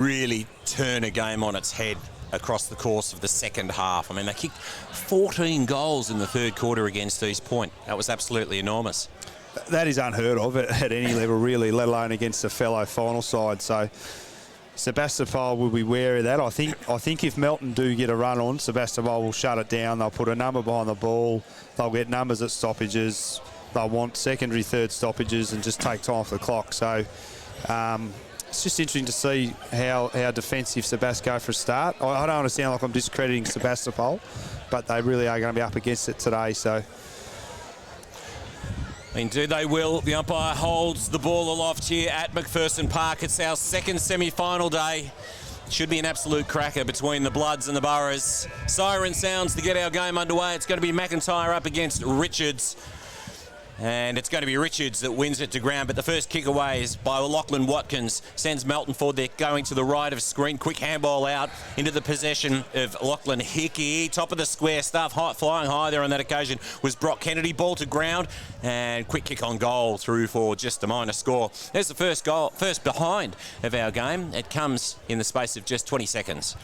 really turn a game on its head across the course of the second half. I mean, they kicked 14 goals in the third quarter against East Point. That was absolutely enormous. That is unheard of at any level, really, let alone against a fellow final side. So Sebastopol will be wary of that. I think if Melton do get a run on, Sebastopol will shut it down. They'll put a number behind the ball. They'll get numbers at stoppages. They'll want secondary, third stoppages and just take time off the clock. So it's just interesting to see how defensive Sebas go for a start. I don't want to sound like I'm discrediting Sebastopol, but they really are going to be up against it today. So. Indeed they will. The umpire holds the ball aloft here at McPherson Park. It's our second semi-final day. Should be an absolute cracker between the Bloods and the Boroughs. Siren sounds to get our game underway. It's going to be McIntyre up against Richards. And it's going to be Richards that wins it to ground. But the first kick away is by Lachlan Watkins. Sends Melton forward. They're going to the right of screen. Quick handball out into the possession of Lachlan Hickey. Top of the square stuff. Flying high there on that occasion was Brock Kennedy. Ball to ground. And quick kick on goal through for just a minor score. There's the first goal, first behind of our game. It comes in the space of just 20 seconds.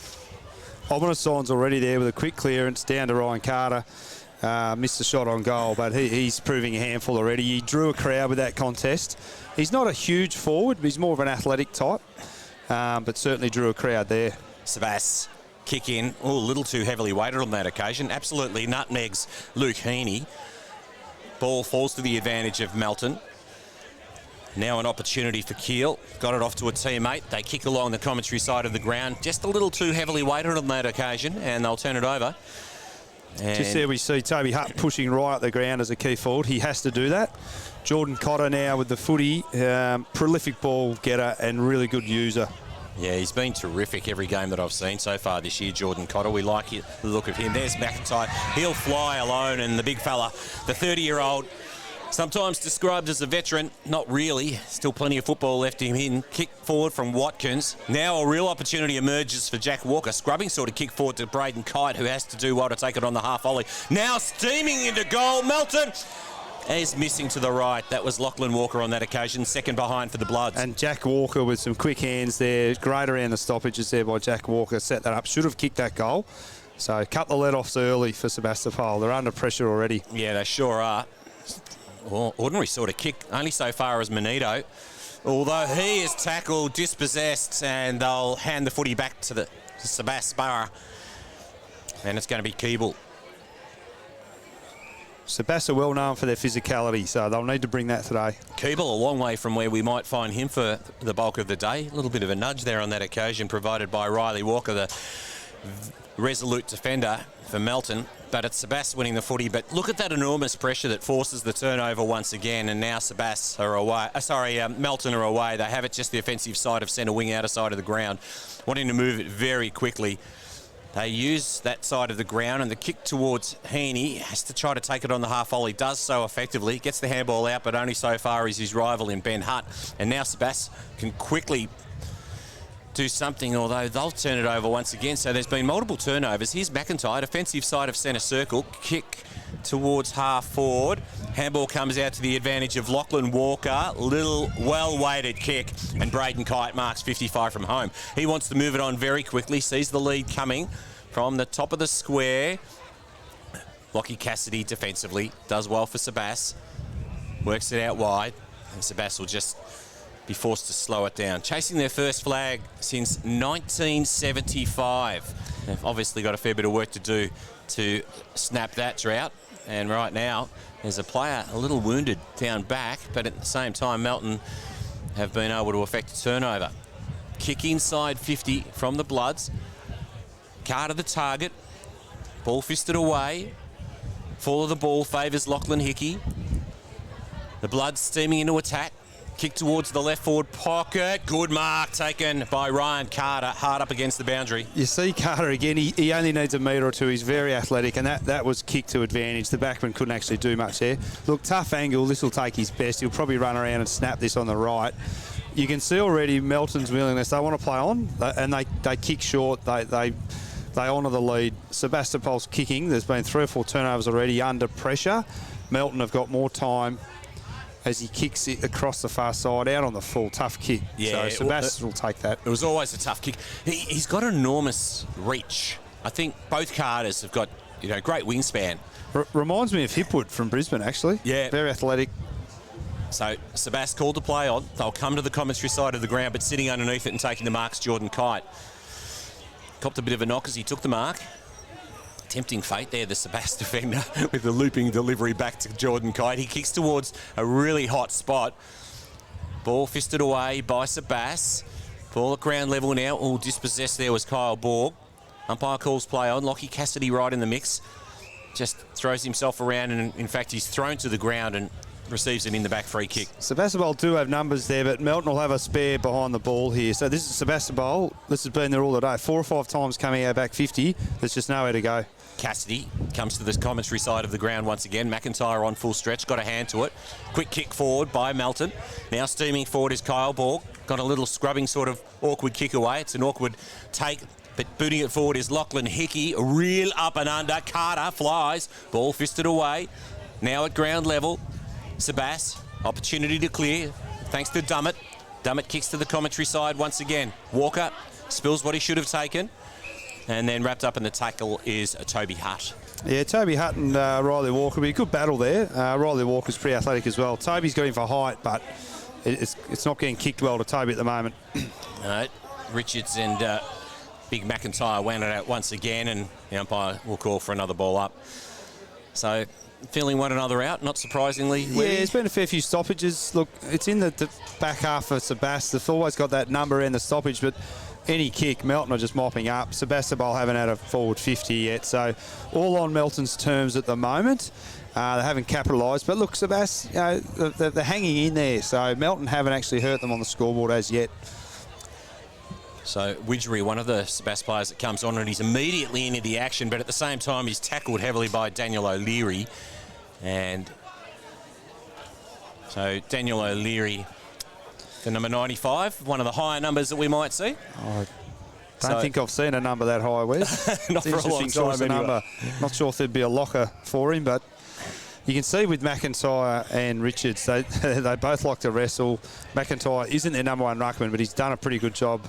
Ominous signs already there with a quick clearance down to Ryan Carter. Missed a shot on goal, but he's proving a handful already. He drew a crowd with that contest. He's not a huge forward, but he's more of an athletic type, but certainly drew a crowd there. Sebas kick in, a little too heavily weighted on that occasion. Absolutely nutmegs Luke Heaney. Ball falls to the advantage of Melton. Now an opportunity for Keele. Got it off to a teammate. They kick along the commentary side of the ground. Just a little too heavily weighted on that occasion, and they'll turn it over. And just there we see Toby Hutt pushing right at the ground as a key forward. He has to do that. Jordan Cotter now with the footy. Prolific ball getter and really good user. Yeah, he's been terrific every game that I've seen so far this year, Jordan Cotter. We like the look of him. There's McIntyre. He'll fly alone, and the big fella, the 30-year-old, sometimes described as a veteran, not really. Still plenty of football left him in. Kick forward from Watkins. Now a real opportunity emerges for Jack Walker. Scrubbing sort of kick forward to Braden Kite, who has to do well to take it on the half volley. Now steaming into goal. Melton is missing to the right. That was Lachlan Walker on that occasion. Second behind for the Bloods. And Jack Walker with some quick hands there. Great around the stoppages there by Jack Walker. Set that up. Should have kicked that goal. So cut the let-offs early for Sebastopol. They're under pressure already. Yeah, they sure are. Well, ordinary sort of kick, only so far as Manito. Although he is tackled, dispossessed, and they'll hand the footy back to Sebas Borough. And it's going to be Keeble. Sebas are well known for their physicality, so they'll need to bring that today. Keeble, a long way from where we might find him for the bulk of the day. A little bit of a nudge there on that occasion, provided by Riley Walker, the resolute defender for Melton. But it's Sebas winning the footy. But look at that enormous pressure that forces the turnover once again. And now Sebas are away. Melton are away. They have it just the offensive side of centre wing, outer side of the ground, wanting to move it very quickly. They use that side of the ground, and the kick towards Heaney has to try to take it on the half volley. Does so effectively. Gets the handball out, but only so far as his rival in Ben Hutt. And now Sebas can quickly do something, although they'll turn it over once again. So there's been multiple turnovers. Here's McIntyre, defensive side of centre circle. Kick towards half forward. Handball comes out to the advantage of Lachlan Walker. Little well-weighted kick, and Braden Kite marks 55 from home. He wants to move it on very quickly, sees the lead coming from the top of the square. Lockie Cassidy defensively does well for Sebas. Works it out wide, and Sebas will just be forced to slow it down. Chasing their first flag since 1975. They've obviously got a fair bit of work to do to snap that drought. And right now, there's a player a little wounded down back, but at the same time, Melton have been able to effect a turnover. Kick inside 50 from the Bloods. Carter the target. Ball fisted away. Fall of the ball favours Lachlan Hickey. The Bloods steaming into attack. Kick towards the left forward pocket. Good mark taken by Ryan Carter. Hard up against the boundary. You see Carter again. He only needs a metre or two. He's very athletic, and that was kicked to advantage. The backman couldn't actually do much there. Look, tough angle. This will take his best. He'll probably run around and snap this on the right. You can see already Melton's willingness. They want to play on, and they kick short. They honour the lead. Sebastopol's kicking. There's been 3 or 4 turnovers already under pressure. Melton have got more time. as he kicks it across the far side, out on the full. Tough kick. Yeah, so Sebastian will take that. It was always a tough kick. He's got enormous reach. I think both Carters have got, great wingspan. Reminds me of Hipwood from Brisbane, actually. Yeah. Very athletic. So Sebas called to play on. They'll come to the commentary side of the ground, but sitting underneath it and taking the mark's Jordan Kite. Copped a bit of a knock as he took the mark. Tempting fate there, the Sebas defender, with the looping delivery back to Jordan Kite. He kicks towards a really hot spot. Ball fisted away by Sebas. Ball at ground level now. All dispossessed there was Kyle Borg. Umpire calls play on. Lockie Cassidy right in the mix. Just throws himself around, and in fact he's thrown to the ground and receives an in-the-back free kick. Sebastopol do have numbers there, but Melton will have a spare behind the ball here. So this is Sebastopol. This has been there all the day. 4 or 5 times coming out back 50. There's just nowhere to go. Cassidy comes to the commentary side of the ground once again. McIntyre on full stretch, got a hand to it. Quick kick forward by Melton. Now steaming forward is Kyle Borg. Got a little scrubbing sort of awkward kick away. It's an awkward take, but booting it forward is Lachlan Hickey. A real up and under. Carter flies. Ball fisted away. Now at ground level. Sebas, opportunity to clear, thanks to Dummett. Dummett kicks to the commentary side once again. Walker spills what he should have taken. And then wrapped up in the tackle is Toby Hutt. Yeah, Toby Hutt and Riley Walker. Be a good battle there. Riley Walker's pretty athletic as well. Toby's got him for height, but it's not getting kicked well to Toby at the moment. Richards and Big McIntyre wound it out once again, and the umpire will call for another ball up. So, feeling one another out, not surprisingly. Yeah, there's been a fair few stoppages. Look, it's in the back half of Sebas. They've always got that number in the stoppage, but any kick, Melton are just mopping up. Sebastopol haven't had a forward 50 yet, so all on Melton's terms at the moment. They haven't capitalised, but look, Sebas, they're hanging in there, so Melton haven't actually hurt them on the scoreboard as yet. So Widgery, one of the Sebas players that comes on, and he's immediately into the action, but at the same time he's tackled heavily by Daniel O'Leary. And so Daniel O'Leary, the number 95, one of the higher numbers that we might see. I don't think I've seen a number that high, Wes. Not for a long time anyway. Not sure if there'd be a locker for him, but you can see with McIntyre and Richards, they both like to wrestle. McIntyre isn't their number one ruckman, but he's done a pretty good job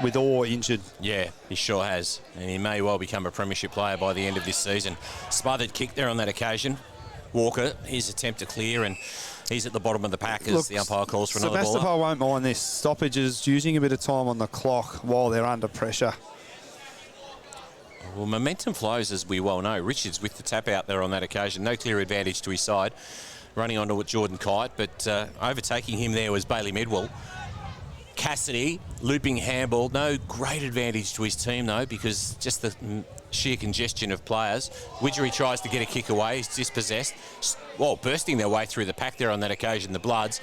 with Orr injured. Yeah, he sure has. And he may well become a premiership player by the end of this season. Smothered kick there on that occasion. Walker, his attempt to clear, and he's at the bottom of the pack as the umpire calls for another ball. Sebastopol won't mind this. Stoppages, using a bit of time on the clock while they're under pressure. Well, momentum flows, as we well know. Richards with the tap out there on that occasion. No clear advantage to his side. Running onto it, Jordan Kite, but overtaking him there was Bailey Medwell. Cassidy, looping handball. No great advantage to his team, though, because just the sheer congestion of players. Widgery tries to get a kick away. He's dispossessed. Well, bursting their way through the pack there on that occasion, the Bloods.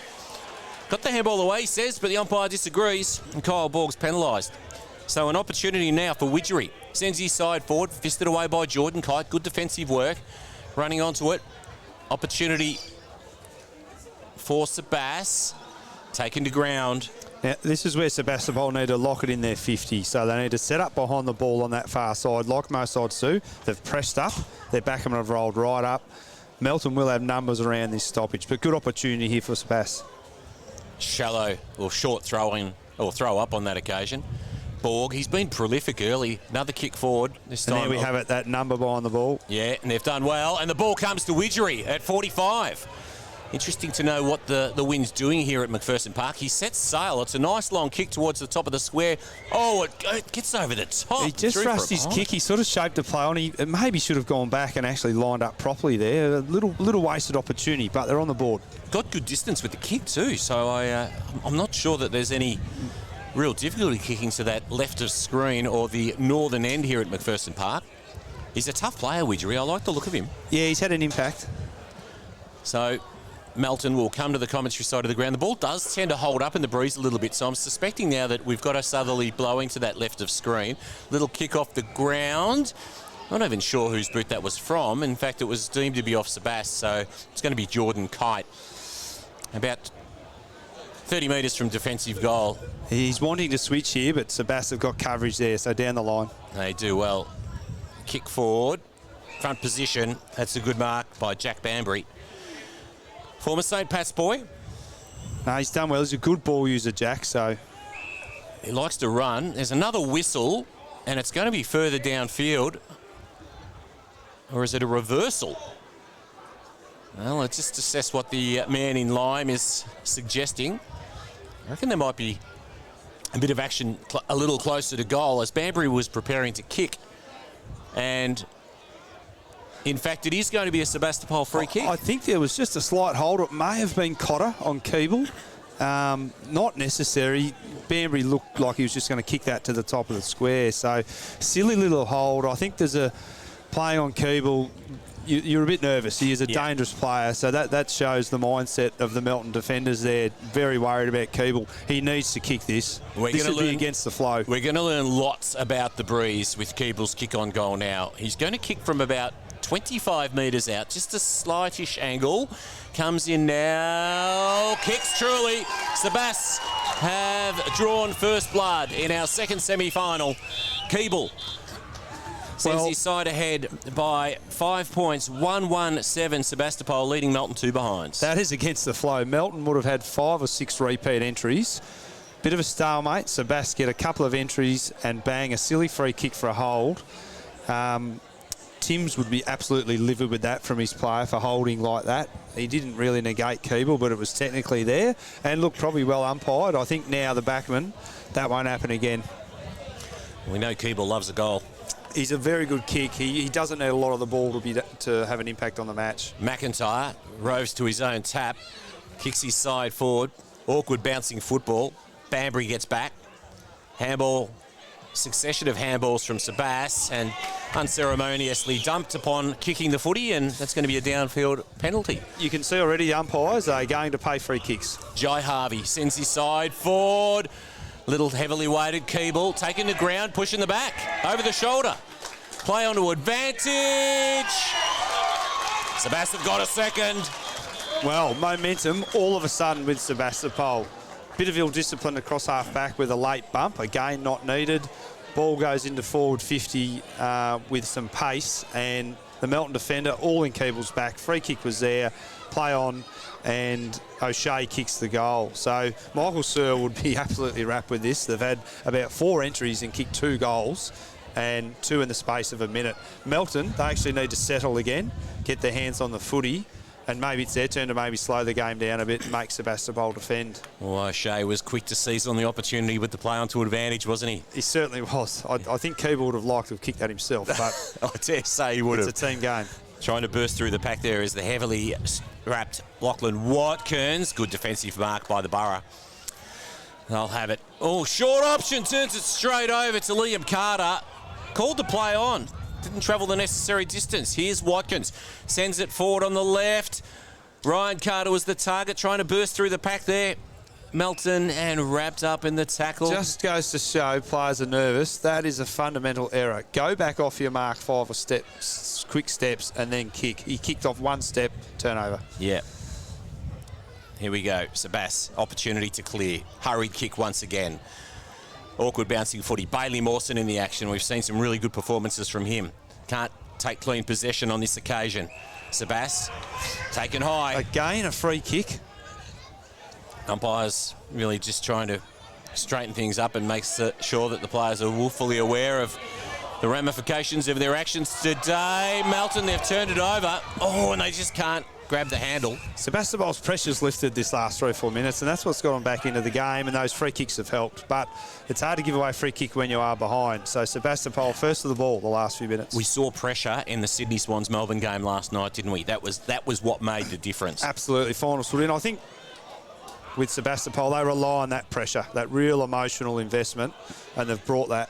Got the handball away, he says, but the umpire disagrees, and Kyle Borg's penalised. So an opportunity now for Widgery. Sends his side forward, fisted away by Jordan Kite. Good defensive work. Running onto it. Opportunity for Sebas. Taken to ground. Now, this is where Sebastopol need to lock it in their 50. So they need to set up behind the ball on that far side, like most sides do. They've pressed up. Their backmen have rolled right up. Melton will have numbers around this stoppage, but good opportunity here for Sebas. Shallow or short throw-in or throw-up on that occasion. Borg, he's been prolific early. Another kick forward. This time. And there we have it, that number behind the ball. Yeah, and they've done well. And the ball comes to Widgery at 45. Interesting to know what the wind's doing here at McPherson Park. He sets sail. It's a nice long kick towards the top of the square. Oh, it gets over the top. He just rushed his kick. He sort of shaped the play on. He maybe should have gone back and actually lined up properly there. A little wasted opportunity, but they're on the board. Got good distance with the kick too, so I'm not sure that there's any real difficulty kicking to that left of screen or the northern end here at McPherson Park. He's a tough player, Widgery. I like the look of him. Yeah, he's had an impact. So Melton will come to the commentary side of the ground. The ball does tend to hold up in the breeze a little bit, so I'm suspecting now that we've got a southerly blowing to that left of screen. Little kick off the ground. I'm not even sure whose boot that was from. In fact, it was deemed to be off Sebas, so it's going to be Jordan Kite. About 30 metres from defensive goal. He's wanting to switch here, but Sebas have got coverage there, so down the line. They do well. Kick forward. Front position. That's a good mark by Jack Banbury. Former St. Pat's boy. No, he's done well. He's a good ball user, Jack, so... He likes to run. There's another whistle, and it's going to be further downfield. Or is it a reversal? Well, let's just assess what the man in lime is suggesting. I reckon there might be a bit of action a little closer to goal as Banbury was preparing to kick. And in fact, it is going to be a Sebastopol free kick. I think there was just a slight hold. It may have been Cotter on Keeble. Not necessary. Banbury looked like he was just going to kick that to the top of the square. So, silly little hold. I think there's a play on Keeble. You're a bit nervous. He is a dangerous player. So that shows the mindset of the Melton defenders there. Very worried about Keeble. He needs to kick this. This would be against the flow. We're going to learn lots about the breeze with Keeble's kick on goal now. He's going to kick from about 25 metres out, just a slightish angle. Comes in now, kicks truly. Sebas have drawn first blood in our second semi-final. Keeble sends his side ahead by 5 points, 1-1-7. Sebastopol leading Melton 2 behind. That is against the flow. Melton would have had 5 or 6 repeat entries. Bit of a stalemate. Sebas get a couple of entries and bang, a silly free kick for a hold. Timms would be absolutely livid with that from his player for holding like that. He didn't really negate Keeble, but it was technically there. And look, probably well umpired. I think now the backman, that won't happen again. We know Keeble loves a goal. He's a very good kick. He doesn't need a lot of the ball to have an impact on the match. McIntyre roves to his own tap, kicks his side forward. Awkward bouncing football. Banbury gets back. Handball. Succession of handballs from Sebas and unceremoniously dumped upon kicking the footy, and that's going to be a downfield penalty. You can see already the umpires are going to pay free kicks. Jai Harvey sends his side forward. Little heavily weighted Keeble taking the ground, pushing the back over the shoulder. Play onto advantage. Sebas have got a second. Well, momentum all of a sudden with Sebastopol. Bit of ill discipline across half back with a late bump. Again, not needed. Ball goes into forward 50 with some pace, and the Melton defender all in Keeble's back. Free kick was there. Play on, and O'Shea kicks the goal. So Michael Searle would be absolutely wrapped with this. They've had about 4 entries and kicked 2 goals, and 2 in the space of a minute. Melton, they actually need to settle again, get their hands on the footy, and maybe it's their turn to maybe slow the game down a bit and make Sebastopol defend. Well, O'Shea was quick to seize on the opportunity with the play onto advantage, wasn't he? He certainly was. I think Keeble would have liked to have kicked that himself, but I dare say he would have. It's a team game. Trying to burst through the pack there is the heavily wrapped Lachlan Watkins. Good defensive mark by the Borough. They'll have it. Oh, short option, turns it straight over to Liam Carter. Called the play on. Didn't travel the necessary distance. Here's Watkins. Sends it forward on the left. Ryan Carter was the target, trying to burst through the pack there. Melton and wrapped up in the tackle. Just goes to show players are nervous. That is a fundamental error. Go back off your mark 5 or quick steps, and then kick. He kicked off 1 step, turnover. Yeah. Here we go. Sebas, opportunity to clear. Hurried kick once again. Awkward bouncing footy. Bailey Mawson in the action. We've seen some really good performances from him. Can't take clean possession on this occasion. Sebas, taken high. Again, a free kick. Umpires really just trying to straighten things up and make sure that the players are fully aware of the ramifications of their actions today. Melton, they've turned it over. Oh, and they just can't grab the handle. Sebastopol's pressure's lifted this last 3 or 4 minutes, and that's what's got them back into the game, and those free kicks have helped. But it's hard to give away a free kick when you are behind. So Sebastopol first of the ball the last few minutes. We saw pressure in the Sydney Swans Melbourne game last night, didn't we? That was what made the difference. Absolutely, finals would in. I think with Sebastopol, they rely on that pressure, that real emotional investment, and they've brought that.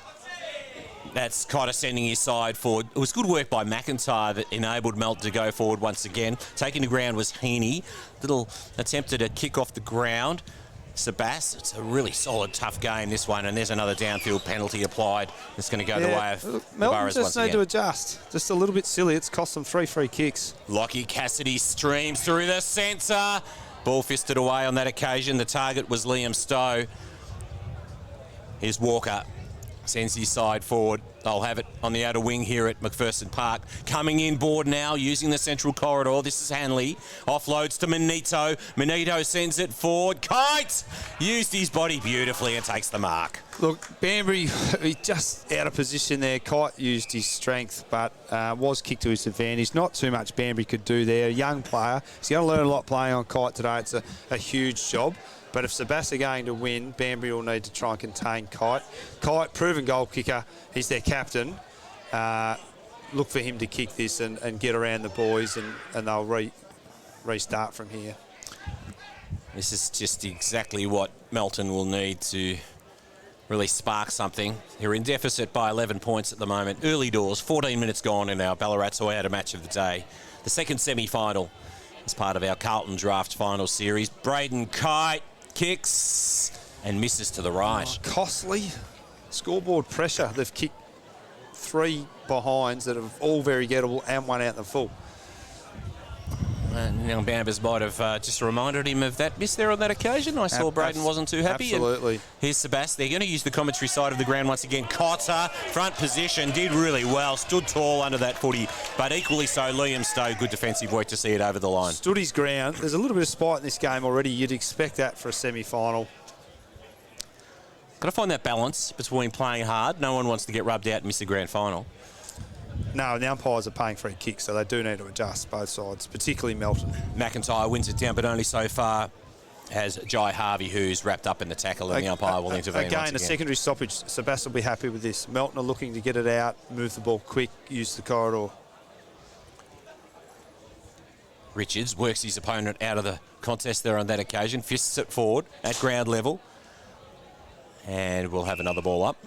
That's Cotter sending his side forward. It was good work by McIntyre that enabled Melton to go forward once again. Taking the ground was Heaney. Little attempted a kick off the ground. Sebas, it's a really solid, tough game, this one, and there's another downfield penalty applied. It's going to go the way of the Melton Boroughs just once need again. to adjust. Just a little bit silly. It's cost them 3 free kicks. Lockie Cassidy streams through the centre. Ball fisted away on that occasion. The target was Liam Stowe. Here's Walker. Sends his side forward. They'll have it on the outer wing here at McPherson Park. Coming in board now, using the central corridor. This is Hanley. Offloads to Manito. Manito sends it forward. Kite! Used his body beautifully and takes the mark. Look, Banbury, he just out of position there. Kite used his strength, but was kicked to his advantage. Not too much Banbury could do there. A young player. He's going to learn a lot playing on Kite today. It's a huge job. But if Sebastian are going to win, Banbury will need to try and contain Kite. Kite, proven goal kicker. He's their captain. Look for him to kick this and get around the boys, and they'll restart from here. This is just exactly what Melton will need to really spark something. They're in deficit by 11 points at the moment. Early doors, 14 minutes gone in our Ballarat Toyota match of the day. The second semi-final as part of our Carlton Draft Final Series. Braden Kite kicks and misses to the right. Oh, costly. Scoreboard pressure. They've kicked 3 behinds that are all very gettable and one out in the full. Now Bambers might have just reminded him of that miss there on that occasion. I saw Braden wasn't too happy. Absolutely. And here's Sebastian. They're going to use the commentary side of the ground once again. Cotter, front position, did really well. Stood tall under that footy. But equally so, Liam Stowe, good defensive work to see it over the line. Stood his ground. There's a little bit of spite in this game already. You'd expect that for a semi-final. Got to find that balance between playing hard. No one wants to get rubbed out and miss the grand final. No, the umpires are paying free kicks, so they do need to adjust both sides, particularly Melton. McIntyre wins it down, but only so far. Has Jai Harvey, who's wrapped up in the tackle, and the umpire will intervene again, a secondary stoppage. Sebastian will be happy with this. Melton are looking to get it out, move the ball quick, use the corridor. Richards works his opponent out of the contest there on that occasion, fists it forward at ground level, and we'll have another ball up.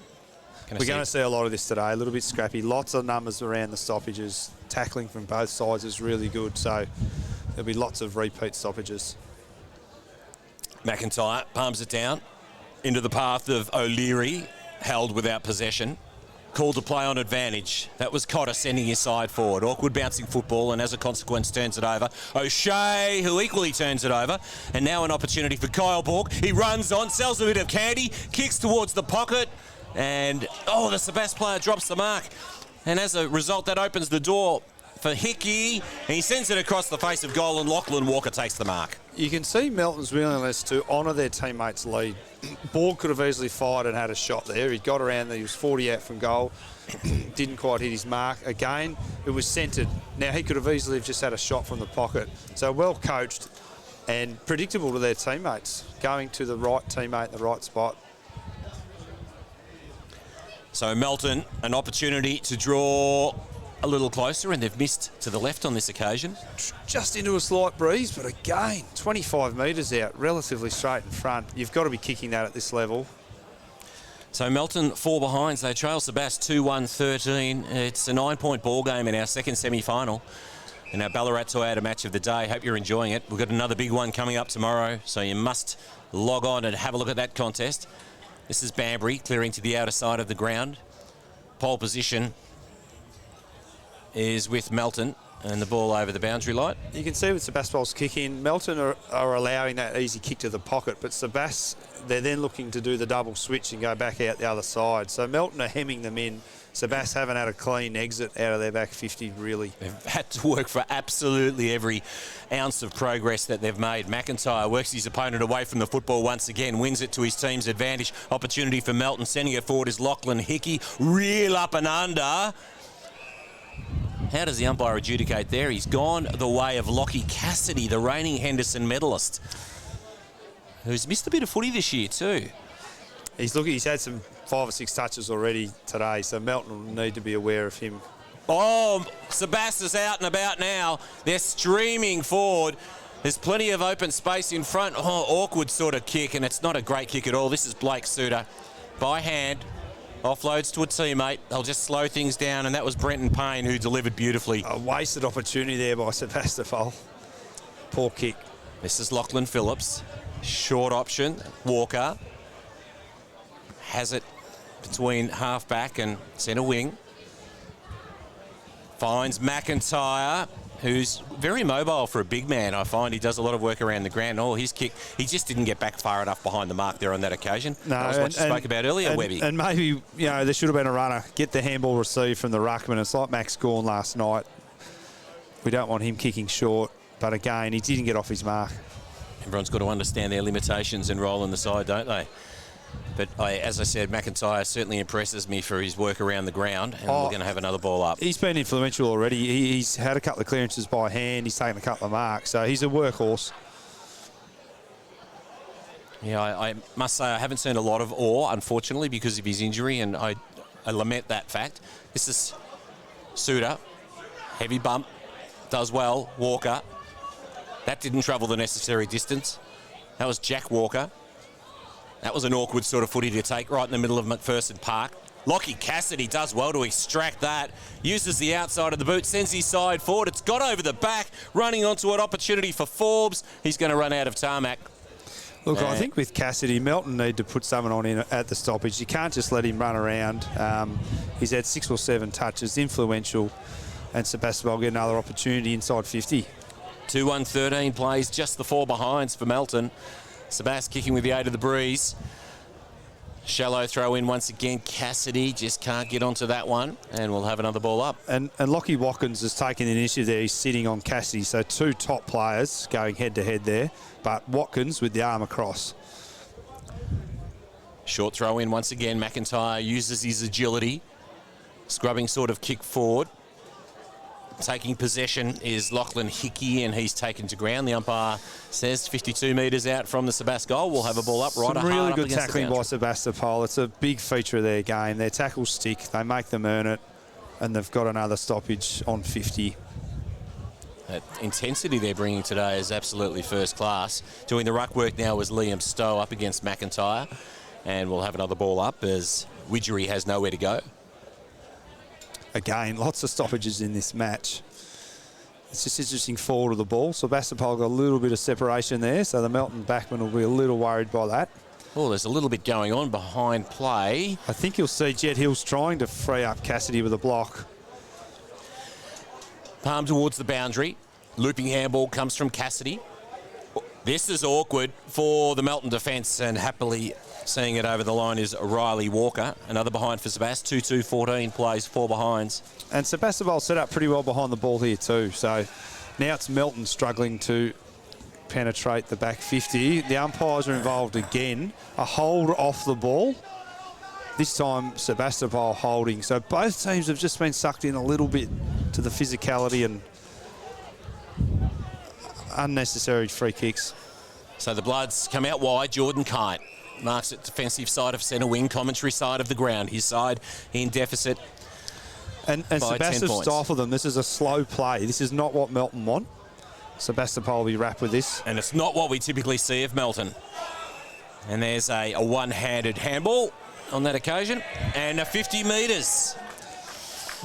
We're going to see a lot of this today, a little bit scrappy. Lots of numbers around the stoppages. Tackling from both sides is really good, so there'll be lots of repeat stoppages. McIntyre palms it down into the path of O'Leary, held without possession. Called to play on advantage. That was Cotter sending his side forward. Awkward bouncing football, and as a consequence turns it over. O'Shea, who equally turns it over. And now an opportunity for Kyle Bork. He runs on, sells a bit of candy, kicks towards the pocket. And, the Sebastian player drops the mark. And as a result, that opens the door for Hickey. And he sends it across the face of goal, and Lachlan Walker takes the mark. You can see Melton's willingness to honour their teammates' lead. Borg could have easily fired and had a shot there. He got around there. He was 40 out from goal. Didn't quite hit his mark. Again, it was centred. Now, he could have easily just had a shot from the pocket. So well coached and predictable to their teammates. Going to the right teammate in the right spot. So Melton, an opportunity to draw a little closer, and they've missed to the left on this occasion. Just into a slight breeze, but again, 25 metres out, relatively straight in front. You've got to be kicking that at this level. So Melton 4 behinds. They trail Sebastian 2-1-13. It's a 9-point ball game in our second semi-final in our Ballarat Toyota match of the day. Hope you're enjoying it. We've got another big one coming up tomorrow, so you must log on and have a look at that contest. This is Banbury clearing to the outer side of the ground. Pole position is with Melton, and the ball over the boundary line. You can see with Sebastian's kick in, Melton are allowing that easy kick to the pocket, but Sebastian, they're then looking to do the double switch and go back out the other side. So Melton are hemming them in. Sebastian haven't had a clean exit out of their back 50, really. They've had to work for absolutely every ounce of progress that they've made. McIntyre works his opponent away from the football once again, wins it to his team's advantage. Opportunity for Melton. Sending it forward is Lachlan Hickey. Reel up and under. How does the umpire adjudicate there? He's gone the way of Lockie Cassidy, the reigning Henderson medalist, who's missed a bit of footy this year too. He's had some 5 or 6 touches already today, so Melton will need to be aware of him. Oh, Sebastian's out and about now. They're streaming forward. There's plenty of open space in front. Oh, awkward sort of kick, and it's not a great kick at all. This is Blake Suter by hand. Offloads to a teammate. They'll just slow things down, and that was Brenton Payne who delivered beautifully. A wasted opportunity there by Sebastian. Poor kick. This is Lachlan Phillips. Short option. Walker has it between half-back and centre wing. Finds McIntyre, who's very mobile for a big man. I find he does a lot of work around the ground. Oh, his kick, he just didn't get back far enough behind the mark there on that occasion. No, that was what you spoke about earlier, Webby. And maybe, there should have been a runner. Get the handball received from the ruckman. It's like Max Gawn last night. We don't want him kicking short. But again, he didn't get off his mark. Everyone's got to understand their limitations and role in the side, don't they? But as I said, McIntyre certainly impresses me for his work around the ground, and we're going to have another ball up. He's been influential already. He's had a couple of clearances by hand. He's taken a couple of marks, so he's a workhorse. Yeah, I must say I haven't seen a lot of Orr, unfortunately, because of his injury, and I lament that fact. This is Suter. Heavy bump. Does well. Walker. That didn't travel the necessary distance. That was Jack Walker. That was an awkward sort of footy to take right in the middle of McPherson Park. Lockie Cassidy does well to extract that. Uses the outside of the boot, sends his side forward. It's got over the back, running onto an opportunity for Forbes. He's going to run out of tarmac. Look, I think with Cassidy, Melton need to put someone on in at the stoppage. You can't just let him run around. He's had 6 or 7 touches, influential, and Sebastopol get another opportunity inside 50. 2-1-13 plays, just the 4 behinds for Melton. Sebas kicking with the aid of the breeze. Shallow throw in once again. Cassidy just can't get onto that one, and we'll have another ball up. And Lockie Watkins has taken the initiative there. He's sitting on Cassidy, so 2 top players going head-to-head there, but Watkins with the arm across. Short throw in once again. McIntyre uses his agility. Scrubbing sort of kick forward. Taking possession is Lachlan Hickey, and he's taken to ground. The umpire says 52 metres out from the Sebas goal. We'll have a ball up right. Some really good tackling by Sebastopol. It's a big feature of their game. Their tackles stick. They make them earn it, and they've got another stoppage on 50. That intensity they're bringing today is absolutely first class. Doing the ruck work now was Liam Stowe up against McIntyre, and we'll have another ball up as Widgery has nowhere to go. Again, lots of stoppages in this match. It's just interesting forward of the ball. Sebastopol got a little bit of separation there, so the Melton backman will be a little worried by that. Oh, there's a little bit going on behind play. I think you'll see Jet Hills trying to free up Cassidy with a block. Palm towards the boundary. Looping handball comes from Cassidy. This is awkward for the Melton defence, and happily seeing it over the line is Riley Walker. Another behind for Sebas. 2-2-14 plays, 4 behinds. And Sebastopol set up pretty well behind the ball here too. So now it's Melton struggling to penetrate the back 50. The umpires are involved again. A hold off the ball. This time Sebastopol holding. So both teams have just been sucked in a little bit to the physicality and unnecessary free kicks. So the Bloods come out wide. Jordan Kite marks it defensive side of centre wing, commentary side of the ground. His side in deficit. And Sebastopol stifled them. This is a slow play. This is not what Melton want. Sebastopol will be wrapped with this. And it's not what we typically see of Melton. And there's a one-handed handball on that occasion. And a 50 metres.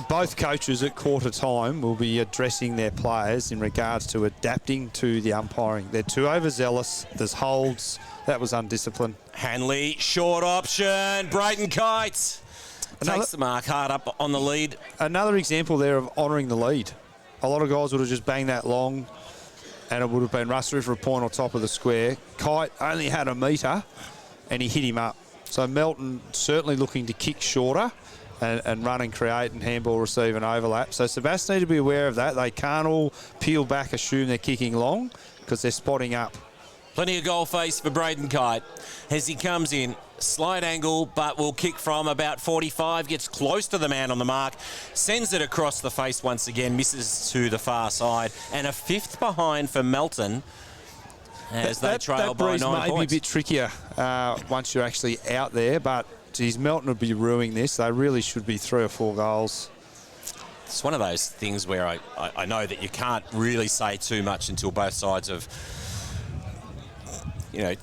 Both coaches at quarter time will be addressing their players in regards to adapting to the umpiring. They're too overzealous. There's holds. That was undisciplined. Hanley, short option. Braden Kite takes the mark hard up on the lead. Another example there of honouring the lead. A lot of guys would have just banged that long, and it would have been Russ for a point on top of the square. Kite only had a metre, and he hit him up. So Melton certainly looking to kick shorter and run and create and handball, receive and overlap. So Sebas need to be aware of that. They can't all peel back, assume they're kicking long, because they're spotting up. Plenty of goal face for Braden Kite as he comes in. Slight angle, but will kick from about 45. Gets close to the man on the mark. Sends it across the face once again. Misses to the far side. And a 5th behind for Melton as they trail by 9 points. That may be a bit trickier once you're actually out there, but geez, Melton would be ruining this. They really should be 3 or 4 goals. It's one of those things where I know that you can't really say too much until both sides have,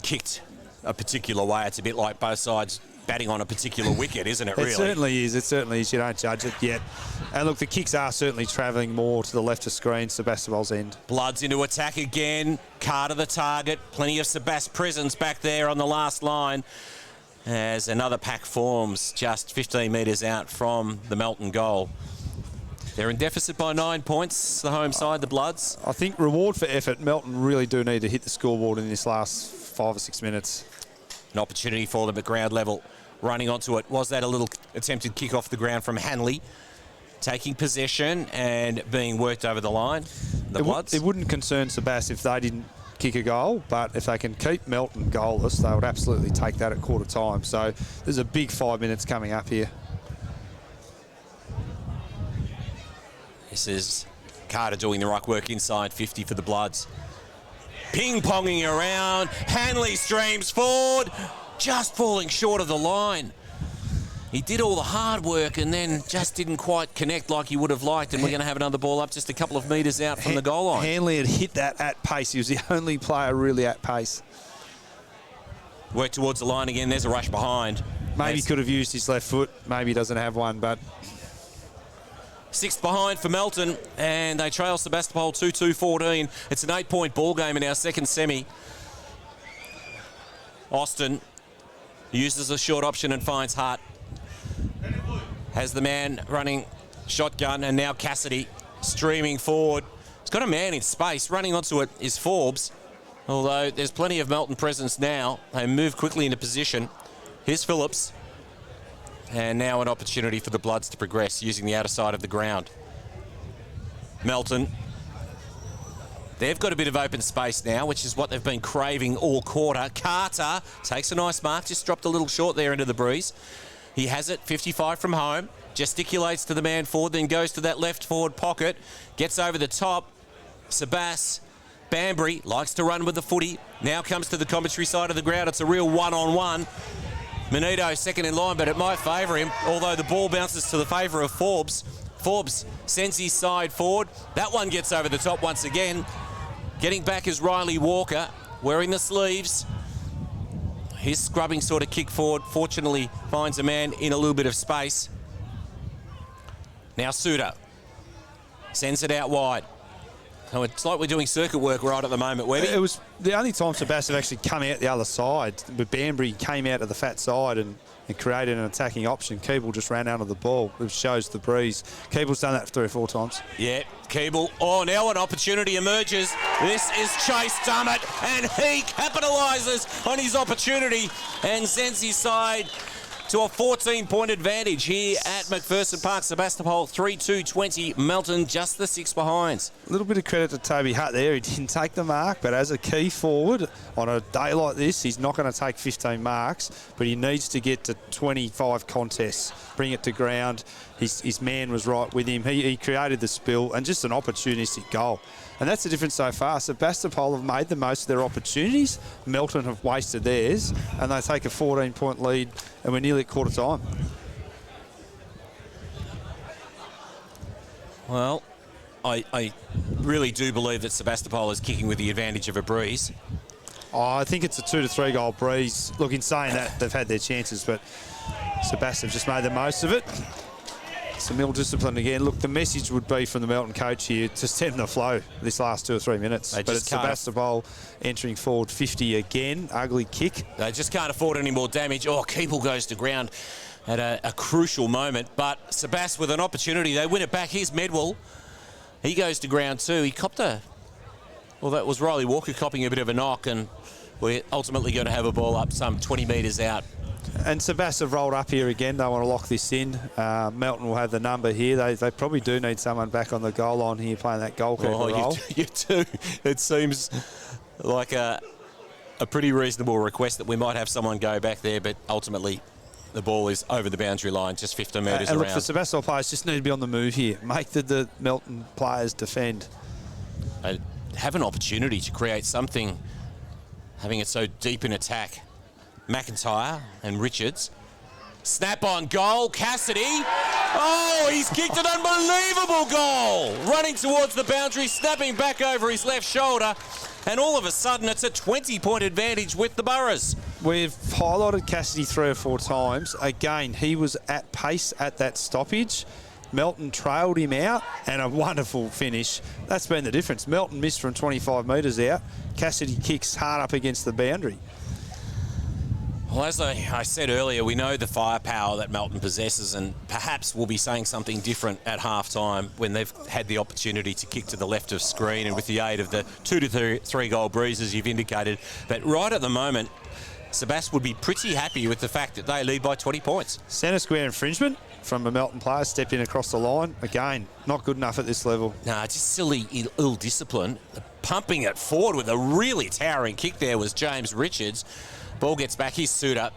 kicked a particular way. It's a bit like both sides batting on a particular wicket, isn't it, really? It certainly is. It certainly is. You don't judge it yet. And look, the kicks are certainly travelling more to the left of screen, Sebastopol's end. Bloods into attack again. Carter the target. Plenty of Sebas presence back there on the last line as another pack forms just 15 metres out from the Melton goal. They're in deficit by 9 points, the home side, the Bloods. I think reward for effort, Melton really do need to hit the scoreboard in this last 5 or 6 minutes. An opportunity for them at ground level. Running onto it. Was that a little attempted kick off the ground from Hanley? Taking possession and being worked over the line. The Bloods. It wouldn't concern Sebas if they didn't kick a goal, but if they can keep Melton goalless, they would absolutely take that at quarter time. So there's a big 5 minutes coming up here. This is Carter doing the right work inside 50 for the Bloods. Ping-ponging around. Hanley streams forward. Just falling short of the line. He did all the hard work and then just didn't quite connect like he would have liked, and we're going to have another ball up just a couple of metres out from the goal line. Hanley had hit that at pace. He was the only player really at pace. Work towards the line again. There's a rush behind. Maybe he could have used his left foot. Maybe he doesn't have one, but... Sixth behind for Melton, and they trail Sebastopol 2-2-14. It's an 8-point ball game in our second semi. Austin uses a short option and finds Hart. Has the man running shotgun, and now Cassidy streaming forward. He's got a man in space. Running onto it is Forbes, although there's plenty of Melton presence now. They move quickly into position. Here's Phillips. And now an opportunity for the Bloods to progress using the outer side of the ground. Melton. They've got a bit of open space now, which is what they've been craving all quarter. Carter takes a nice mark, just dropped a little short there into the breeze. He has it, 55 from home, gesticulates to the man forward, then goes to that left forward pocket, gets over the top. Sebas Banbury likes to run with the footy, now comes to the commentary side of the ground. It's a real one-on-one. Menito second in line, but it might favour him, although the ball bounces to the favour of Forbes. Forbes sends his side forward. That one gets over the top once again. Getting back is Riley Walker, wearing the sleeves. His scrubbing sort of kick forward, fortunately finds a man in a little bit of space. Now Suter sends it out wide. So it's like we're doing circuit work right at the moment, Webby. It was the only time Sebastian actually come out the other side, but Banbury came out of the fat side and created an attacking option. Keeble just ran out of the ball, which shows the breeze. Keeble's done that 3 or 4 times. Yeah, Keeble. Oh, now an opportunity emerges. This is Chase Dummett, and he capitalises on his opportunity and sends his side to a 14-point advantage here at McPherson Park. Sebastopol 3-2-20. Melton just the 6 behinds. A little bit of credit to Toby Hutt there. He didn't take the mark, but as a key forward on a day like this, he's not going to take 15 marks, but he needs to get to 25 contests, bring it to ground. His man was right with him. He created the spill and just an opportunistic goal. And that's the difference so far. Sebastopol have made the most of their opportunities. Melton have wasted theirs, and they take a 14-point lead, and we're nearly at quarter time. Well, I really do believe that Sebastopol is kicking with the advantage of a breeze. Oh, I think it's a 2 to 3 goal breeze. Look, in saying that, they've had their chances, but Sebastopol have just made the most of it. Some ill discipline again. Look, the message would be from the Melton coach here to stem the flow this last 2 or 3 minutes. But it's Sebastopol entering forward 50 again. Ugly kick. They just can't afford any more damage. Oh, Keeble goes to ground at a crucial moment. But Sebas with an opportunity. They win it back. Here's Medwell. He goes to ground too. He copped a... Well, that was Riley Walker copping a bit of a knock, and we're ultimately going to have a ball up some 20 metres out. And Sebas have rolled up here again. They want to lock this in. Melton will have the number here. They probably do need someone back on the goal line here playing that goalkeeper role. You do. It seems like a pretty reasonable request that we might have someone go back there, but ultimately the ball is over the boundary line, just 15 metres around. And look, the Sebastopol players just need to be on the move here. Make the Melton players defend. They have an opportunity to create something, having it so deep in attack. McIntyre and Richards. Snap on goal. Cassidy. Oh, he's kicked an unbelievable goal. Running towards the boundary, snapping back over his left shoulder. And all of a sudden, it's a 20-point advantage with the Boroughs. We've highlighted Cassidy 3 or 4 times. Again, he was at pace at that stoppage. Melton trailed him out, and a wonderful finish. That's been the difference. Melton missed from 25 metres out. Cassidy kicks hard up against the boundary. Well, as I said earlier, we know the firepower that Melton possesses, and perhaps we'll be saying something different at half-time when they've had the opportunity to kick to the left of screen, and with the aid of the 2 to 3 goal breezes you've indicated. But right at the moment, Sebas would be pretty happy with the fact that they lead by 20 points. Centre square infringement from a Melton player, stepped in across the line. Again, not good enough at this level. Nah, just silly ill discipline. Pumping it forward with a really towering kick there was James Richards. Ball gets back, he's suit up.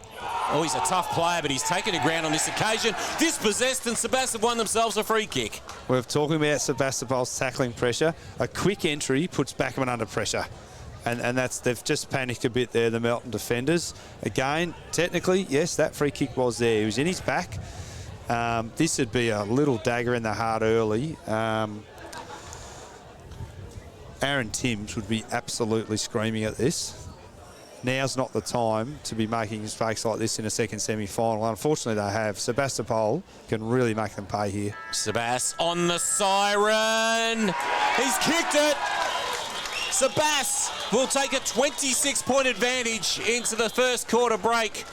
Oh, he's a tough player, but he's taken the ground on this occasion. Dispossessed, and Sebas have won themselves a free kick. We're talking about Sebastopol's tackling pressure. A quick entry puts Backerman under pressure. And they've just panicked a bit there, the Melton defenders. Again, technically, yes, that free kick was there. He was in his back. This would be a little dagger in the heart early. Aaron Timms would be absolutely screaming at this. Now's not the time to be making mistakes like this in a second semi-final. Unfortunately, they have. Sebastopol can really make them pay here. Sebas on the siren. He's kicked it. Sebas will take a 26-point advantage into the first quarter break.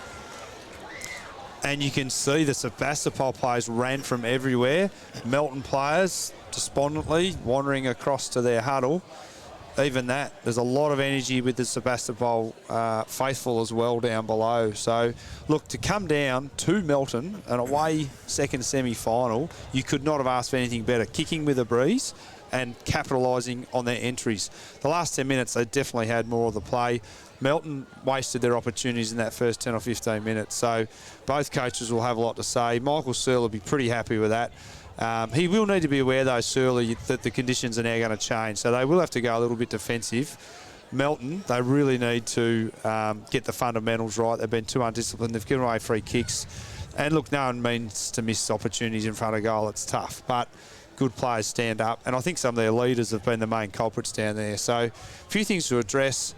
And you can see the Sebastopol players ran from everywhere. Melton players despondently wandering across to their huddle. Even that, there's a lot of energy with the Sebastopol faithful as well down below. So, look, to come down to Melton, an away second semi-final, you could not have asked for anything better. Kicking with a breeze and capitalising on their entries. The last 10 minutes, they definitely had more of the play. Melton wasted their opportunities in that first 10 or 15 minutes. So, both coaches will have a lot to say. Michael Searle will be pretty happy with that. He will need to be aware, though, Surly, that the conditions are now going to change. So they will have to go a little bit defensive. Melton, they really need to get the fundamentals right. They've been too undisciplined. They've given away free kicks. And look, no one means to miss opportunities in front of goal. It's tough. But good players stand up. And I think some of their leaders have been the main culprits down there. So a few things to address.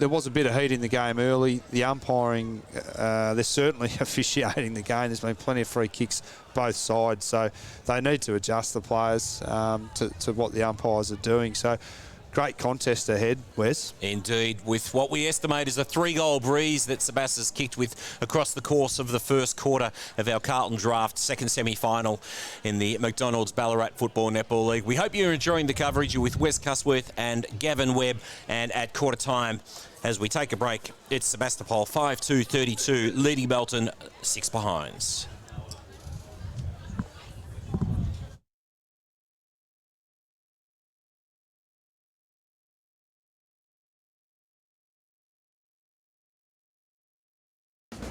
There was a bit of heat in the game early. The umpiring, they're certainly officiating the game. There's been plenty of free kicks both sides. So they need to adjust the players to what the umpires are doing. So great contest ahead, Wes. Indeed, with what we estimate is a 3-goal breeze that Sebas has kicked with across the course of the first quarter of our Carlton Draft second semi-final in the McDonald's Ballarat Football Netball League. We hope you're enjoying the coverage. You're with Wes Cusworth and Gavin Webb. And at quarter time, as we take a break, it's Sebastopol 5-2-32, leading Melton 6 behinds.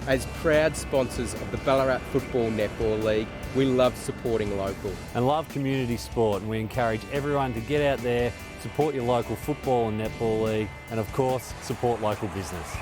As proud sponsors of the Ballarat Football Netball League, we love supporting local. And love community sport, and we encourage everyone to get out there, support your local football and netball league, and of course, support local business.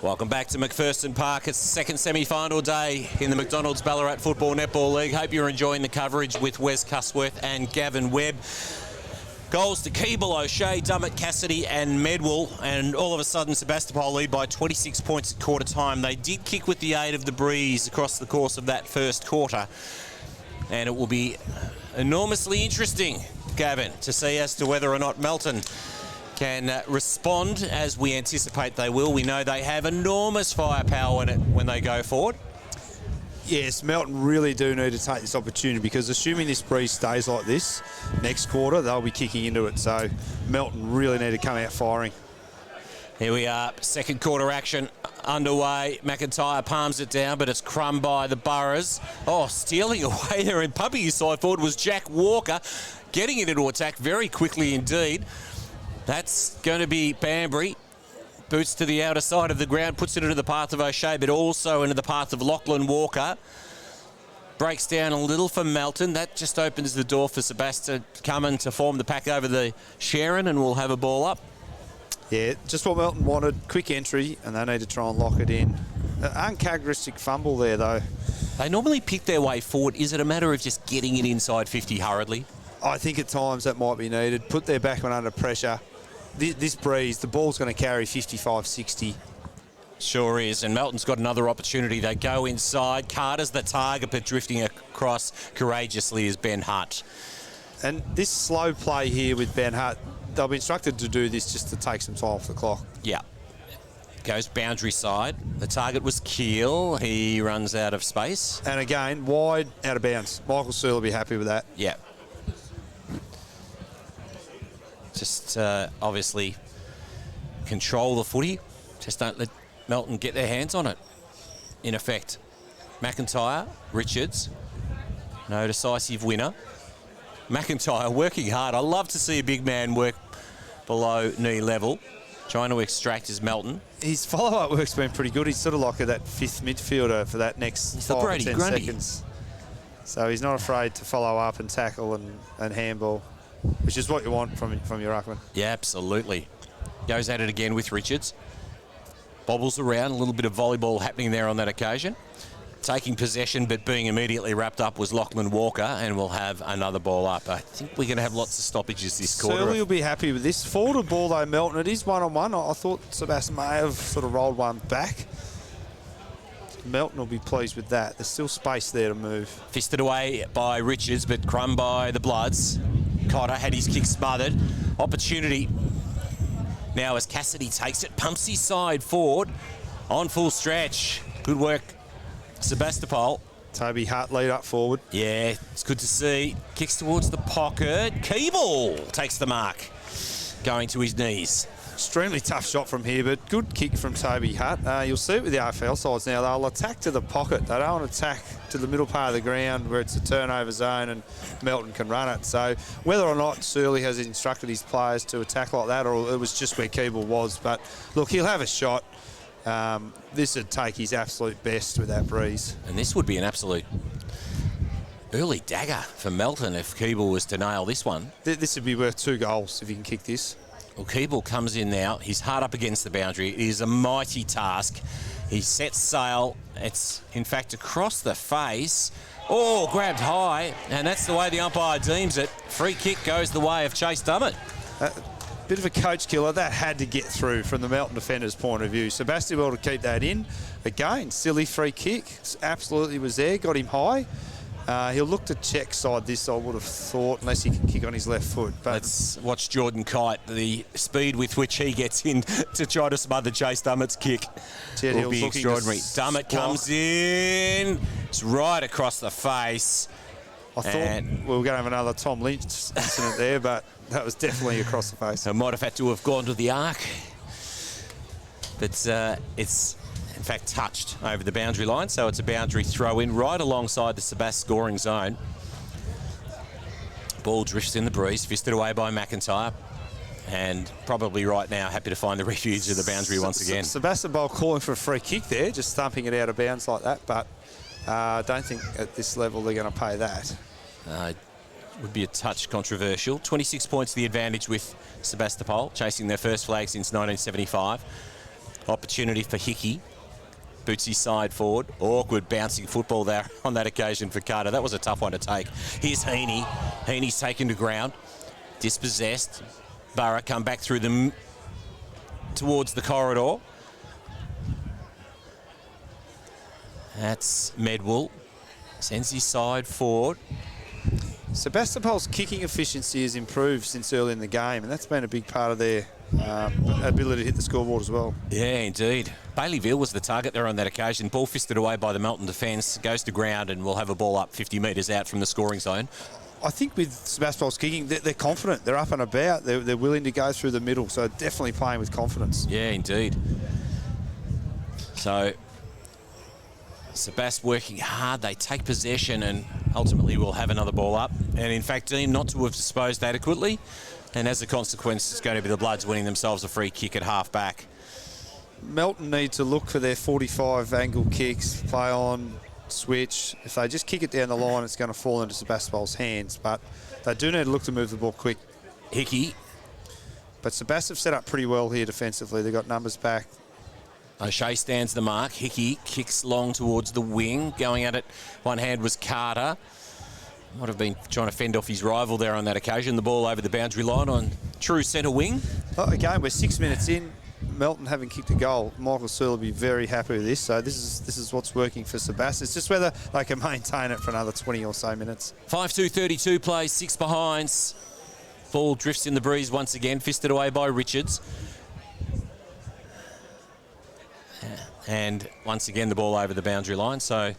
Welcome back to McPherson Park. It's the second semi-final day in the McDonald's Ballarat Football Netball League. Hope you're enjoying the coverage with Wes Cusworth and Gavin Webb. Goals to Keeble, O'Shea, Dummett, Cassidy and Medwell, and all of a sudden Sebastopol lead by 26 points at quarter time. They did kick with the aid of the breeze across the course of that first quarter, and it will be enormously interesting, Gavin, to see as to whether or not Melton can respond as we anticipate they will. We know they have enormous firepower when they go forward. Yes, Melton really do need to take this opportunity, because assuming this breeze stays like this next quarter, they'll be kicking into it. So Melton really need to come out firing. Here we are, second quarter action underway. McIntyre palms it down, but it's crumbed by the Burrows. Oh, stealing away there and pumping his side forward was Jack Walker, getting it into attack very quickly indeed. That's going to be Banbury. Boots to the outer side of the ground, puts it into the path of O'Shea, but also into the path of Lachlan Walker. Breaks down a little for Melton. That just opens the door for Sebastian Cummin to form the pack over the Sharon, and we'll have a ball up. Yeah, just what Melton wanted. Quick entry, and they need to try and lock it in. Uncharacteristic fumble there, though. They normally pick their way forward. Is it a matter of just getting it inside 50 hurriedly? I think at times that might be needed. Put their backman under pressure. This breeze, the ball's going to carry 55, 60. Sure is, and Melton's got another opportunity. They go inside. Carter's the target, but drifting across courageously is Ben Hutt. And this slow play here with Ben Hutt, they'll be instructed to do this just to take some time off the clock. Yeah. Goes boundary side. The target was Keel. He runs out of space. And again, wide, out of bounds. Michael Searle will be happy with that. Yeah. Just obviously control the footy. Just don't let Melton get their hands on it, in effect. McIntyre, Richards, no decisive winner. McIntyre working hard. I love to see a big man work below knee level, trying to extract his Melton. His follow-up work's been pretty good. He's sort of like that fifth midfielder for that next 5 or 10 seconds. So he's not afraid to follow up and tackle and handball, which is what you want from your ruckman. Yeah, absolutely. Goes at it again with Richards. Bobbles around, a little bit of volleyball happening there on that occasion. Taking possession, but being immediately wrapped up was Lachlan Walker, and we'll have another ball up. I think we're going to have lots of stoppages this quarter. Surly will be happy with this. Forward ball, though, Melton. It is one-on-one. I thought Sebastian may have sort of rolled one back. Melton will be pleased with that. There's still space there to move. Fisted away by Richards, but crumb by the Bloods. Cotter had his kick smothered. Opportunity now as Cassidy takes it, pumps his side forward on full stretch. Good work, Sebastopol. Toby Hutt lead up forward. Yeah, it's good to see. Kicks towards the pocket. Keeble takes the mark, going to his knees. Extremely tough shot from here, but good kick from Toby Hutt. You'll see it with the AFL sides now. They'll attack to the pocket. They don't want to attack to the middle part of the ground where it's a turnover zone and Melton can run it. So whether or not Surly has instructed his players to attack like that, or it was just where Keeble was. But look, he'll have a shot. This would take his absolute best with that breeze. And this would be an absolute early dagger for Melton if Keeble was to nail this one. This would be worth 2 goals if he can kick this. Well, Keeble comes in now. He's hard up against the boundary. It is a mighty task. He sets sail. It's, in fact, across the face. Oh, grabbed high. And that's the way the umpire deems it. Free kick goes the way of Chase Dummett. Bit of a coach killer. That had to get through from the Melton defender's point of view. Sebastopol to keep that in. Again, silly free kick. Absolutely was there. Got him high. He'll look to check side this, I would have thought, unless he can kick on his left foot. But let's watch Jordan Kite, the speed with which he gets in to try to smother Chase Dummett's kick. Will be extraordinary. Dummett comes in. It's right across the face. I thought we were going to have another Tom Lynch incident there, but that was definitely across the face. I might have had to have gone to the arc. But it's in fact touched over the boundary line, so it's a boundary throw in right alongside the Sebas scoring zone. Ball drifts in the breeze, fisted away by McIntyre, and probably right now happy to find the refuge of the boundary once again. Sebastopol calling for a free kick there, just thumping it out of bounds like that, but I don't think at this level they're going to pay that. Would be a touch controversial. 26 points the advantage with Sebastopol, chasing their first flag since 1975. Opportunity for Hickey. Bootsy side forward. Awkward bouncing football there on that occasion for Carter. That was a tough one to take. Here's Heaney. Heaney's taken to ground. Dispossessed. Burra come back through them towards the corridor. That's Medwell. Sends his side forward. Sebastopol's kicking efficiency has improved since early in the game, and that's been a big part of their ability to hit the scoreboard as well. Yeah, indeed. Bailey Veal was the target there on that occasion. Ball fisted away by the Melton defence, goes to ground and will have a ball up 50 metres out from the scoring zone. I think with Sebastopol's kicking, they're confident. They're up and about. They're willing to go through the middle, so definitely playing with confidence. Yeah, indeed. So, Sebast working hard. They take possession and ultimately will have another ball up. And in fact, deemed not to have disposed adequately. And as a consequence, it's going to be the Bloods winning themselves a free kick at half back. Melton need to look for their 45 angle kicks, play on, switch. If they just kick it down the line, it's going to fall into Sebastopol's hands. But they do need to look to move the ball quick. Hickey. But Sebast have set up pretty well here defensively. They've got numbers back. O'Shea stands the mark. Hickey kicks long towards the wing. Going at it, one hand was Carter. Might have been trying to fend off his rival there on that occasion. The ball over the boundary line on true centre wing. Well, again, we're 6 minutes in. Melton haven't kicked a goal. Michael Searle will be very happy with this. So this is what's working for Sebast. It's just whether they can maintain it for another 20 or so minutes. 5-2-32 plays, 6 behinds. Ball drifts in the breeze once again, fisted away by Richards. And once again, the ball over the boundary line. So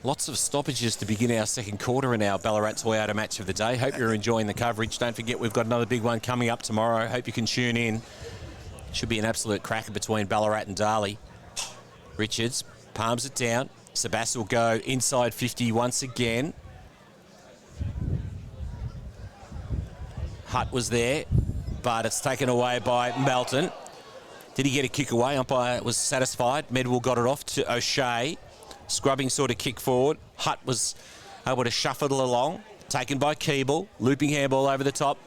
lots of stoppages to begin our second quarter in our Ballarat Toyota match of the day. Hope you're enjoying the coverage. Don't forget, we've got another big one coming up tomorrow. Hope you can tune in. Should be an absolute cracker between Ballarat and Darley. Richards palms it down. Sebast will go inside 50 once again. Hutt was there, but it's taken away by Melton. Did he get a kick away? Umpire was satisfied. Medwell got it off to O'Shea. Scrubbing sort of kick forward. Hutt was able to shuffle it along. Taken by Keeble. Looping handball over the top.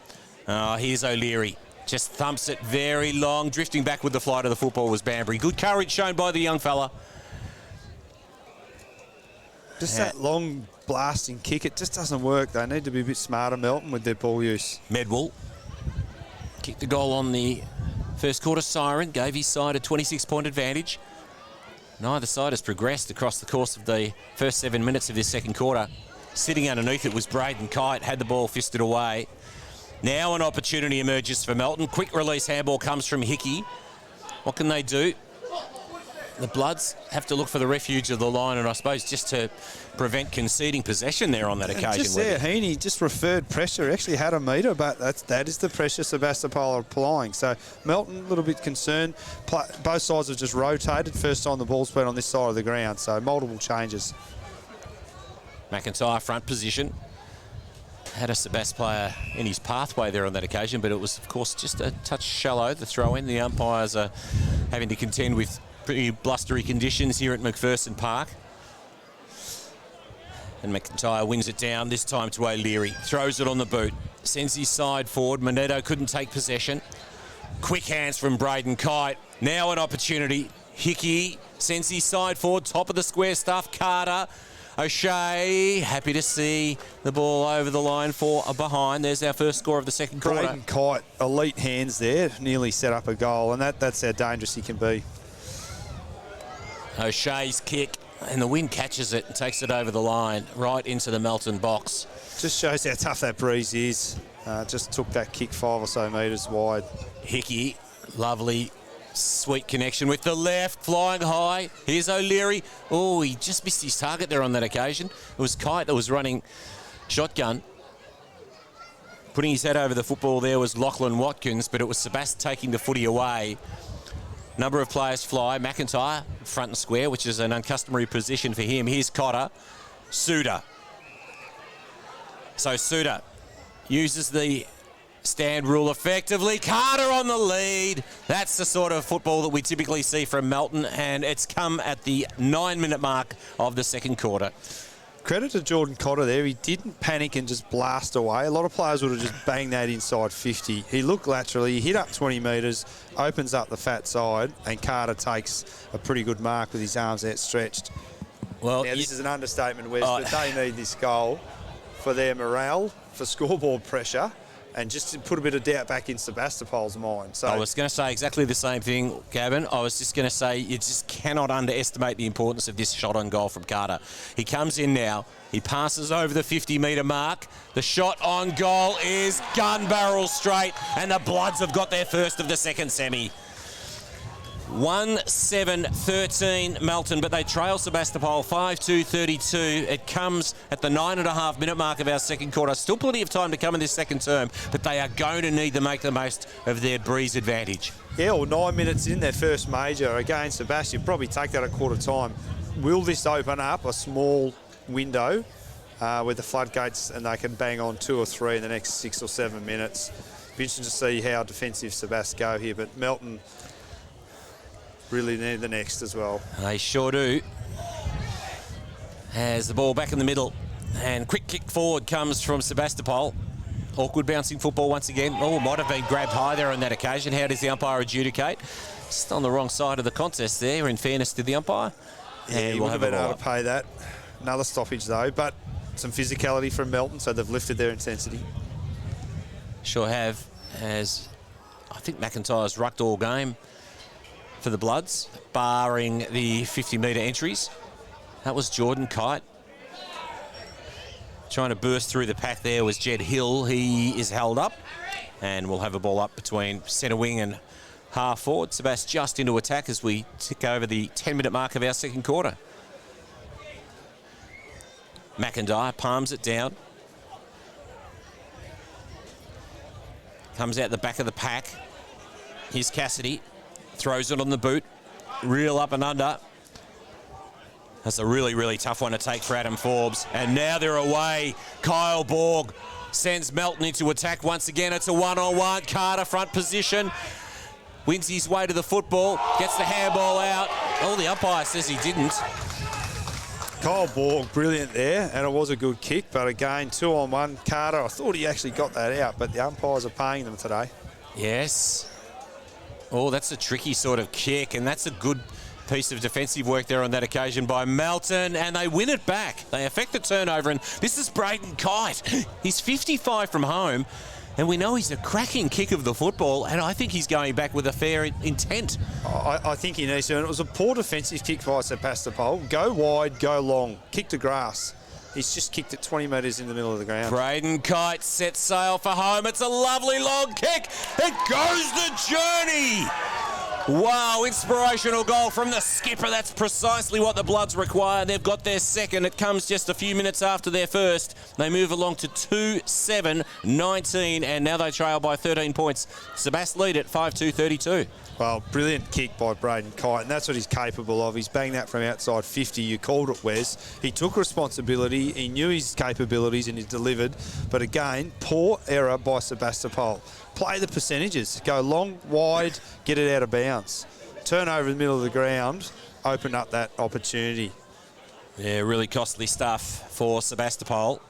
Here's O'Leary. Just thumps it very long. Drifting back with the flight of the football was Banbury. Good courage shown by the young fella. Just that long blasting kick, it just doesn't work. They need to be a bit smarter, Melton, with their ball use. Medwell kicked the goal on the first quarter siren, gave his side a 26-point advantage. Neither side has progressed across the course of the first 7 minutes of this second quarter. Sitting underneath it was Braden Kite, had the ball fisted away. Now an opportunity emerges for Melton. Quick release handball comes from Hickey. What can they do? The Bloods have to look for the refuge of the line, and I suppose just to prevent conceding possession there on that occasion. Just there, Heaney just referred pressure. Actually had a metre, but that is the pressure Sebastopol are applying. So Melton, a little bit concerned. Both sides have just rotated. First time the ball's been on this side of the ground, so multiple changes. McIntyre front position. Had a Sebast player in his pathway there on that occasion, but it was, of course, just a touch shallow, the throw-in. The umpires are having to contend with pretty blustery conditions here at McPherson Park. And McIntyre wins it down, this time to O'Leary. Throws it on the boot. Sends his side forward. Moneto couldn't take possession. Quick hands from Braden Kite. Now an opportunity. Hickey sends his side forward. Top of the square stuff. Carter. O'Shea, happy to see the ball over the line for a behind. There's our first score of the second quarter. Braden Kite, elite hands there, nearly set up a goal, and that's how dangerous he can be. O'Shea's kick, and the wind catches it and takes it over the line, right into the Melton box. Just shows how tough that breeze is. Just took that kick 5 or so metres wide. Hickey, lovely, sweet connection with the left, flying high. Here's O'Leary. Oh, he just missed his target there on that occasion. It was Kite that was running shotgun. Putting his head over the football there was Lachlan Watkins, but it was Sebast taking the footy away. Number of players fly. McIntyre, front and square, which is an uncustomary position for him. Here's Cotter. Suter. So Suter uses the stand rule effectively. Carter on the lead. That's the sort of football that we typically see from Melton, and it's come at the 9-minute mark of the second quarter. credit to Jordan Cotter there. He didn't panic and just blast away. A lot of players would have just banged that inside 50. He looked laterally, he hit up 20 metres, opens up the fat side, and Carter takes a pretty good mark with his arms outstretched. Well, now, this is an understatement, Wes, but they need this goal for their morale, for scoreboard pressure, and just to put a bit of doubt back in Sebastopol's mind. So I was going to say exactly the same thing, Gavin. I was just going to say you just cannot underestimate the importance of this shot on goal from Carter. He comes in now. He passes over the 50-metre mark. The shot on goal is gun barrel straight, and the Bloods have got their first of the second semi. 1-7-13 Melton, but they trail Sebastopol 5-2-32. It comes at the 9.5-minute mark of our second quarter. Still plenty of time to come in this second term, but they are going to need to make the most of their breeze advantage. Yeah, well, 9 minutes in their first major. Again, Sebastian, probably take that at quarter time. Will this open up a small window with the floodgates and they can bang on 2 or 3 in the next 6 or 7 minutes? Be interesting to see how defensive Sebast go here, but Melton really need the next as well. They sure do. Has the ball back in the middle, and quick kick forward comes from Sebastopol. Awkward bouncing football once again. Oh, might have been grabbed high there on that occasion. How does the umpire adjudicate? Just on the wrong side of the contest there, in fairness to the umpire. Yeah, he would have been able to pay that. Another stoppage though, but some physicality from Melton, so they've lifted their intensity. Sure have, as I think McIntyre's rucked all game for the Bloods, barring the 50-metre entries. That was Jordan Kite. Trying to burst through the pack there was Jed Hill. He is held up, and we'll have a ball up between centre wing and half forward. Sebast just into attack as we tick over the 10-minute mark of our second quarter. McIntyre palms it down. Comes out the back of the pack. Here's Cassidy. Throws it on the boot. Reel up and under. That's a really, really tough one to take for Adam Forbes. And now they're away. Kyle Borg sends Melton into attack once again. It's a one-on-one. Carter front position. Wins his way to the football. Gets the handball out. Oh, the umpire says he didn't. Kyle Borg, brilliant there, and it was a good kick, but again, 2-on-1. Carter, I thought he actually got that out, but the umpires are paying them today. Yes. Oh, that's a tricky sort of kick, and that's a good piece of defensive work there on that occasion by Melton, and they win it back. They effect the turnover, and this is Braden Kite. He's 55 from home, and we know he's a cracking kick of the football, and I think he's going back with a fair intent. I think he needs to, and it was a poor defensive kick by Sebastopol. Go wide, go long, kick to grass. He's just kicked it 20 metres in the middle of the ground. Braden Kite sets sail for home. It's a lovely long kick. It goes the journey. Wow, inspirational goal from the skipper. That's precisely what the Bloods require. They've got their second. It comes just a few minutes after their first. They move along to 2-7-19, and now they trail by 13 points. Sebast lead at 5-2-32. Well, brilliant kick by Braden Kite, and that's what he's capable of. He's banged that from outside 50. You called it, Wes. He took responsibility. He knew his capabilities and he delivered. But again, poor error by Sebastopol. Play the percentages. Go long, wide, get it out of bounds. Turn over in the middle of the ground, open up that opportunity. Yeah, really costly stuff for Sebastopol.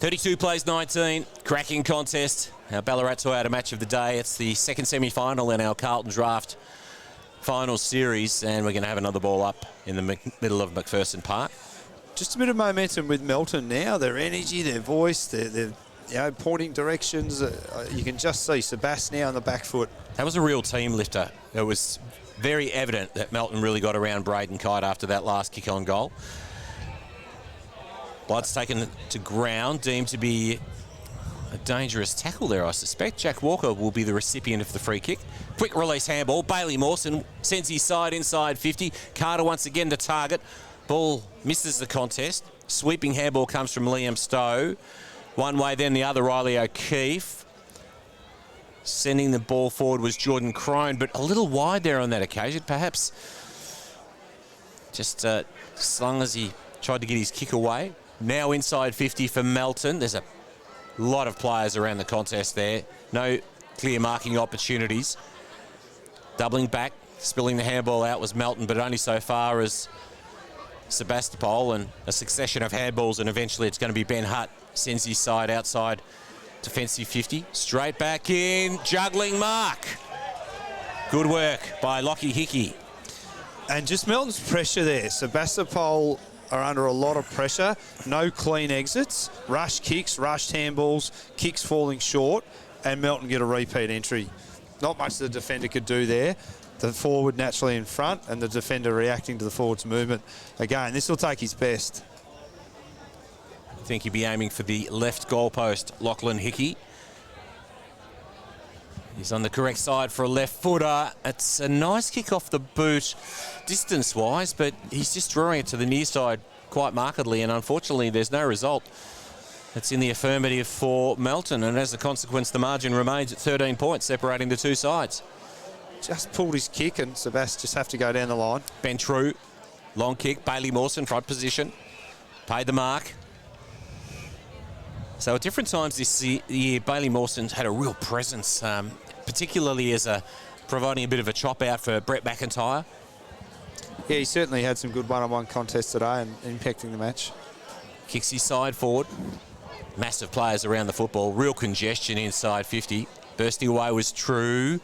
32 plays 19, cracking contest. Our Ballarat Toyota match of the day. It's the second semi-final in our Carlton Draft final series, and we're going to have another ball up in the middle of McPherson Park. Just a bit of momentum with Melton now. Their energy, their voice, their pointing directions. You can just see Sebast now on the back foot. That was a real team lifter. It was very evident that Melton really got around Braden Kite after that last kick on goal. Blood's taken to ground, deemed to be a dangerous tackle there, I suspect. Jack Walker will be the recipient of the free kick. Quick release handball. Bailey Mawson sends his side inside 50. Carter once again to target. Ball misses the contest. Sweeping handball comes from Liam Stowe. One way, then the other, Riley O'Keefe. Sending the ball forward was Jordan Crone, but a little wide there on that occasion. Perhaps just slung as he tried to get his kick away. Now inside 50 for Melton. There's a lot of players around the contest there. No clear marking opportunities. Doubling back, spilling the handball out was Melton, but only so far as Sebastopol, and a succession of handballs, and eventually it's going to be Ben Hutt sends his side outside defensive 50. Straight back in, juggling mark. Good work by Lockie Hickey. And just Melton's pressure there. Sebastopol are under a lot of pressure. No clean exits. Rush kicks, rushed handballs, kicks falling short, and Melton get a repeat entry. Not much the defender could do there. The forward naturally in front and the defender reacting to the forward's movement. Again, this will take his best. I think he'd be aiming for the left goalpost, Lachlan Hickey. He's on the correct side for a left footer. It's a nice kick off the boot distance-wise, but he's just drawing it to the near side quite markedly, and unfortunately there's no result. It's in the affirmative for Melton, and as a consequence the margin remains at 13 points, separating the two sides. Just pulled his kick and Sebas just have to go down the line. Ben True, long kick, Bailey Mawson, front position, paid the mark. So at different times this year, Bailey Mawson's had a real presence, particularly as providing a bit of a chop out for Brett McIntyre. Yeah, he certainly had some good one-on-one contests today and impacting the match. Kicks his side forward. Massive players around the football. Real congestion inside 50. Bursting away was True.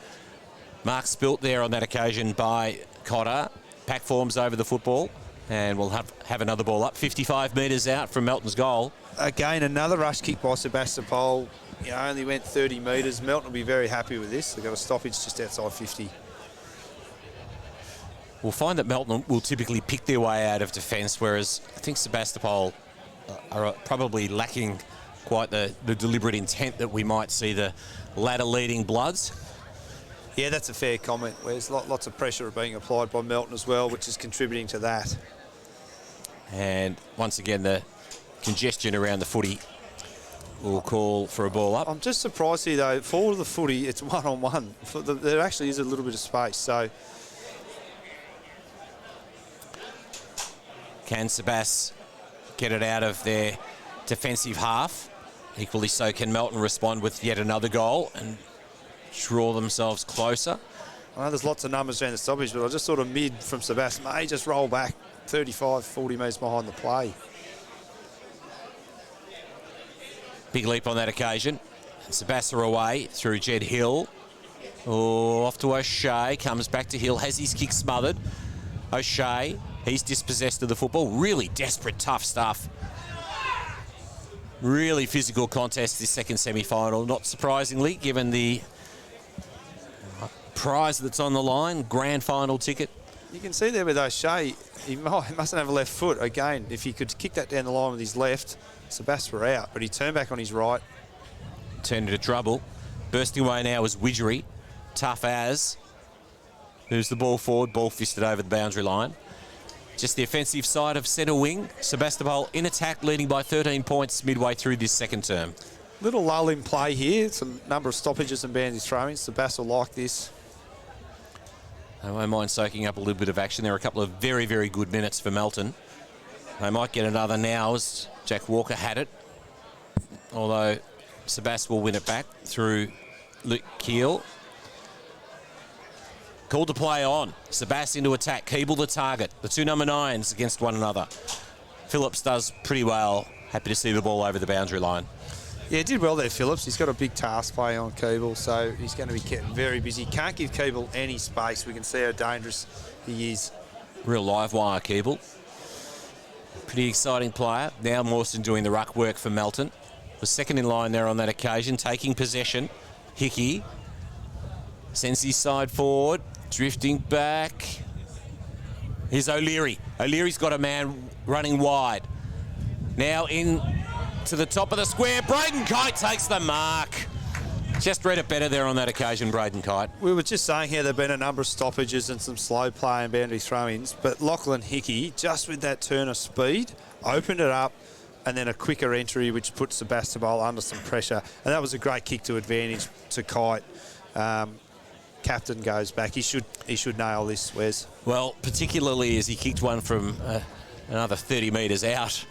Mark spilt there on that occasion by Cotter. Pack forms over the football. And we'll have another ball up. 55 metres out from Melton's goal. Again, another rush kick by Sebastopol. You know, only went 30 metres. Melton will be very happy with this. They've got a stoppage just outside 50. We'll find that Melton will typically pick their way out of defence, whereas I think Sebastopol are probably lacking quite the deliberate intent that we might see the ladder leading Bloods. Yeah, that's a fair comment. There's lots of pressure being applied by Melton as well, which is contributing to that. And once again, the congestion around the footy will call for a ball up. I'm just surprised here, though. Forward of the footy, it's one-on-one. There actually is a little bit of space, so... Can Sebas get it out of their defensive half? Equally so can Melton respond with yet another goal and draw themselves closer. I know there's lots of numbers around the stoppage, but I just sort of mid from Sebas may just roll back 35, 40 metres behind the play. Big leap on that occasion. Sebas are away through Jed Hill. Oh, off to O'Shea, comes back to Hill, has his kick smothered. O'Shea, he's dispossessed of the football. Really desperate, tough stuff. Really physical contest this second semi-final, not surprisingly, given the prize that's on the line, grand final ticket. You can see there with O'Shea, he mustn't have a left foot. Again, if he could kick that down the line with his left, Sebas were out, but he turned back on his right. Turned into trouble. Bursting away now is Widgery. Tough as. Moves the ball forward, ball fisted over the boundary line. Just the offensive side of centre wing. Sebastopol in attack, leading by 13 points midway through this second term. Little lull in play here. Some number of stoppages and bandy throw-ins. Sebastopol like this. I won't mind soaking up a little bit of action. There are a couple of very, very good minutes for Melton. They might get another now as Jack Walker had it. Although Sebas will win it back through Luke Keel. Called to play on. Sebas into attack. Keeble the target. The two number 9s against one another. Phillips does pretty well. Happy to see the ball over the boundary line. Yeah, did well there, Phillips. He's got a big task play on Keeble, so he's going to be kept very busy. Can't give Keeble any space. We can see how dangerous he is. Real live wire, Keeble. Pretty exciting player. Now Mawson doing the ruck work for Melton. Was second in line there on that occasion, taking possession. Hickey sends his side forward. Drifting back. Here's O'Leary. O'Leary's got a man running wide. Now in to the top of the square. Braden Kite takes the mark. Just read it better there on that occasion, Braden Kite. We were just saying here there have been a number of stoppages and some slow play and boundary throw-ins, but Lachlan Hickey, just with that turn of speed, opened it up and then a quicker entry which put Sebastopol under some pressure. And that was a great kick to advantage to Kite. Captain goes back. He should nail this, Wes. Well, particularly as he kicked one from another 30 metres out.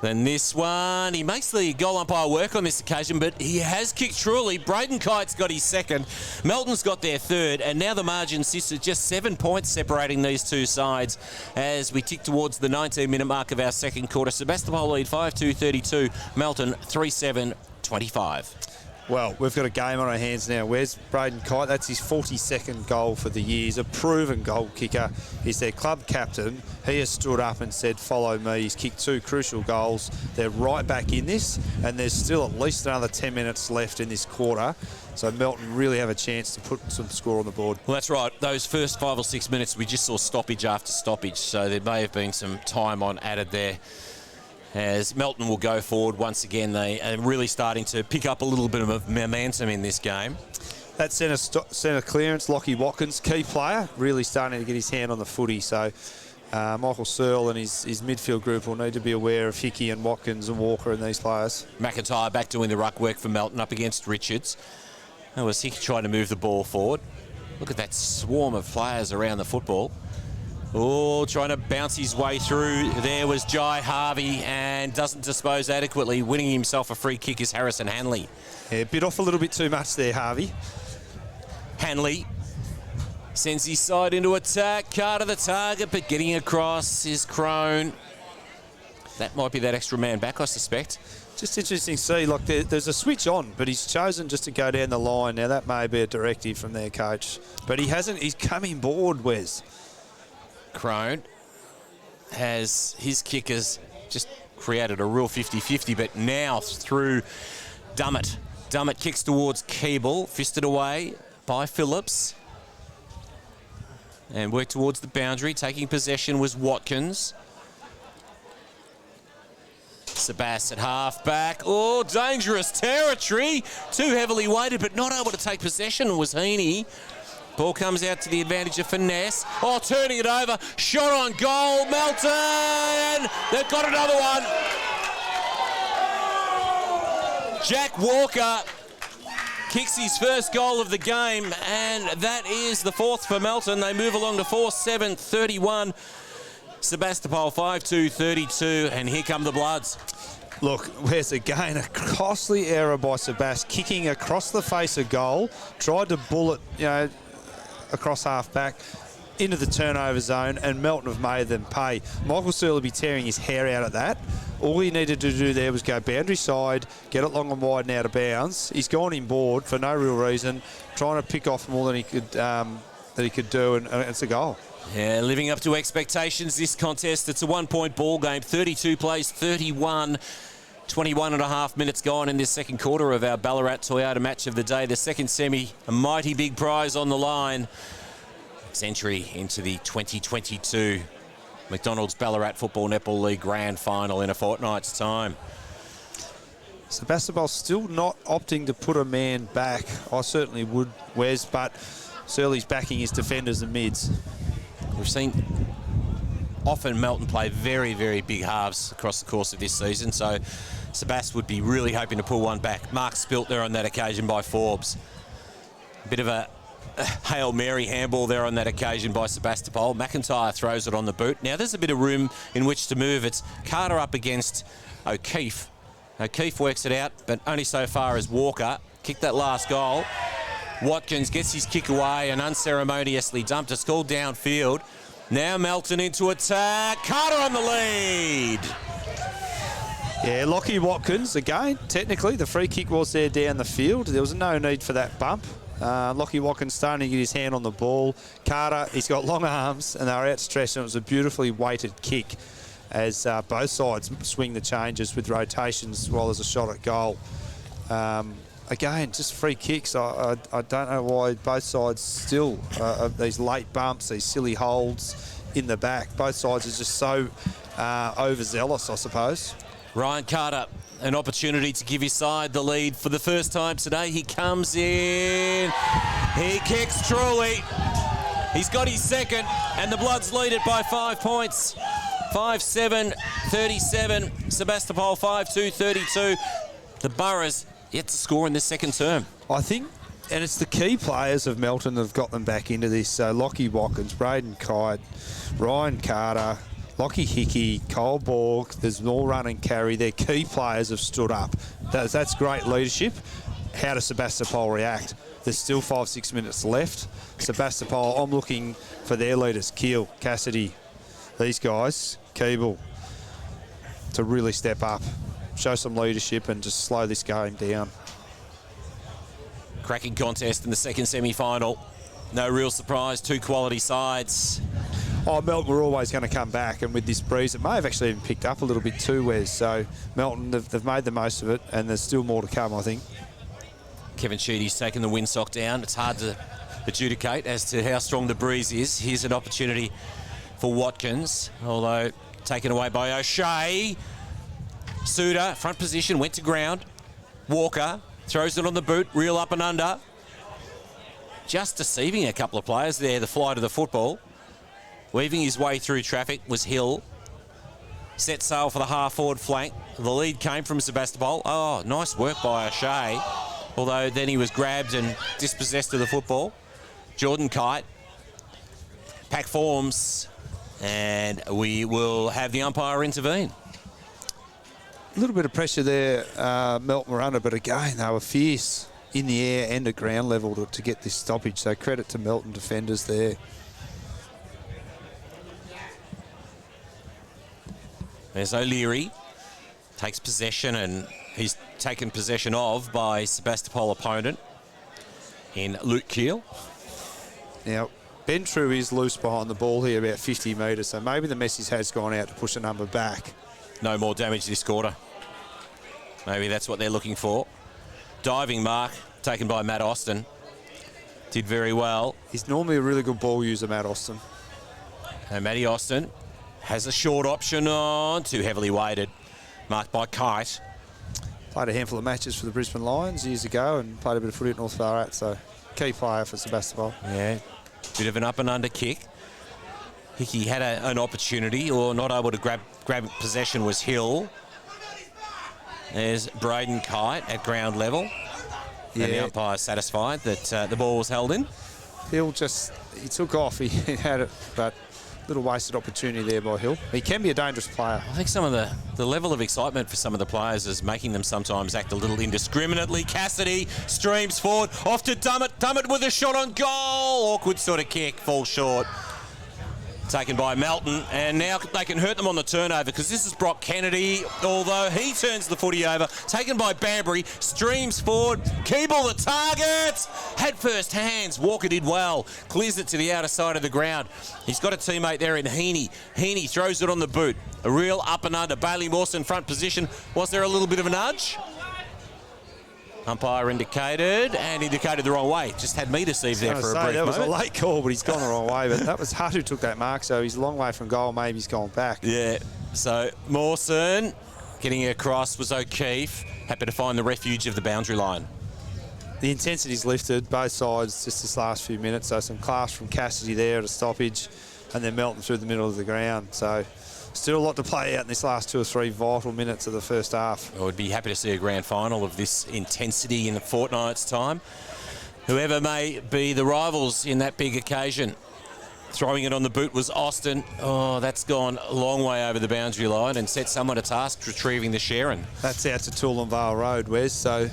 Then this one, he makes the goal umpire work on this occasion, but he has kicked truly. Braden Kite's got his second. Melton's got their third, and now the margin sits at just 7 points separating these two sides as we tick towards the 19-minute mark of our second quarter. Sebastopol lead 5-2-32, Melton 3-7-25. Well, we've got a game on our hands now. Where's Braden Kite? That's his 42nd goal for the year. He's a proven goal kicker. He's their club captain. He has stood up and said, follow me. He's kicked 2 crucial goals. They're right back in this, and there's still at least another 10 minutes left in this quarter. So Melton really have a chance to put some score on the board. Well, that's right. Those first 5 or 6 minutes, we just saw stoppage after stoppage, so there may have been some time on added there. As Melton will go forward once again, they are really starting to pick up a little bit of momentum in this game. That centre clearance, Lockie Watkins, key player, really starting to get his hand on the footy. So Michael Searle and his midfield group will need to be aware of Hickey and Watkins and Walker and these players. McIntyre back doing the ruck work for Melton up against Richards. That was Hickey trying to move the ball forward. Look at that swarm of players around the football. Oh, trying to bounce his way through. There was Jai Harvey and doesn't dispose adequately. Winning himself a free kick is Harrison Hanley. Yeah, bit off a little bit too much there, Harvey. Hanley sends his side into attack. Carter the target, but getting across is Crone. That might be that extra man back, I suspect. Just interesting to see, like there's a switch on, but he's chosen just to go down the line. Now that may be a directive from their coach, but he hasn't. He's coming board, Wes. Crone has his kickers just created a real 50-50, but now through Dummett. Dummett kicks towards Keeble, fisted away by Phillips. And worked towards the boundary. Taking possession was Watkins. Sebas at half-back. Oh, dangerous territory. Too heavily weighted, but not able to take possession was Heaney. Ball comes out to the advantage of Finesse. Oh, turning it over. Shot on goal. Melton. They've got another one. Jack Walker kicks his first goal of the game, and that is the 4th for Melton. They move along to 4-7-31. Sebastopol 5-2-32, and here come the Bloods. Look, there's again a costly error by Sebas, kicking across the face of goal. Tried to bullet, across half-back into the turnover zone, and Melton have made them pay. Michael Searle will be tearing his hair out at that. All he needed to do there was go boundary side, get it long and wide and out of bounds. He's gone in board for no real reason, trying to pick off more than he could do, and it's a goal. Yeah, living up to expectations this contest. It's a 1-point ball game. 32 plays, 31. 21 and a half minutes gone in this second quarter of our Ballarat Toyota match of the day. The second semi, a mighty big prize on the line. It's entry into the 2022 McDonald's Ballarat Football Netball League Grand Final in a fortnight's time. Sebastopol still not opting to put a man back. I certainly would, Wes, but Searle's backing his defenders and mids. We've seen often Melton play very, very big halves across the course of this season, so Sebast would be really hoping to pull one back. Mark spilt there on that occasion by Forbes. A bit of a Hail Mary handball there on that occasion by Sebastopol. McIntyre throws it on the boot. Now there's a bit of room in which to move. It's Carter up against O'Keefe. O'Keefe works it out, but only so far as Walker kicked that last goal. Watkins gets his kick away and unceremoniously dumped. It's called downfield. Now Melton into attack. Carter on the lead. Yeah, Lockie Watkins, again, technically, the free kick was there down the field. There was no need for that bump. Lockie Watkins starting to get his hand on the ball. Carter, he's got long arms, and they were outstretched, and it was a beautifully weighted kick as both sides swing the changes with rotations while there's a shot at goal. Again, just free kicks. I don't know why both sides still, these late bumps, these silly holds in the back. Both sides are just so overzealous, I suppose. Ryan Carter, an opportunity to give his side the lead for the first time today. He comes in. He kicks truly. He's got his second, and the Bloods lead it by 5 points. 5-7-37. Sebastopol 5-2-32. The Boroughs yet to score in this second term. I think, and it's the key players of Melton that have got them back into this. So Lockie Watkins, Braden Kite, Ryan Carter, Lockie Hickey, Cole Borg, there's more run and carry. Their key players have stood up. That's great leadership. How does Sebastopol react? There's still 5-6 minutes left. Sebastopol, I'm looking for their leaders, Keel, Cassidy, these guys, Keeble, to really step up, show some leadership and just slow this game down. Cracking contest in the second semi-final. No real surprise, two quality sides. Oh, Melton were always going to come back, and with this breeze, it may have actually even picked up a little bit too, Wes. So Melton, they've made the most of it, and there's still more to come, I think. Kevin Sheedy's taken the windsock down. It's hard to adjudicate as to how strong the breeze is. Here's an opportunity for Watkins, although taken away by O'Shea. Suda, front position, went to ground. Walker throws it on the boot, reel up and under. Just deceiving a couple of players there, the flight of the football. Weaving his way through traffic was Hill. Set sail for the half-forward flank. The lead came from Sebastopol. Oh, nice work by O'Shea. Although then he was grabbed and dispossessed of the football. Jordan Kite. Pack forms. And we will have the umpire intervene. A little bit of pressure there, Melton were under, but again, they were fierce in the air and at ground level to get this stoppage. So credit to Melton defenders there. There's O'Leary, takes possession, and he's taken possession of by Sebastopol opponent in Luke Keel. Now, Ben True is loose behind the ball here, about 50 metres, so maybe the message has gone out to push the number back. No more damage this quarter. Maybe that's what they're looking for. Diving mark taken by Matt Austin. Did very well. He's normally a really good ball user, Matt Austin. And Matty Austin has a short option on, too heavily weighted. Marked by Kite. Played a handful of matches for the Brisbane Lions years ago and played a bit of footy at North Ballarat, so key player for Sebastopol. Yeah, bit of an up and under kick. Hickey had an opportunity, or not able to grab possession was Hill. There's Braden Kite at ground level. Yeah. And the umpire satisfied that the ball was held in. Hill he took off. He had it, but little wasted opportunity there by Hill. He can be a dangerous player. I think some of the level of excitement for some of the players is making them sometimes act a little indiscriminately. Cassidy streams forward, off to Dummett. Dummett with a shot on goal. Awkward sort of kick, falls short. Taken by Melton, and now they can hurt them on the turnover because this is Brock Kennedy, although he turns the footy over. Taken by Banbury, streams forward, Keeble the target. Had first hands, Walker did well, clears it to the outer side of the ground. He's got a teammate there in Heaney. Heaney throws it on the boot. A real up and under. Bailey Mawson front position. Was there a little bit of a nudge? Umpire indicated the wrong way. Just had me deceived there for a brief moment. That was a late call, but he's gone the wrong way. But that was Hutt who took that mark, so he's a long way from goal. Maybe he's gone back. Yeah, so Mawson getting across was O'Keefe. Happy to find the refuge of the boundary line. The intensity's lifted, both sides, just this last few minutes. So some class from Cassidy there at a stoppage, and then Melton through the middle of the ground. So still a lot to play out in this last 2 or 3 vital minutes of the first half. I would be happy to see a grand final of this intensity in a fortnight's time. Whoever may be the rivals in that big occasion. Throwing it on the boot was Austin. Oh, that's gone a long way over the boundary line and set someone to task retrieving the Sharon. That's out to Toowoomba Vale Road, Wes. So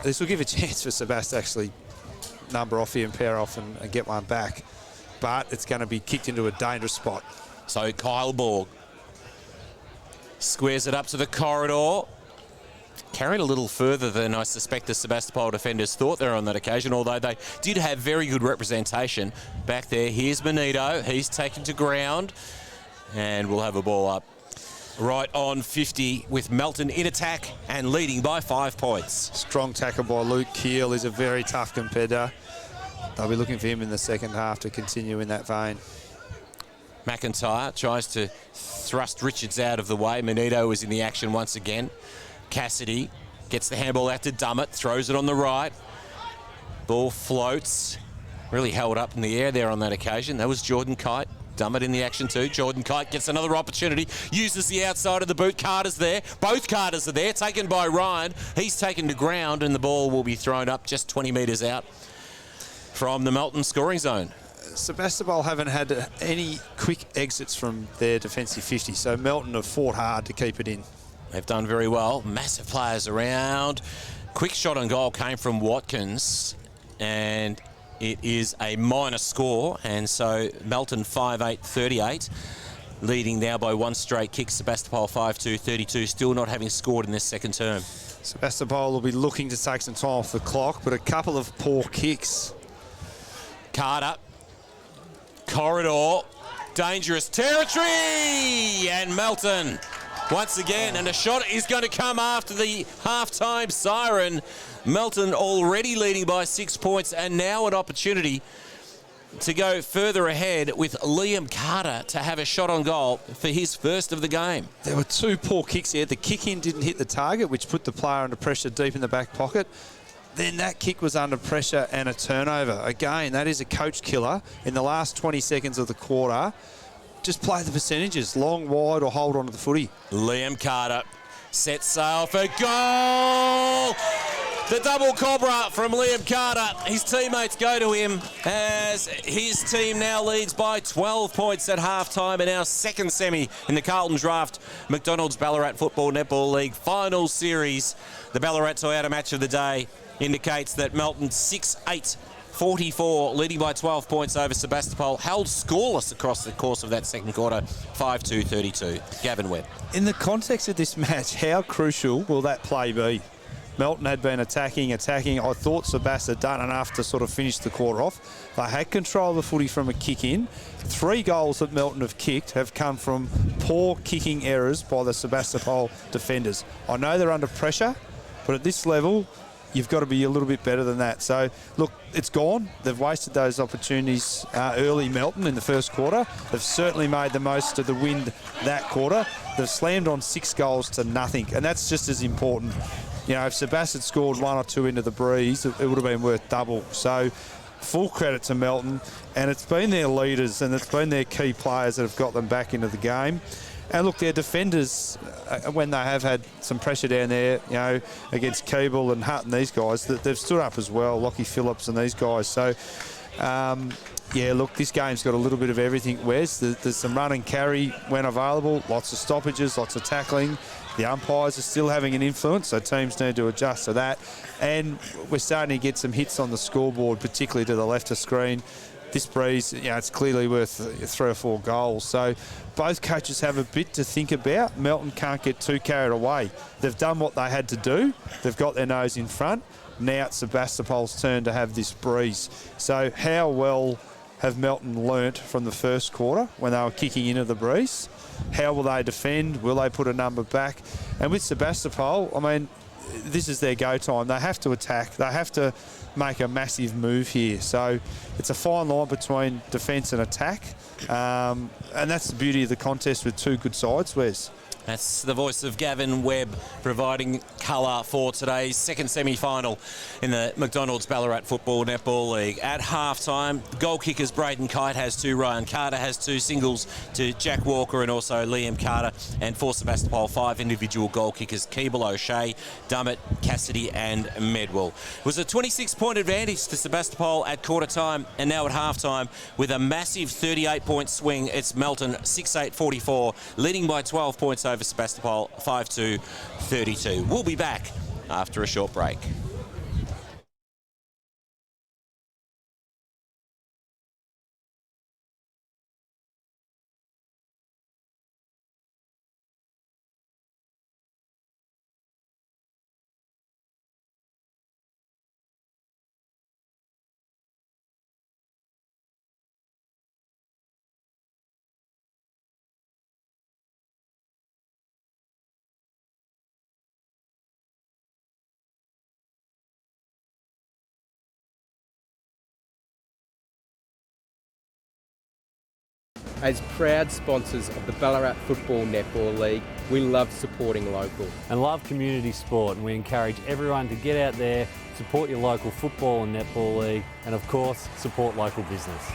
this will give a chance for Sebast to actually number off here and pair off and get one back. But it's going to be kicked into a dangerous spot. So Kyle Borg squares it up to the corridor. Carried a little further than I suspect the Sebastopol defenders thought there on that occasion, although they did have very good representation back there. Here's Benito. He's taken to ground, and we'll have a ball up right on 50 with Melton in attack and leading by 5 points. Strong tackle by Luke Keel. He's a very tough competitor. They'll be looking for him in the second half to continue in that vein. McIntyre tries to thrust Richards out of the way. Benito is in the action once again. Cassidy gets the handball out to Dummett, throws it on the right. Ball floats. Really held up in the air there on that occasion. That was Jordan Kite. Dummett in the action too. Jordan Kite gets another opportunity. Uses the outside of the boot. Carter's there. Both Carters are there. Taken by Ryan. He's taken to ground and the ball will be thrown up just 20 metres out from the Melton scoring zone. Sebastopol haven't had any quick exits from their defensive 50, so Melton have fought hard to keep it in. They've done very well. Massive players around. Quick shot on goal came from Watkins, and it is a minor score, and so Melton 5-8-38, leading now by one straight kick. Sebastopol 5-2-32, still not having scored in this second term. Sebastopol will be looking to take some time off the clock, but a couple of poor kicks. Carter, corridor, dangerous territory, and Melton once again, and a shot is going to come after the half-time siren. Melton already leading by 6 points, and now an opportunity to go further ahead with Liam Carter to have a shot on goal for his first of the game. There were two poor kicks here. The kick-in didn't hit the target, which put the player under pressure deep in the back pocket. Then that kick was under pressure and a turnover. Again, that is a coach killer. In the last 20 seconds of the quarter, just play the percentages, long, wide, or hold on to the footy. Liam Carter sets sail for goal. The double cobra from Liam Carter. His teammates go to him as his team now leads by 12 points at half-time in our second semi in the Carlton Draft McDonald's Ballarat Football Netball League final series. The Ballarat Toyota match of the day indicates that Melton 6-8-44, leading by 12 points over Sebastopol, held scoreless across the course of that second quarter, 5-2-32. Gavin Webb. In the context of this match, how crucial will that play be? Melton had been attacking. I thought Sebast had done enough to sort of finish the quarter off. They had control of the footy from a kick-in. 3 goals that Melton have kicked have come from poor kicking errors by the Sebastopol defenders. I know they're under pressure, but at this level, you've got to be a little bit better than that. So, look, it's gone. They've wasted those opportunities early, Melton, in the first quarter. They've certainly made the most of the win that quarter. They've slammed on 6 goals to nothing, and that's just as important. You know, if Sebast had scored 1 or 2 into the breeze, it would have been worth double. So, full credit to Melton, and it's been their leaders and it's been their key players that have got them back into the game. And look, their defenders, when they have had some pressure down there, you know, against Keeble and Hutt and these guys, they've stood up as well, Lockie Phillips and these guys. So, yeah, look, this game's got a little bit of everything, Wes. There's some run and carry when available, lots of stoppages, lots of tackling. The umpires are still having an influence, so teams need to adjust to that. And we're starting to get some hits on the scoreboard, particularly to the left of screen. This breeze, you know, it's clearly worth 3 or 4 goals. So both coaches have a bit to think about. Melton can't get too carried away. They've done what they had to do. They've got their nose in front. Now it's Sebastopol's turn to have this breeze. So how well have Melton learnt from the first quarter when they were kicking into the breeze? How will they defend? Will they put a number back? And with Sebastopol, I mean, this is their go time. They have to attack. They have to make a massive move here. So it's a fine line between defence and attack. And that's the beauty of the contest with 2 good sides, Wes. That's the voice of Gavin Webb providing colour for today's second semi-final in the McDonald's Ballarat Football Netball League. At half-time, goal kickers Braden Kite has 2, Ryan Carter has 2, singles to Jack Walker and also Liam Carter, and for Sebastopol, 5 individual goal kickers, Keeble, O'Shea, Dummett, Cassidy and Medwell. It was a 26-point advantage to Sebastopol at quarter-time, and now at half-time with a massive 38-point swing, it's Melton 6-8-44, leading by 12 points over Sebastopol 5-2-32. We'll be back after a short break. As proud sponsors of the Ballarat Football Netball League, we love supporting local. And love community sport, and we encourage everyone to get out there, support your local football and netball league, and of course, support local business.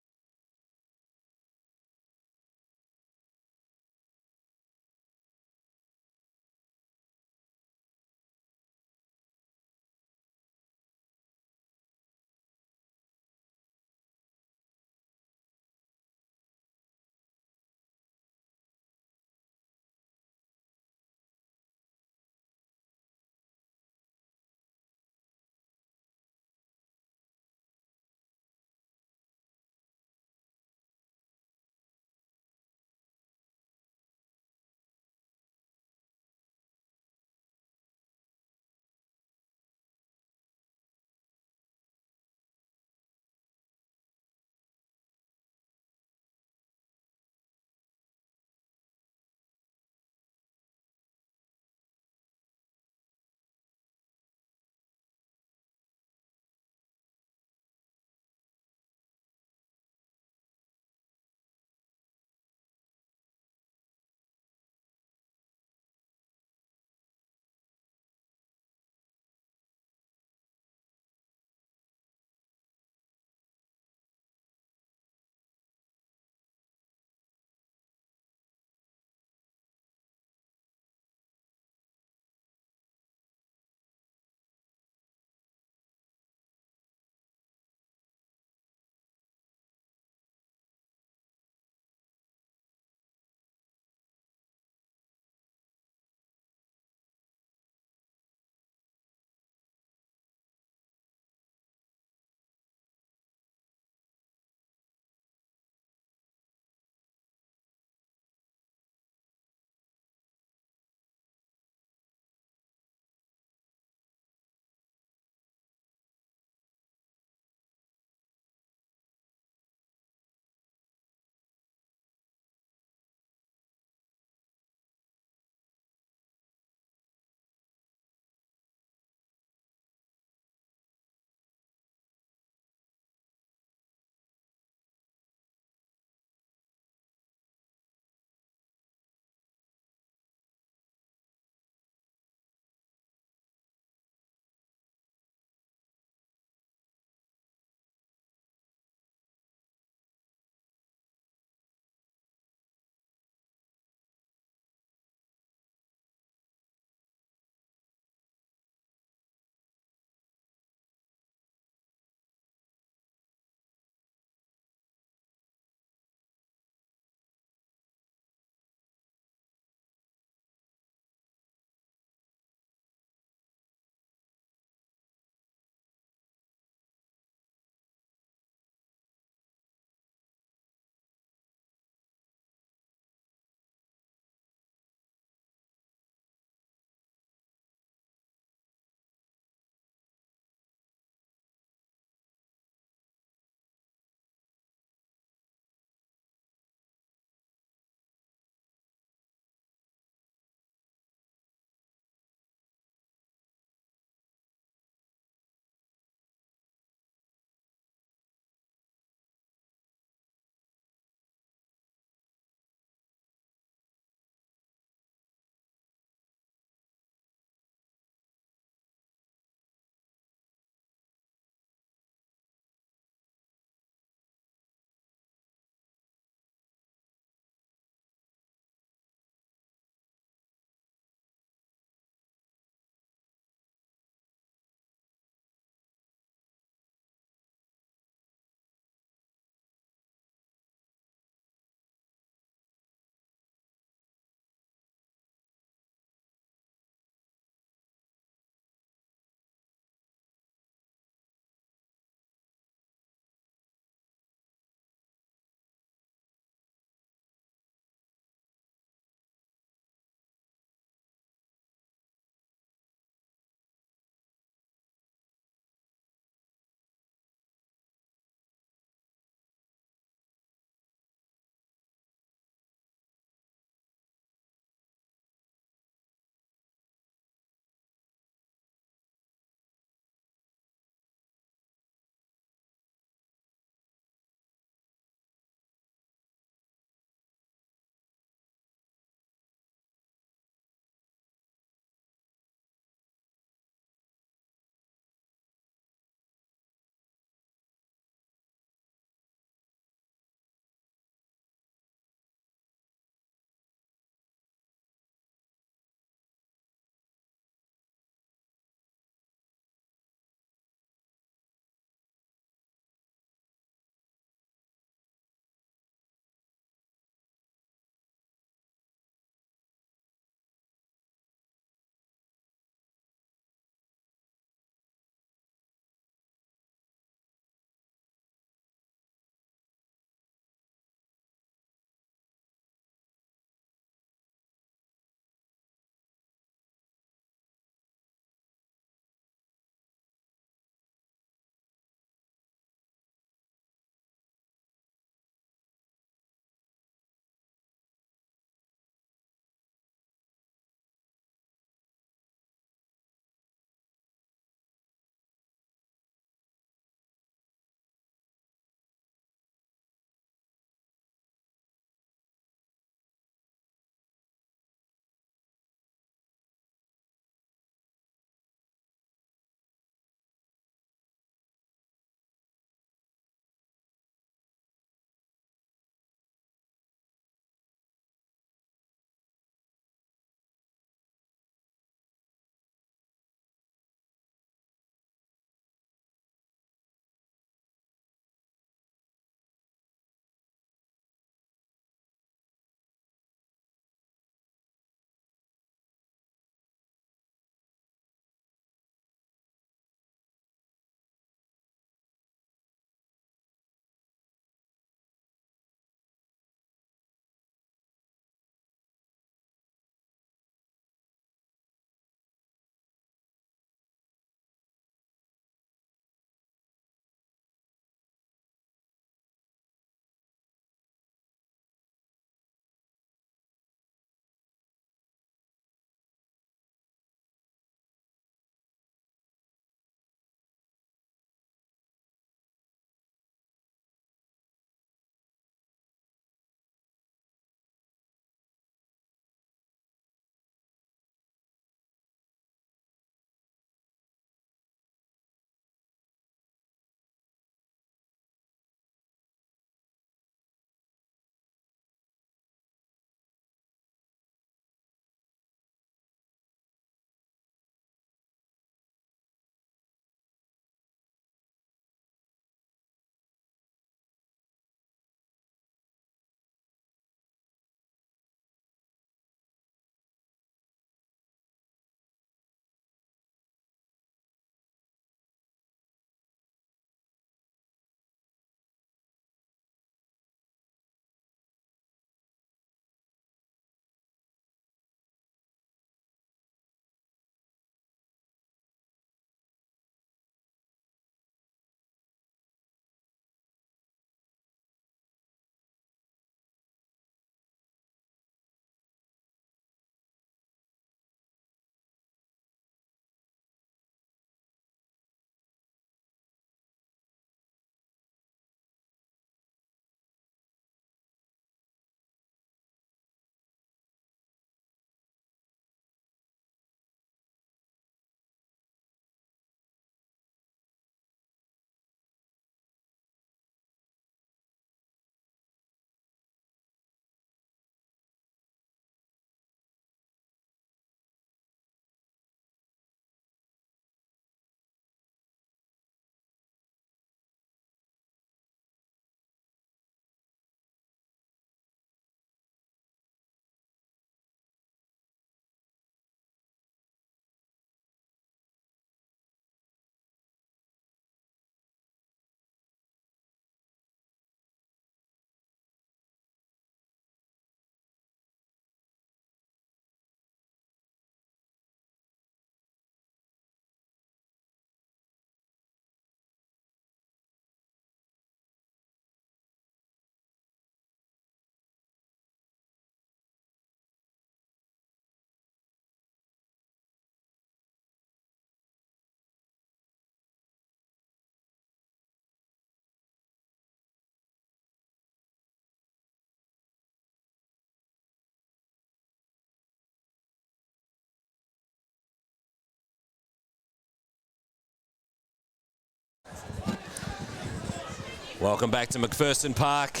Welcome back to McPherson Park.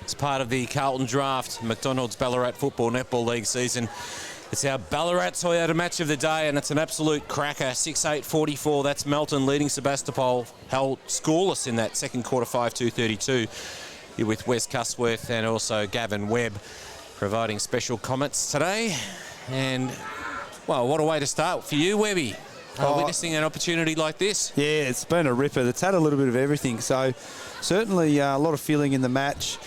It's part of the Carlton Draft, McDonald's Ballarat Football Netball League season. It's our Ballarat Toyota match of the day, and it's an absolute cracker. 6-8-44. That's Melton leading Sebastopol. Held scoreless in that second quarter, 5-2-32. Here with Wes Cusworth and also Gavin Webb providing special comments today. And, well, what a way to start for you, Webby. Witnessing an opportunity like this. Yeah, it's been a ripper. It's had a little bit of everything. So certainly a lot of feeling in the match.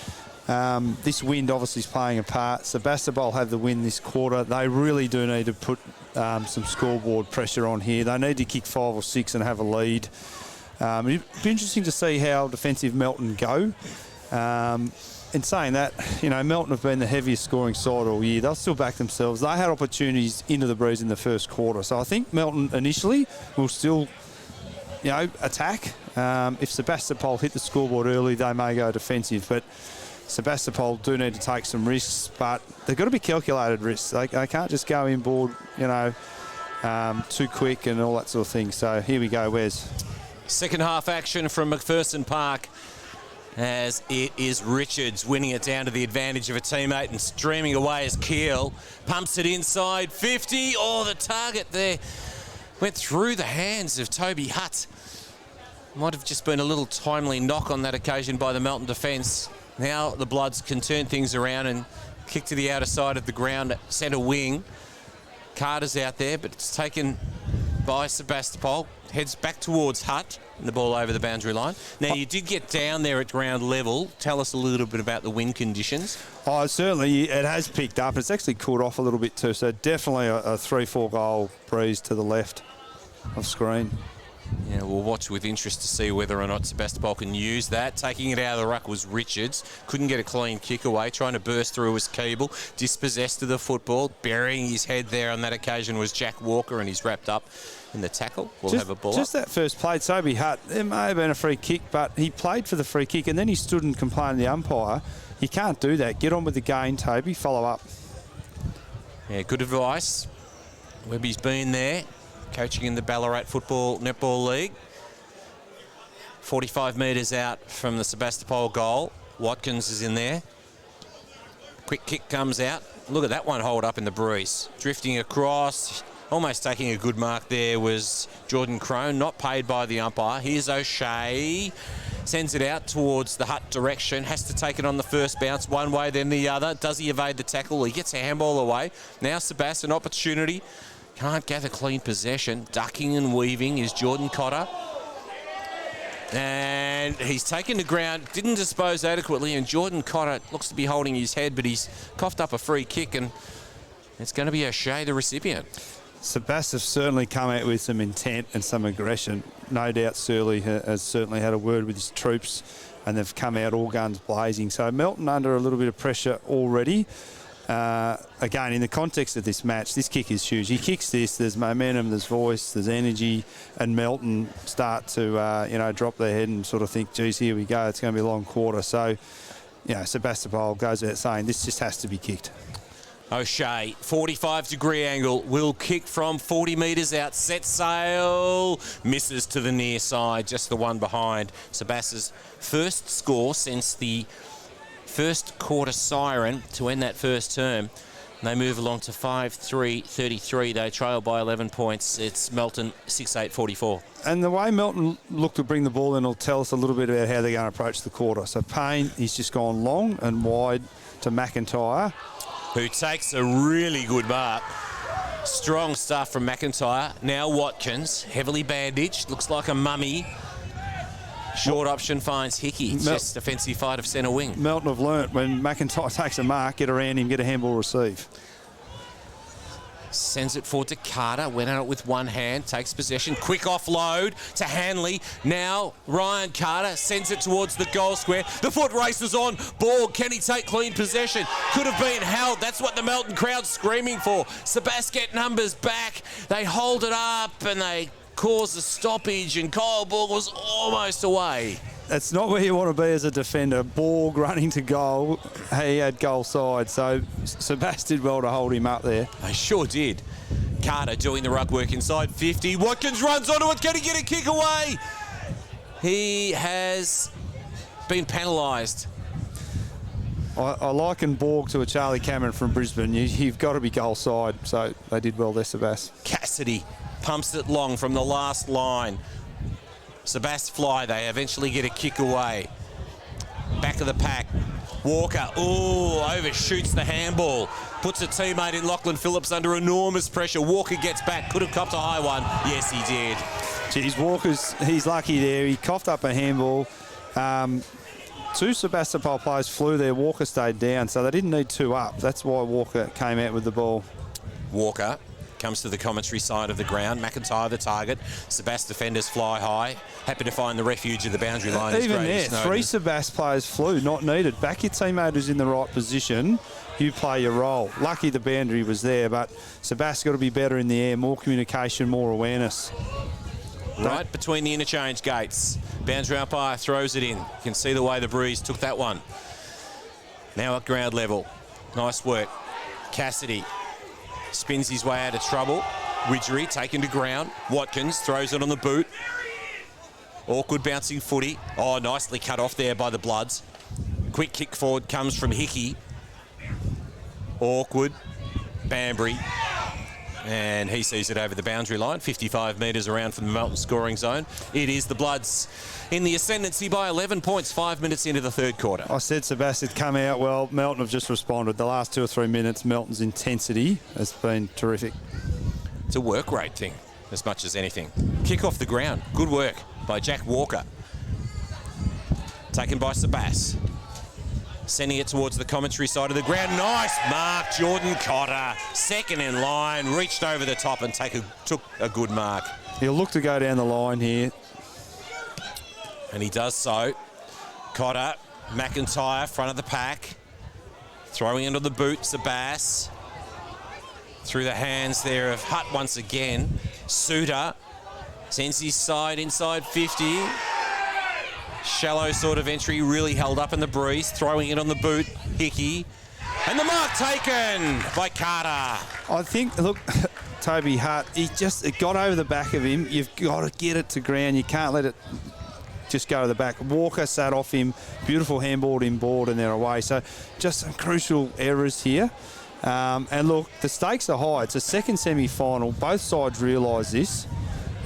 This wind obviously is playing a part. Sebastopol have the win this quarter. They really do need to put some scoreboard pressure on here. They need to kick 5 or 6 and have a lead. It'd be interesting to see how defensive Melton go. In saying that, you know, Melton have been the heaviest scoring side all year. They'll still back themselves. They had opportunities into the breeze in the first quarter. So I think Melton initially will still, you know, attack. If Sebastopol hit the scoreboard early, they may go defensive. But Sebastopol do need to take some risks, but they've got to be calculated risks. They can't just go inboard, you know, too quick and all that sort of thing. So here we go, Wes. Second half action from McPherson Park, as it is Richards winning it down to the advantage of a teammate and streaming away as Keel pumps it inside 50. Oh, the target there went through the hands of Toby Hutt. Might have just been a little timely knock on that occasion by the Melton defence. Now the Bloods can turn things around and kick to the outer side of the ground, centre wing. Carter's out there, but it's taken by Sebastopol. Heads back towards Hutt, and the ball over the boundary line. Now, you did get down there at ground level. Tell us a little bit about the wind conditions. Oh, certainly it has picked up. It's actually cooled off a little bit too. So definitely a 3-4 goal breeze to the left of screen. Yeah, we'll watch with interest to see whether or not Sebastopol can use that. Taking it out of the ruck was Richards. Couldn't get a clean kick away. Trying to burst through was Keeble. Dispossessed of the football. Burying his head there on that occasion was Jack Walker, and he's wrapped up in the tackle. We'll have a ball Just up. that first play, Toby Hutt, there may have been a free kick, but he played for the free kick and then he stood and complained to the umpire. You can't do that. Get on with the game, Toby. Follow up. Yeah, good advice. Webby's been there, coaching in the Ballarat Football Netball League. 45 metres out from the Sebastopol goal. Watkins is in there. Quick kick comes out. Look at that one hold up in the breeze. Drifting across, almost taking a good mark there was Jordan Crone, not paid by the umpire. Here's O'Shea. Sends it out towards the Hutt direction. Has to take it on the first bounce one way, then the other. Does he evade the tackle? He gets a handball away. Now Sebas, an opportunity. Can't gather clean possession. Ducking and weaving is Jordan Cotter. And he's taken the ground, didn't dispose adequately, and Jordan Cotter looks to be holding his head, but he's coughed up a free kick, and it's going to be O'Shea, the recipient. Sebas have certainly come out with some intent and some aggression. No doubt Surley has certainly had a word with his troops, and they've come out all guns blazing. So Melton under a little bit of pressure already. Again, in the context of this match, this kick is huge. He kicks this, there's momentum, there's voice, there's energy, and Melton start to, drop their head and sort of think, geez, here we go, it's going to be a long quarter. So, Sebastopol goes out saying this just has to be kicked. O'Shea, 45-degree angle, will kick from 40 metres out, set sail, misses to the near side, just the one behind. Sebas's first score since the first quarter siren to end that first term. They move along to 5-3-33. They trail by 11 points. It's Melton 6-8-44. And the way Melton look to bring the ball in will tell us a little bit about how they're going to approach the quarter. So Payne, he's just gone long and wide to McIntyre, who takes a really good mark. Strong stuff from McIntyre. Now Watkins, heavily bandaged, looks like a mummy. Short option finds Hickey. It's just defensive fight of centre wing. Melton have learnt when McIntyre takes a mark, get around him, get a handball receive. Sends it forward to Carter. Went at it with one hand. Takes possession. Quick offload to Hanley. Now Ryan Carter sends it towards the goal square. The foot races on. Ball. Can he take clean possession? Could have been held. That's what the Melton crowd's screaming for. Sebas get numbers back. They hold it up and they cause a stoppage, and Kyle Borg was almost away. That's not where you want to be as a defender. Borg running to goal. He had goal side, so Sebas did well to hold him up there. They sure did. Carter doing the ruck work inside 50. Watkins runs onto it. Can he get a kick away? He has been penalised. I liken Borg to a Charlie Cameron from Brisbane. You've got to be goal side, so they did well there, Sebas. Cassidy pumps it long from the last line. Sebas fly, they eventually get a kick away. Back of the pack. Walker, overshoots the handball. Puts a teammate in Lachlan Phillips under enormous pressure. Walker gets back, could have copped a high one. Yes, he did. Geez, he's lucky there. He coughed up a handball. Two Sebastopol players flew there. Walker stayed down, so they didn't need two up. That's why Walker came out with the ball. Walker comes to the commentary side of the ground. McIntyre the target. Sebas defenders fly high. Happy to find the refuge of the boundary line. Even there, three Sebas players flew, not needed. Back your teammate who's in the right position. You play your role. Lucky the boundary was there, but Sebas got to be better in the air. More communication, more awareness. Right between the interchange gates. Boundary umpire throws it in. You can see the way the Breeze took that one. Now at ground level. Nice work. Cassidy spins his way out of trouble. Widgery taken to ground. Watkins throws it on the boot. Awkward bouncing footy. Oh, nicely cut off there by the Bloods. Quick kick forward comes from Hickey. Awkward. Banbury. And he sees it over the boundary line, 55 metres around from the Melton scoring zone. It is the Bloods in the ascendancy by 11 points, 5 minutes into the third quarter. I said Sebas had come out well. Melton have just responded. The last 2 or 3 minutes, Melton's intensity has been terrific. It's a work rate thing as much as anything. Kick off the ground. Good work by Jack Walker. Taken by Sebas. Sending it towards the commentary side of the ground. Nice mark, Jordan Cotter. Second in line, reached over the top and took a good mark. He'll look to go down the line here. And he does so. Cotter, McIntyre, front of the pack. Throwing into the boot, Sebas. Through the hands there of Hutt once again. Suter sends his side inside 50. Shallow sort of entry, really held up in the Breeze. Throwing it on the boot, Hickey. And the mark taken by Carter. I think, look, Toby Hutt, it got over the back of him. You've got to get it to ground. You can't let it just go to the back. Walker sat off him. Beautiful handball inboard and they're away. So just some crucial errors here. And look, the stakes are high. It's a second semi-final. Both sides realise this.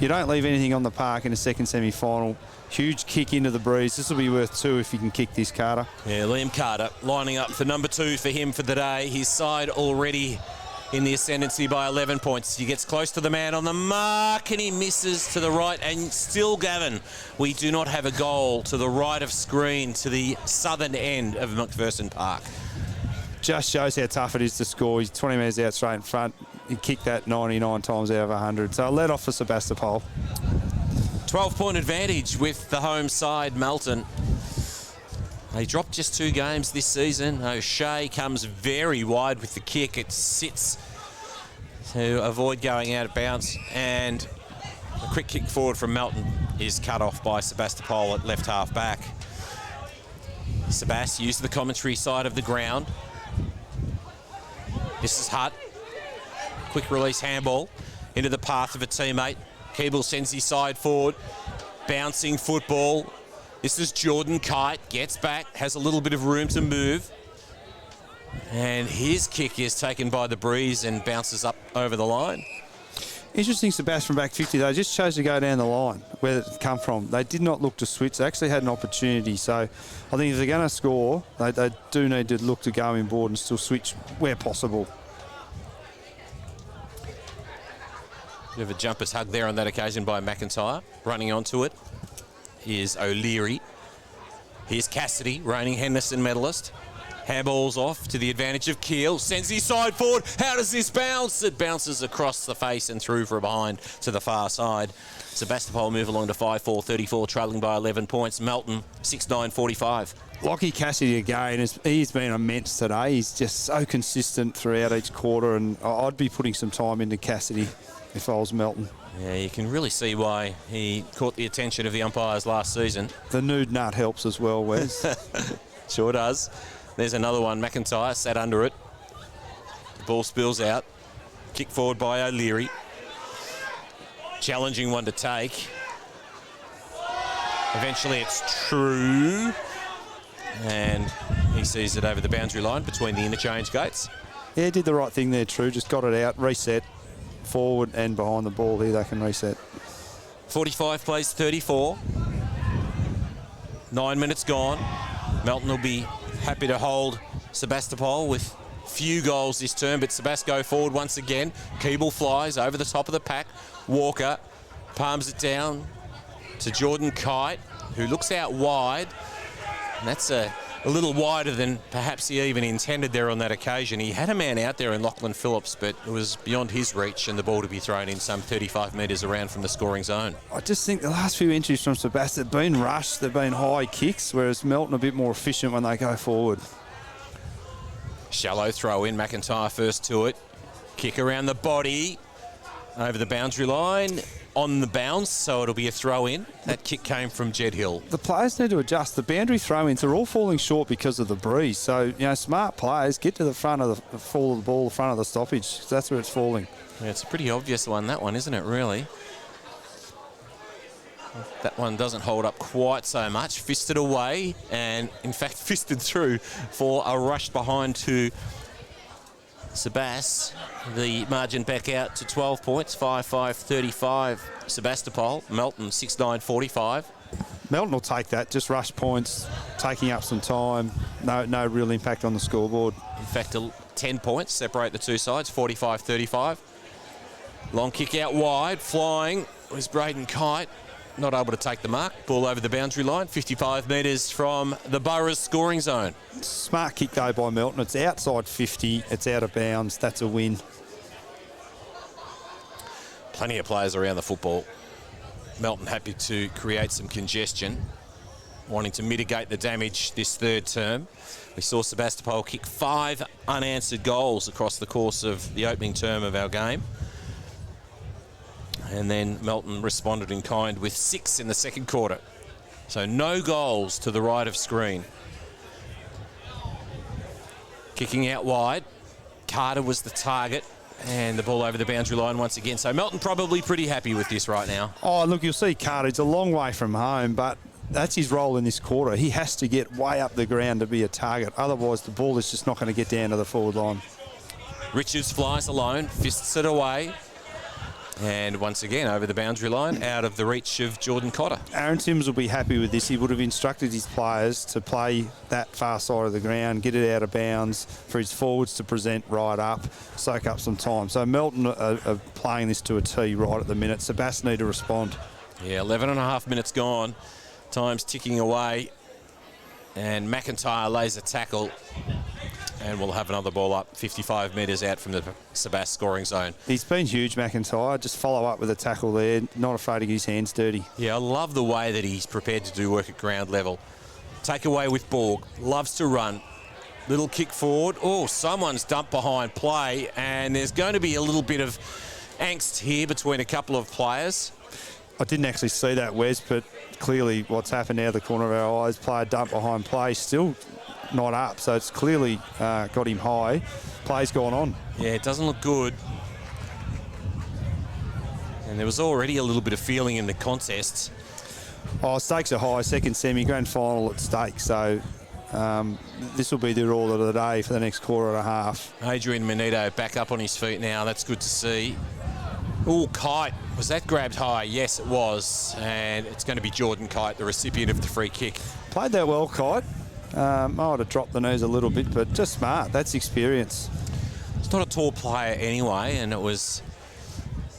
You don't leave anything on the park in a second semi-final. Huge kick into the Breeze. This will be worth 2 if you can kick this, Carter. Yeah, Liam Carter lining up for number 2 for him for the day. His side already in the ascendancy by 11 points. He gets close to the man on the mark and he misses to the right. And still, Gavin, we do not have a goal to the right of screen to the southern end of McPherson Park. Just shows how tough it is to score. He's 20 metres out straight in front. He kicked that 99 times out of 100. So let off for Sebastopol. 12-point advantage with the home side, Melton. They dropped just 2 games this season. O'Shea comes very wide with the kick. It sits to avoid going out of bounds. And a quick kick forward from Melton is cut off by Sebastopol at left half back. Sebas used the commentary side of the ground. This is Hutt. Quick release handball into the path of a teammate. Keeble sends his side forward. Bouncing football. This is Jordan Kite. Gets back. Has a little bit of room to move. And his kick is taken by the Breeze and bounces up over the line. Interesting, Sebas from back 50, though. Just chose to go down the line where it come from. They did not look to switch. They actually had an opportunity. So I think if they're going to score, they do need to look to go in board and still switch where possible. Bit of a jumper's hug there on that occasion by McIntyre. Running onto it is O'Leary. Here's Cassidy, reigning Henderson medalist. Handballs off to the advantage of Keel. Sends his side forward. How does this bounce? It bounces across the face and through from behind to the far side. Sebastopol move along to 5-4-34, trailing by 11 points. Melton, 6-9-45. Lockie Cassidy again, he's been immense today. He's just so consistent throughout each quarter, and I'd be putting some time into Cassidy if I was Melton. Yeah, you can really see why he caught the attention of the umpires last season. The nude nut helps as well, Wes. Sure does. There's another one. McIntyre sat under it. The ball spills out. Kick forward by O'Leary. Challenging one to take. Eventually it's True. And he sees it over the boundary line between the interchange gates. Yeah, did the right thing there, True. Just got it out, reset, forward and behind the ball here. They can reset. 45 plays 34. 9 minutes gone. Melton will be happy to hold Sebastopol with few goals this term, but Sebast go forward once again. Keeble flies over the top of the pack. Walker palms it down to Jordan Kite, who looks out wide. And that's a little wider than perhaps he even intended there on that occasion. He had a man out there in Lachlan Phillips, but it was beyond his reach and the ball to be thrown in some 35 metres around from the scoring zone. I just think the last few entries from Sebast have been rushed, they've been high kicks, whereas Melton a bit more efficient when they go forward. Shallow throw in, McIntyre first to it. Kick around the body, over the boundary line, on the bounce, so it'll be a throw in. That kick came from Jed Hill. The players need to adjust. The boundary throw-ins are all falling short because of the breeze. So, smart players get to the front of the fall of the ball, the front of the stoppage. That's where it's falling. Yeah, it's a pretty obvious one, that one, isn't it, really? That one doesn't hold up quite so much. Fisted away, and in fact fisted through for a rush behind to Sebas. The margin back out to 12 points, 5-5-35 Sebastopol. Melton 6-9-45. Melton will take that, just rush points, taking up some time, no real impact on the scoreboard. In fact, 10 points separate the two sides, 45-35. Long kick out wide, flying was Braden Kite. Not able to take the mark. Ball over the boundary line, 55 metres from the Borough's scoring zone. Smart kick though by Melton. It's outside 50. It's out of bounds. That's a win. Plenty of players around the football. Melton happy to create some congestion, wanting to mitigate the damage this third term. We saw Sebastopol kick 5 unanswered goals across the course of the opening term of our game. And then Melton responded in kind with 6 in the second quarter. So no goals to the right of screen. Kicking out wide. Carter was the target. And the ball over the boundary line once again. So Melton probably pretty happy with this right now. Oh, look, you'll see Carter. It's a long way from home, but that's his role in this quarter. He has to get way up the ground to be a target. Otherwise, the ball is just not going to get down to the forward line. Richards flies alone, fists it away. And once again, over the boundary line, out of the reach of Jordan Cotter. Aaron Timms will be happy with this. He would have instructed his players to play that far side of the ground, get it out of bounds, for his forwards to present right up, soak up some time. So Melton are playing this to a T right at the minute. Sebas need to respond. Yeah, 11 and a half minutes gone. Time's ticking away. And McIntyre lays a tackle. And we'll have another ball up 55 metres out from the Sebas scoring zone. He's been huge, McIntyre. Just follow up with a tackle there. Not afraid to get his hands dirty. Yeah, I love the way that he's prepared to do work at ground level. Take away with Borg. Loves to run. Little kick forward. Oh, someone's dumped behind play. And there's going to be a little bit of angst here between a couple of players. I didn't actually see that, Wes, but clearly what's happened out of the corner of our eyes, player dumped behind play, still not up, so it's clearly got him high. Play's gone on. Yeah, it doesn't look good. And there was already a little bit of feeling in the contest. Oh, stakes are high. Second semi, grand final at stake, so this will be the all of the day for the next quarter and a half. Adrian Manito back up on his feet now. That's good to see. Oh, Kite. Was that grabbed high? Yes, it was. And it's going to be Jordan Kite, the recipient of the free kick. Played that well, Kite. I would have dropped the nose a little bit, but just smart. That's experience. It's not a tall player anyway, and it was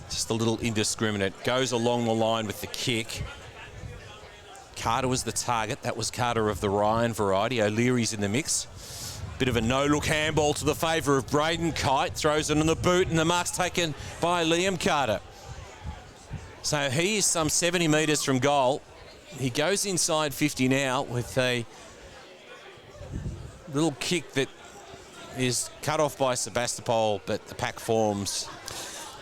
just a little indiscriminate. Goes along the line with the kick. Carter was the target. That was Carter of the Ryan variety. O'Leary's in the mix. Bit of a no-look handball to the favour of Braden Kite. Throws it on the boot, and the mark's taken by Liam Carter. So he is some 70 metres from goal. He goes inside 50 now with a little kick that is cut off by Sebastopol, but the pack forms.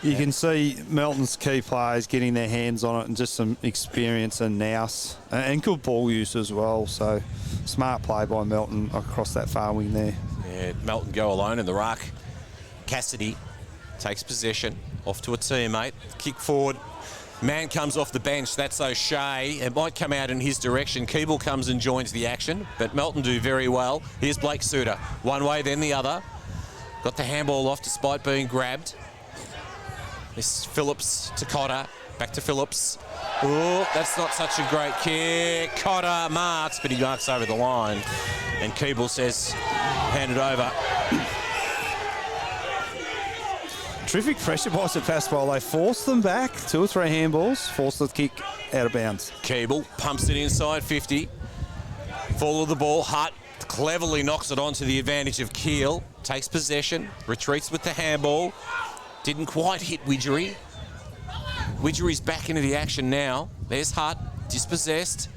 You can see Melton's key players getting their hands on it and just some experience and nous and good ball use as well. So smart play by Melton across that far wing there. Yeah, Melton go alone in the ruck. Cassidy takes possession off to a teammate. Kick forward. Man comes off the bench. That's O'Shea. It might come out in his direction. Keeble comes and joins the action, but Melton do very well. Here's Blake Suter. One way, then the other. Got the handball off despite being grabbed. This Phillips to Cotter. Back to Phillips. Oh, that's not such a great kick. Cotter marks, but he marks over the line. And Keeble says, hand it over. Terrific pressure by Sebastopol. They forced them back, 2 or 3 handballs, forced the kick out of bounds. Keeble pumps it inside 50. Fall of the ball. Hutt cleverly knocks it onto the advantage of Keel. Takes possession, retreats with the handball. Didn't quite hit Widgery. Widgery's back into the action now. There's Hutt, dispossessed.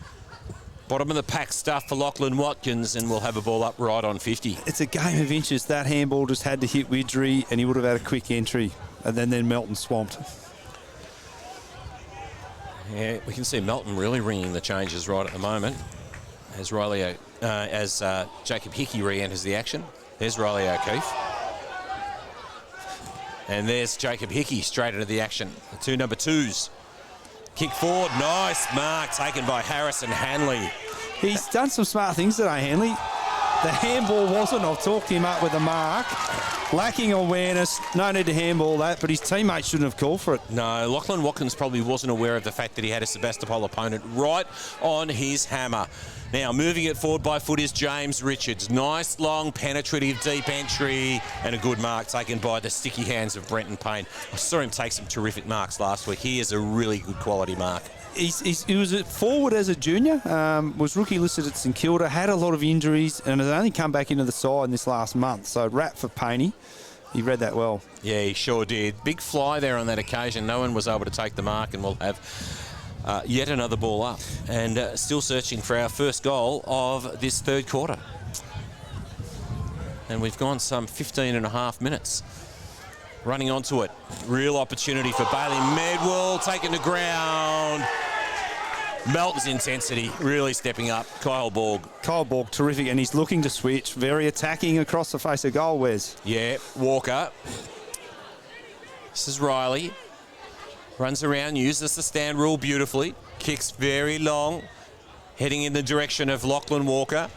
Bottom of the pack stuff for Lachlan Watkins, and we'll have a ball up right on 50. It's a game of inches. That handball just had to hit Widgery and he would have had a quick entry. And then Melton swamped. Yeah, we can see Melton really ringing the changes right at the moment. As Jacob Hickey re-enters the action. There's Riley O'Keefe. And there's Jacob Hickey straight into the action. The 2 number 2s. Kick forward, nice mark taken by Harrison Hanley. He's done some smart things today, Hanley. The handball wasn't. I've talked him up with a mark. Lacking awareness. No need to handball that, but his teammates shouldn't have called for it. No, Lachlan Watkins probably wasn't aware of the fact that he had a Sebastopol opponent right on his hammer. Now, moving it forward by foot is James Richards. Nice, long, penetrative, deep entry, and a good mark taken by the sticky hands of Brenton Payne. I saw him take some terrific marks last week. He is a really good quality mark. He was a forward as a junior, was rookie listed at St Kilda, had a lot of injuries, and has only come back into the side in this last month. So, rap for Payne. He read that well. Yeah, he sure did. Big fly there on that occasion. No one was able to take the mark, and we'll have yet another ball up. And still searching for our first goal of this third quarter. And we've gone some 15 and a half minutes. Running onto it. Real opportunity for Bailey Medwell. Taken to ground. Melton's intensity really stepping up. Kyle Borg. Kyle Borg, terrific, and he's looking to switch. Very attacking across the face of goal, Wes. Yeah, Walker. This is Riley. Runs around, uses the stand rule beautifully. Kicks very long. Heading in the direction of Lachlan Walker.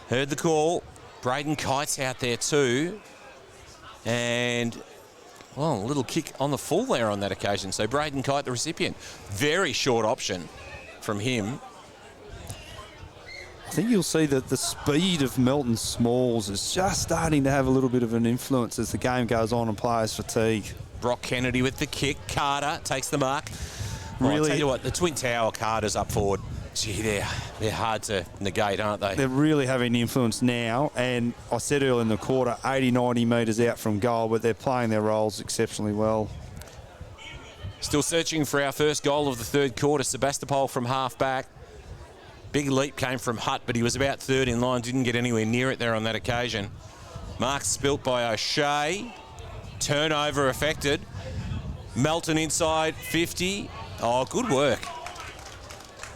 Heard the call. Braden Kite's out there too. And, well, a little kick on the full there on that occasion. So Braden Kite, the recipient. Very short option from him. I think you'll see that the speed of Melton Smalls is just starting to have a little bit of an influence as the game goes on and players fatigue. Brock Kennedy with the kick. Carter takes the mark. Really, I'll tell you what, the Twin Tower Carter's up forward. Gee, they're hard to negate, aren't they? They're really having influence now, and I said earlier in the quarter, 80, 90 metres out from goal, but they're playing their roles exceptionally well. Still searching for our first goal of the third quarter. Sebastopol from half back. Big leap came from Hutt, but he was about third in line. Didn't get anywhere near it there on that occasion. Mark spilt by O'Shea. Turnover affected. Melton inside 50. Oh, good work.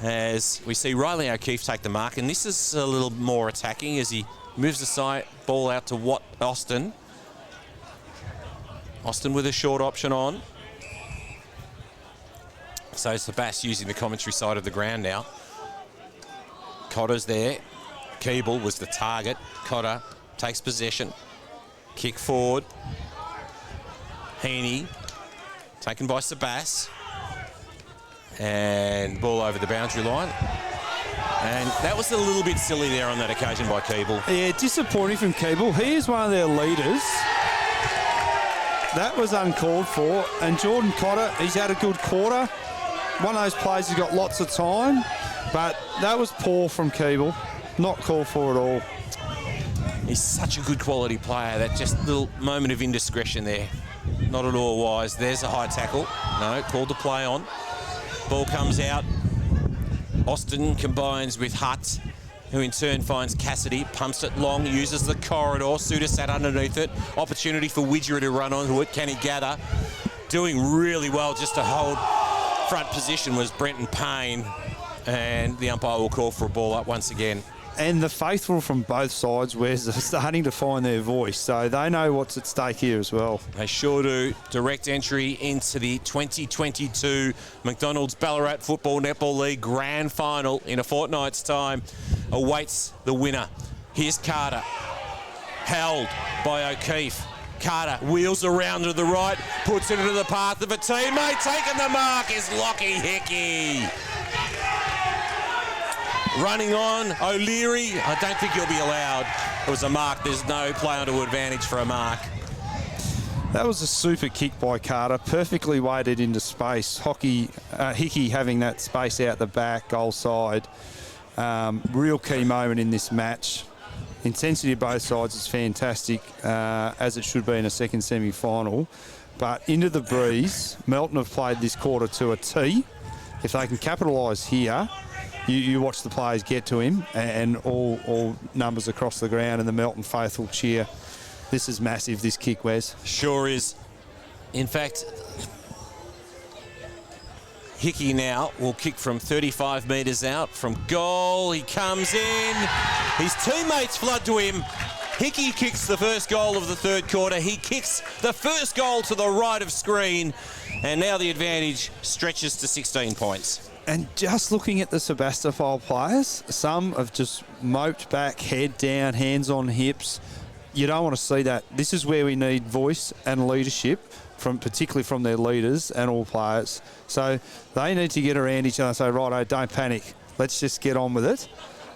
As we see Riley O'Keefe take the mark, and this is a little more attacking as he moves the side ball out to Austin. Austin with a short option on. So Sebas using the commentary side of the ground now. Cotter's there. Keeble was the target. Cotter takes possession. Kick forward. Heaney taken by Sebas. And ball over the boundary line. And that was a little bit silly there on that occasion by Keeble. Yeah, disappointing from Keeble. He is one of their leaders. That was uncalled for. And Jordan Cotter, he's had a good quarter. One of those players who's got lots of time. But that was poor from Keeble. Not called for at all. He's such a good quality player. That just little moment of indiscretion there. Not at all wise. There's a high tackle. No, called to play on. Ball comes out. Austin combines with Hutt, who in turn finds Cassidy, pumps it long, uses the corridor. Suter sat underneath it. Opportunity for Widgery to run onto it. Can he gather? Doing really well just to hold front position was Brenton Payne, and the umpire will call for a ball up once again. And the faithful from both sides are starting to find their voice, so they know what's at stake here as well. They sure do. Direct entry into the 2022 McDonald's Ballarat Football Netball League Grand Final in a fortnight's time awaits the winner. Here's Carter, held by O'Keefe. Carter wheels around to the right, puts it into the path of a teammate. Taking the mark is Lockie Hickey. Running on, O'Leary. I don't think he'll be allowed. It was a mark. There's no play onto advantage for a mark. That was a super kick by Carter, perfectly weighted into space. Hickey having that space out the back, goal side. Real key moment in this match. Intensity of both sides is fantastic, as it should be in a second semi-final. But into the breeze, Melton have played this quarter to a T. If they can capitalise here, you watch the players get to him, and all numbers across the ground, and the Melton faithful cheer. This is massive, this kick, Wes. Sure is. In fact, Hickey now will kick from 35 metres out from goal. He comes in. His teammates flood to him. Hickey kicks the first goal of the third quarter. He kicks the first goal to the right of screen. And now the advantage stretches to 16 points. And just looking at the Sebastopol players, some have just moped back, head down, hands on hips. You don't want to see that. This is where we need voice and leadership, particularly from their leaders and all players. So they need to get around each other and say, righto, don't panic. Let's just get on with it.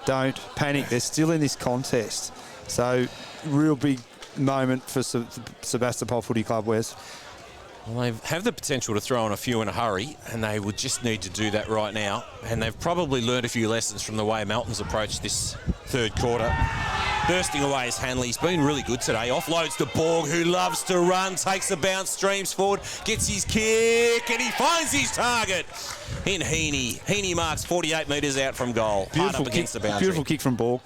Don't panic. They're still in this contest. So real big moment for Sebastopol Footy Club, Wes. Well, they have the potential to throw in a few in a hurry, and they would just need to do that right now. And they've probably learned a few lessons from the way Melton's approached this third quarter. Bursting away is Hanley. He's been really good today. Offloads to Borg, who loves to run, takes a bounce, streams forward, gets his kick, and he finds his target in Heaney. Heaney marks 48 metres out from goal. Beautiful up kick, against the boundary. beautiful kick from Borg.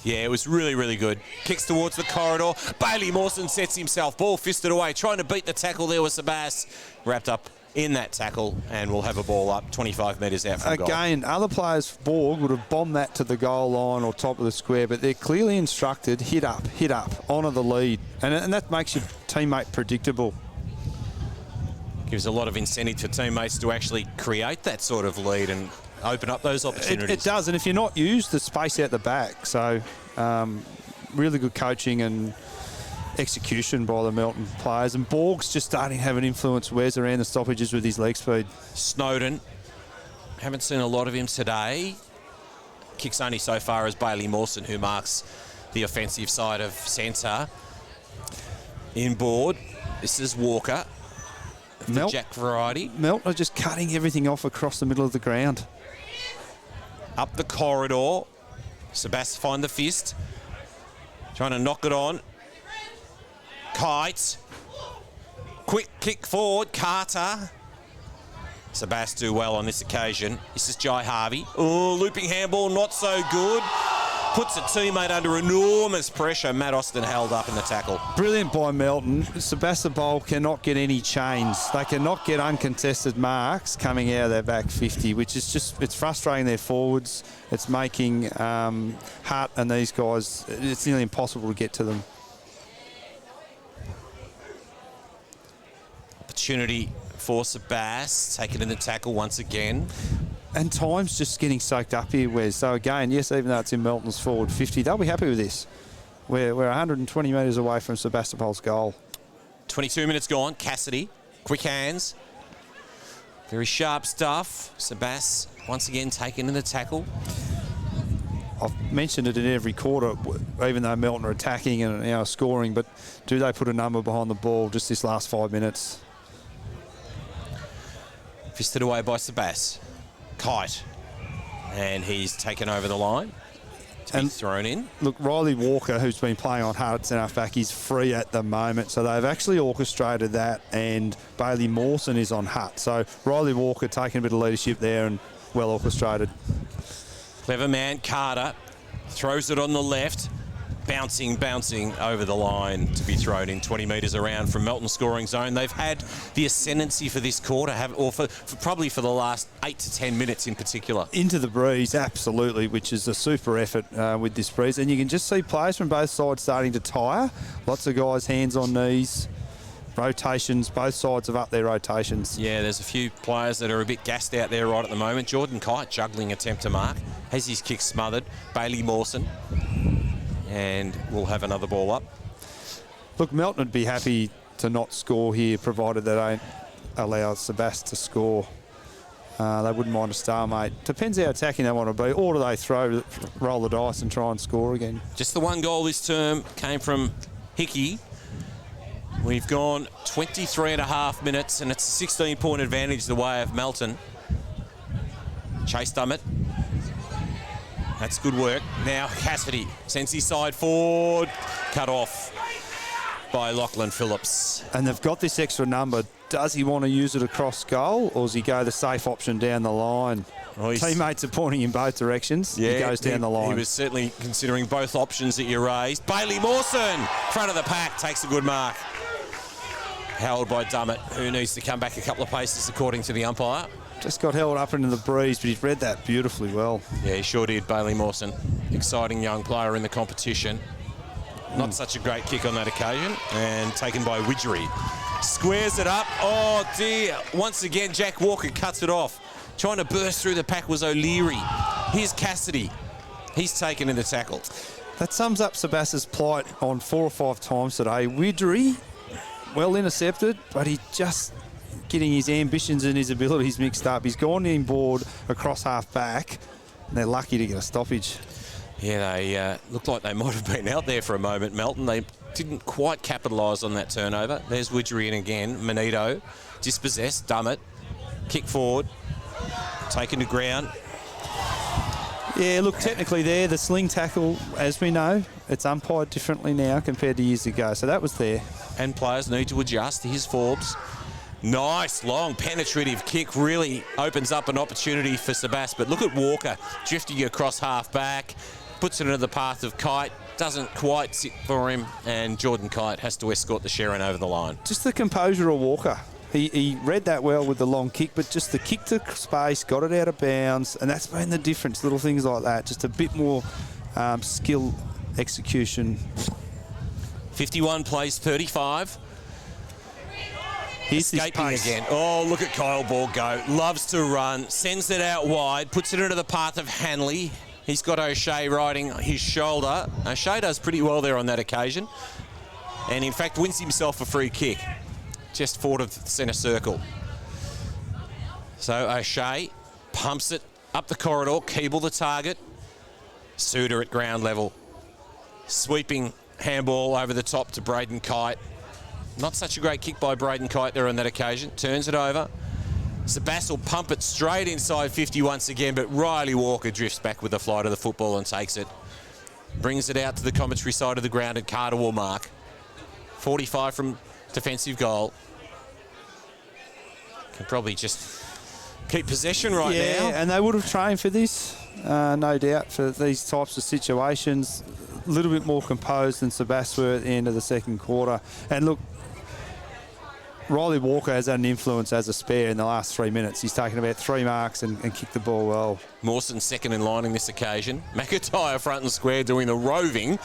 Yeah, it was really, really good. Kicks towards the corridor. Bailey Mawson sets himself. Ball fisted away. Trying to beat the tackle there with Sebas. Wrapped up in that tackle, and we'll have a ball up 25 metres out from goal. Again, other players, Borg, would have bombed that to the goal line or top of the square, but they're clearly instructed, hit up, honour the lead. And that makes your teammate predictable. Gives a lot of incentive for teammates to actually create that sort of lead and open up those opportunities. It does, and if you're not used, the space out the back. So really good coaching and execution by the Melton players. And Borg's just starting to have an influence, Wes, around the stoppages with his leg speed. Snowden, haven't seen a lot of him today. Kicks only so far as Bailey Mawson, who marks the offensive side of centre. Inboard, this is Walker, the Jack variety. Melton are just cutting everything off across the middle of the ground. Up the corridor, Sebas find the fist, trying to knock it on. Kite, quick kick forward, Carter. Sebas do well on this occasion. This is Jai Harvey. Oh, looping handball, not so good. Puts a teammate under enormous pressure. Matt Austin held up in the tackle. Brilliant by Melton. Sebastopol cannot get any chains. They cannot get uncontested marks coming out of their back 50, which is just, it's frustrating their forwards. It's making Hart and these guys, it's nearly impossible to get to them. Opportunity for Sebas, taken in the tackle once again. And time's just getting soaked up here, Wes. So again, yes, even though it's in Melton's forward 50, they'll be happy with this. We're 120 metres away from Sebastopol's goal. 22 minutes gone. Cassidy, quick hands. Very sharp stuff. Sebas once again taken in the tackle. I've mentioned it in every quarter, even though Melton are attacking and scoring, but do they put a number behind the ball just this last 5 minutes? Fisted away by Sebas. Kite. And he's taken over the line to be thrown in. Look, Riley Walker, who's been playing on hard at centre-back, is free at the moment. So they've actually orchestrated that, and Bailey Mawson is on Hutt. So Riley Walker taking a bit of leadership there and well orchestrated. Clever man, Carter. Throws it on the left. bouncing over the line to be thrown in 20 metres around from Melton scoring zone. They've had the ascendancy for this quarter, probably for the last 8 to 10 minutes in particular. Into the breeze, absolutely, which is a super effort with this breeze. And you can just see players from both sides starting to tire. Lots of guys hands on knees. Rotations, both sides have upped their rotations. Yeah, there's a few players that are a bit gassed out there right at the moment. Jordan Kite juggling attempt to mark. Has his kick smothered. Bailey Mawson. And we'll have another ball up. Look, Melton would be happy to not score here, provided they don't allow Sebas to score. They wouldn't mind a stalemate. Depends how attacking they want to be. Or do they roll the dice and try and score again? Just the one goal this term came from Hickey. We've gone 23 and a half minutes, and it's a 16-point advantage the way of Melton. Chase Dummett. That's good work. Now Cassidy sends his side forward. Cut off by Lachlan Phillips. And they've got this extra number. Does he want to use it across goal, or does he go the safe option down the line? Well, teammates are pointing in both directions. Yeah, he goes down the line. He was certainly considering both options that you raised. Bailey Mawson, front of the pack, takes a good mark. Held by Dummett, who needs to come back a couple of paces according to the umpire. Just got held up into the breeze, but he's read that beautifully well. Yeah, he sure did, Bailey Mawson. Exciting young player in the competition. Not such a great kick on that occasion. And taken by Widgery. Squares it up. Oh, dear. Once again, Jack Walker cuts it off. Trying to burst through the pack was O'Leary. Here's Cassidy. He's taken in the tackle. That sums up Sebas's plight on 4 or 5 times today. Widgery, well intercepted, but he just getting his ambitions and his abilities mixed up. He's gone inboard across half back, and they're lucky to get a stoppage. Yeah, they looked like they might have been out there for a moment, Melton. They didn't quite capitalise on that turnover. There's Widgery in again. Manito, dispossessed. Dummett, kick forward, taken to ground. Yeah, look, technically there, the sling tackle, as we know, it's umpired differently now compared to years ago, so that was there. And players need to adjust. Here's Forbes. Nice, long, penetrative kick. Really opens up an opportunity for Sebas. But look at Walker drifting across half-back. Puts it into the path of Kite. Doesn't quite sit for him. And Jordan Kite has to escort the Sharon over the line. Just the composure of Walker. He read that well with the long kick, but just the kick to space, got it out of bounds. And that's been the difference, little things like that. Just a bit more skill execution. 51 plays 35. He's escaping again. Oh, look at Kyle Ball go. Loves to run. Sends it out wide. Puts it into the path of Hanley. He's got O'Shea riding his shoulder. O'Shea does pretty well there on that occasion. And in fact wins himself a free kick. Just forward of the centre circle. So O'Shea pumps it up the corridor. Keeble the target. Suter at ground level. Sweeping handball over the top to Braden Kite. Not such a great kick by Braden Kite there on that occasion. Turns it over. Sebas will pump it straight inside 50 once again, but Riley Walker drifts back with the flight of the football and takes it. Brings it out to the commentary side of the ground, and Carter will mark. 45 from defensive goal. Can probably just keep possession right now. Yeah, and they would have trained for this, no doubt, for these types of situations. A little bit more composed than Sebas were at the end of the second quarter. And look, Riley Walker has had an influence as a spare in the last 3 minutes. He's taken about 3 marks and kicked the ball well. Mawson second in line in this occasion. McIntyre front and square doing the roving.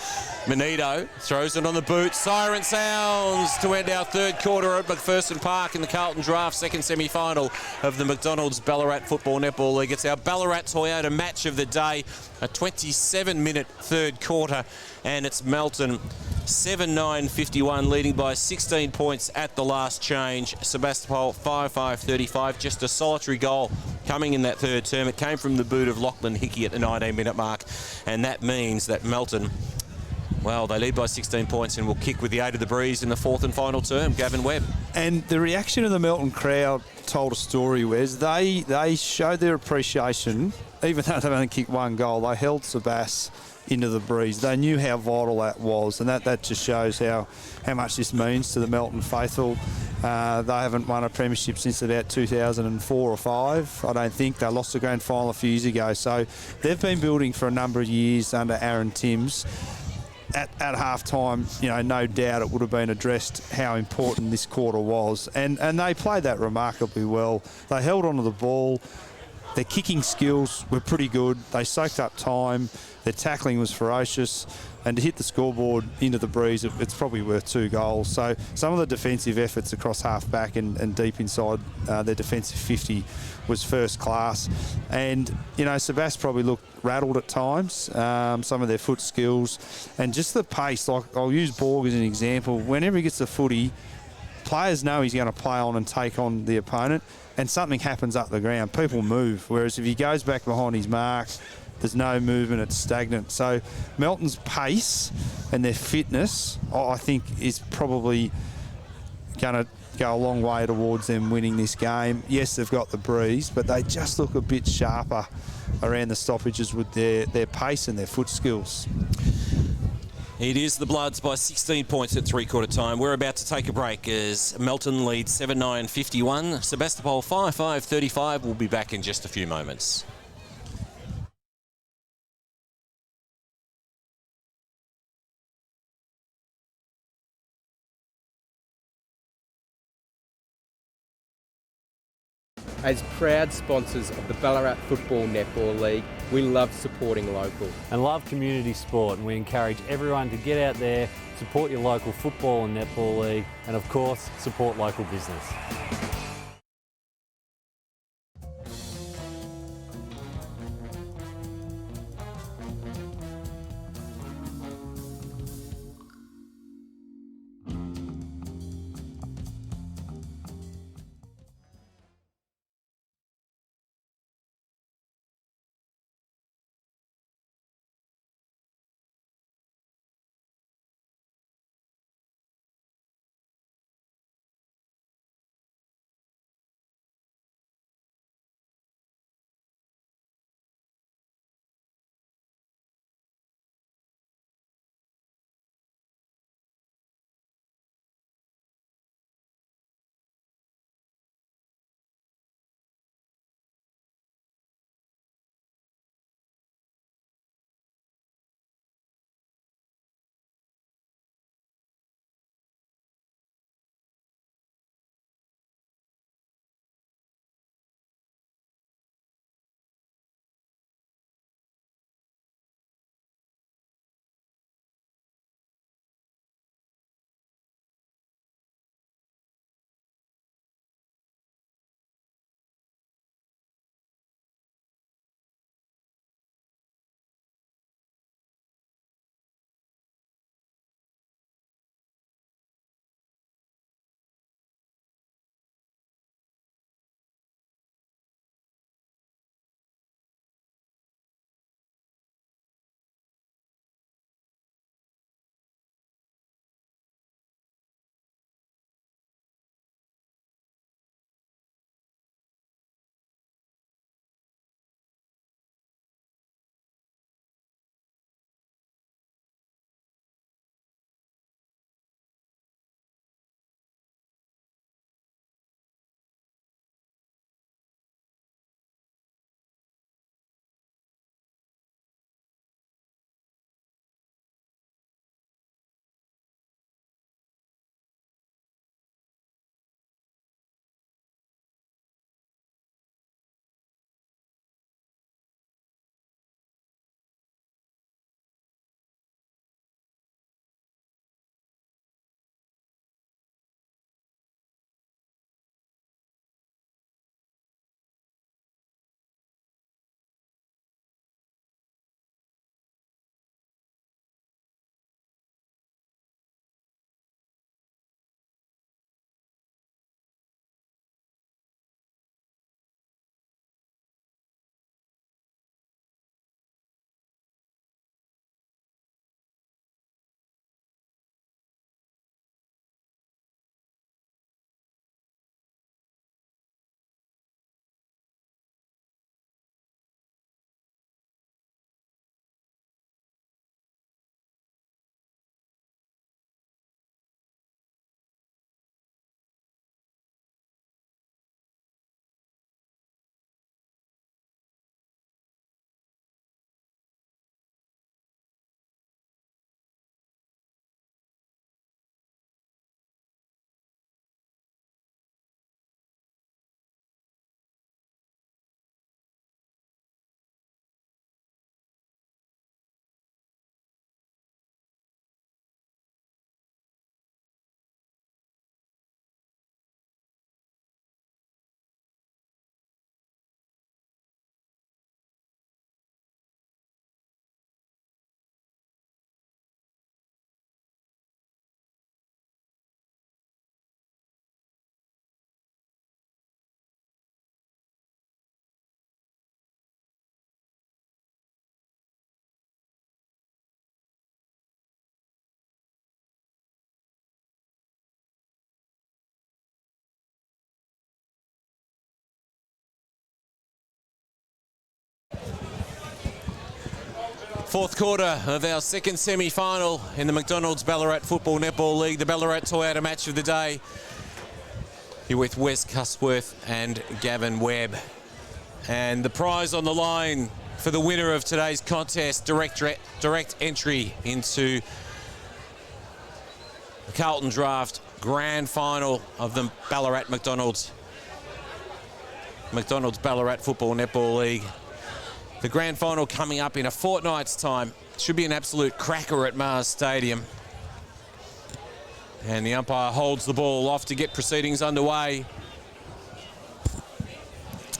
Manito throws it on the boot. Siren sounds to end our third quarter at McPherson Park in the Carlton Draft second semi-final of the McDonald's Ballarat Football Netball League. It's our Ballarat Toyota match of the day. A 27-minute third quarter, and it's Melton 7-9-51, leading by 16 points at the last change. Sebastopol 5-5-35, just a solitary goal coming in that third term. It came from the boot of Lachlan Hickey at the 19-minute mark, and that means that Melton, well, they lead by 16 points and will kick with the aid of the breeze in the fourth and final term. Gavin Webb. And the reaction of the Melton crowd told a story, Wes. They showed their appreciation, even though they've only kicked 1 goal. They held Sebas into the breeze. They knew how vital that was, and that just shows how much this means to the Melton faithful. They haven't won a premiership since about 2004 or 5, I don't think. They lost the grand final a few years ago. So they've been building for a number of years under Aaron Timms. at half time, no doubt it would have been addressed how important this quarter was. And they played that remarkably well. They held onto the ball. Their kicking skills were pretty good. They soaked up time. Their tackling was ferocious. And to hit the scoreboard into the breeze, it's probably worth 2 goals. So some of the defensive efforts across half-back and deep inside their defensive 50 was first class. And, Sebas probably looked rattled at times, some of their foot skills. And just the pace, like I'll use Borg as an example. Whenever he gets the footy, players know he's going to play on and take on the opponent, and something happens up the ground. People move, whereas if he goes back behind his mark, there's no movement, it's stagnant. So Melton's pace and their fitness, I think, is probably going to go a long way towards them winning this game. Yes, they've got the breeze, but they just look a bit sharper around the stoppages with their pace and their foot skills. It is the Bloods by 16 points at three-quarter time. We're about to take a break as Melton leads 7-9-51. Sebastopol 5-5-35. We'll be back in just a few moments. As proud sponsors of the Ballarat Football Netball League, we love supporting local. And love community sport, and we encourage everyone to get out there, support your local football and netball league, and of course, support local business. Fourth quarter of our second semi-final in the McDonald's Ballarat Football Netball League, the Ballarat Toyota match of the day. Here with Wes Cusworth and Gavin Webb. And the prize on the line for the winner of today's contest, direct entry into the Carlton Draft Grand Final of the Ballarat McDonald's Ballarat Football Netball League. The Grand Final coming up in a fortnight's time. Should be an absolute cracker at Mars Stadium. And the umpire holds the ball off to get proceedings underway.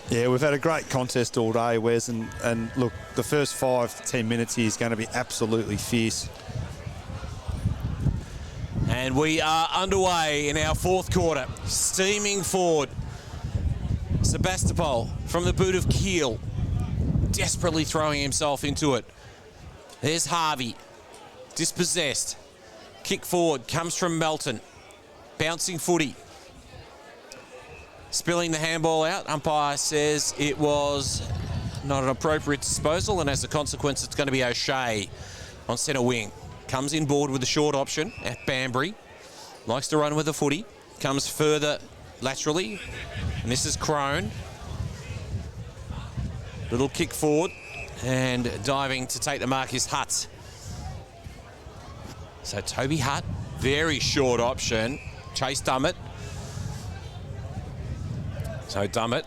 Yeah, we've had a great contest all day, Wes, and look, the first 5 to 10 minutes here is going to be absolutely fierce. And we are underway in our fourth quarter. Steaming forward. Sebastopol from the boot of Kiel, desperately throwing himself into it. There's Harvey, dispossessed. Kick forward, comes from Melton. Bouncing footy. Spilling the handball out. Umpire says it was not an appropriate disposal, and as a consequence, it's going to be O'Shea on centre wing. Comes in board with the short option at Banbury. Likes to run with the footy. Comes further laterally, and this is Crone. Little kick forward, and diving to take the mark is Hutt. So Toby Hutt, very short option. Chase Dummett. So Dummett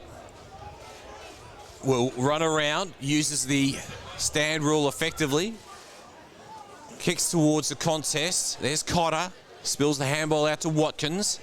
will run around, uses the stand rule effectively. Kicks towards the contest. There's Cotter. Spills the handball out to Watkins.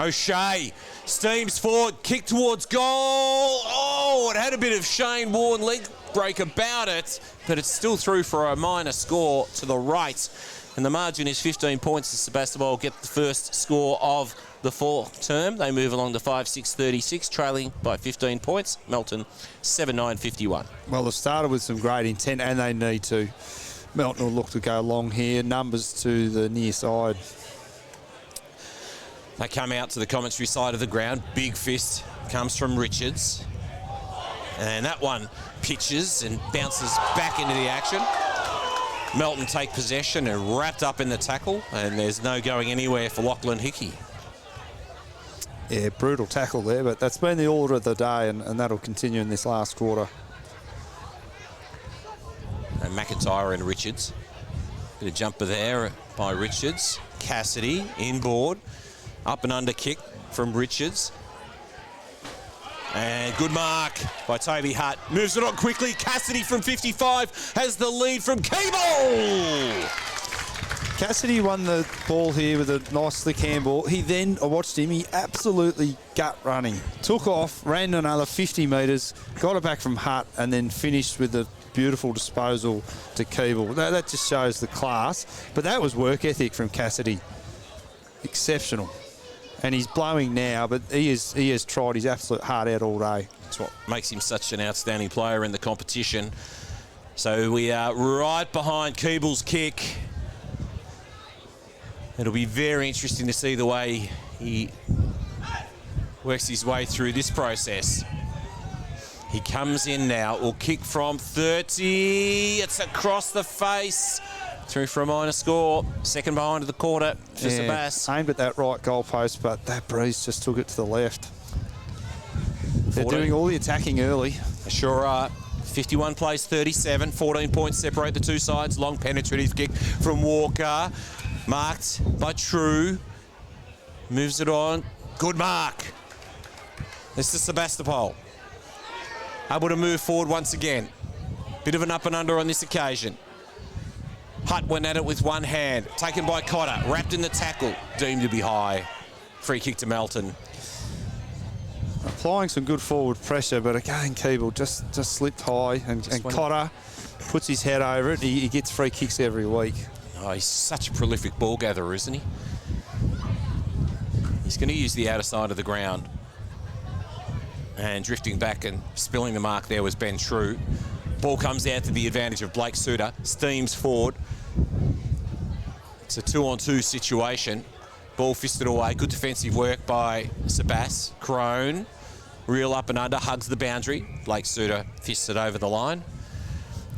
O'Shea steams forward, kick towards goal. Oh, it had a bit of Shane Warne leg break about it, but it's still through for a minor score to the right. And the margin is 15 points as Sebastopol get the first score of the fourth term. They move along to 5-6-36, trailing by 15 points. Melton 7-9-51. Well, they've started with some great intent, and they need to. Melton will look to go long here. Numbers to the near side. They come out to the commentary side of the ground. Big fist comes from Richards. And that one pitches and bounces back into the action. Melton take possession and wrapped up in the tackle, and there's no going anywhere for Lachlan Hickey. Yeah, brutal tackle there, but that's been the order of the day, and that'll continue in this last quarter. And McIntyre and Richards. Bit of jumper there by Richards. Cassidy inboard. Up and under kick from Richards. And good mark by Toby Hutt. Moves it on quickly. Cassidy from 55 has the lead from Keeble. Cassidy won the ball here with a nice slick handball. He then, I watched him, he absolutely gut running. Took off, ran another 50 metres, got it back from Hutt, and then finished with a beautiful disposal to Keeble. That just shows the class. But that was work ethic from Cassidy. Exceptional. And he's blowing now, but he has tried his absolute heart out all day. That's what makes him such an outstanding player in the competition. So we are right behind Keeble's kick. It'll be very interesting to see the way he works his way through this process. He comes in now, will kick from 30. It's across the face. Through for a minor score. Second behind of the quarter for Sebas. Aimed at that right goalpost, but that breeze just took it to the left. They're doing all the attacking early. They sure are. 51 plays 37. 14 points separate the two sides. Long penetrative kick from Walker. Marked by True. Moves it on. Good mark. This is Sebastopol. Able to move forward once again. Bit of an up and under on this occasion. Hutt went at it with one hand. Taken by Cotter. Wrapped in the tackle. Deemed to be high. Free kick to Melton. Applying some good forward pressure, but again, Keeble just slipped high, and Cotter puts his head over it. He gets free kicks every week. Oh, he's such a prolific ball gatherer, isn't he? He's going to use the outer side of the ground. And drifting back and spilling the mark there was Ben True. Ball comes out to the advantage of Blake Suter. Steams forward. It's a 2-on-2 situation. Ball fisted away. Good defensive work by Sebas. Crone. Reel up and under. Hugs the boundary. Blake Suter fists it over the line.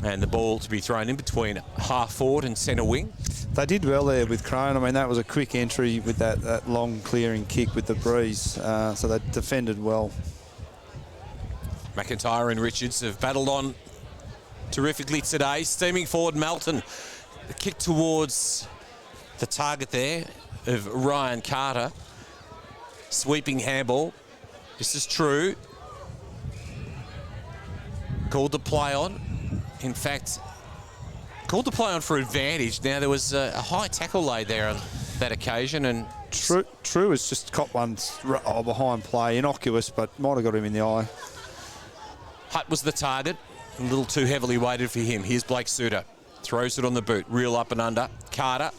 And the ball to be thrown in between half forward and centre wing. They did well there with Crone. I mean, that was a quick entry with that long clearing kick with the breeze. So they defended well. McIntyre and Richards have battled on terrifically today. Steaming forward, Melton. The kick towards the target there of Ryan Carter. Sweeping handball. This is true. Called the play on. In fact, called the play on for advantage. Now, there was a high tackle laid there on that occasion. And True has just caught one behind play. Innocuous, but might have got him in the eye. Hutt was the target. A little too heavily weighted for him. Here's Blake Suter. Throws it on the boot. Reel up and under. Carter.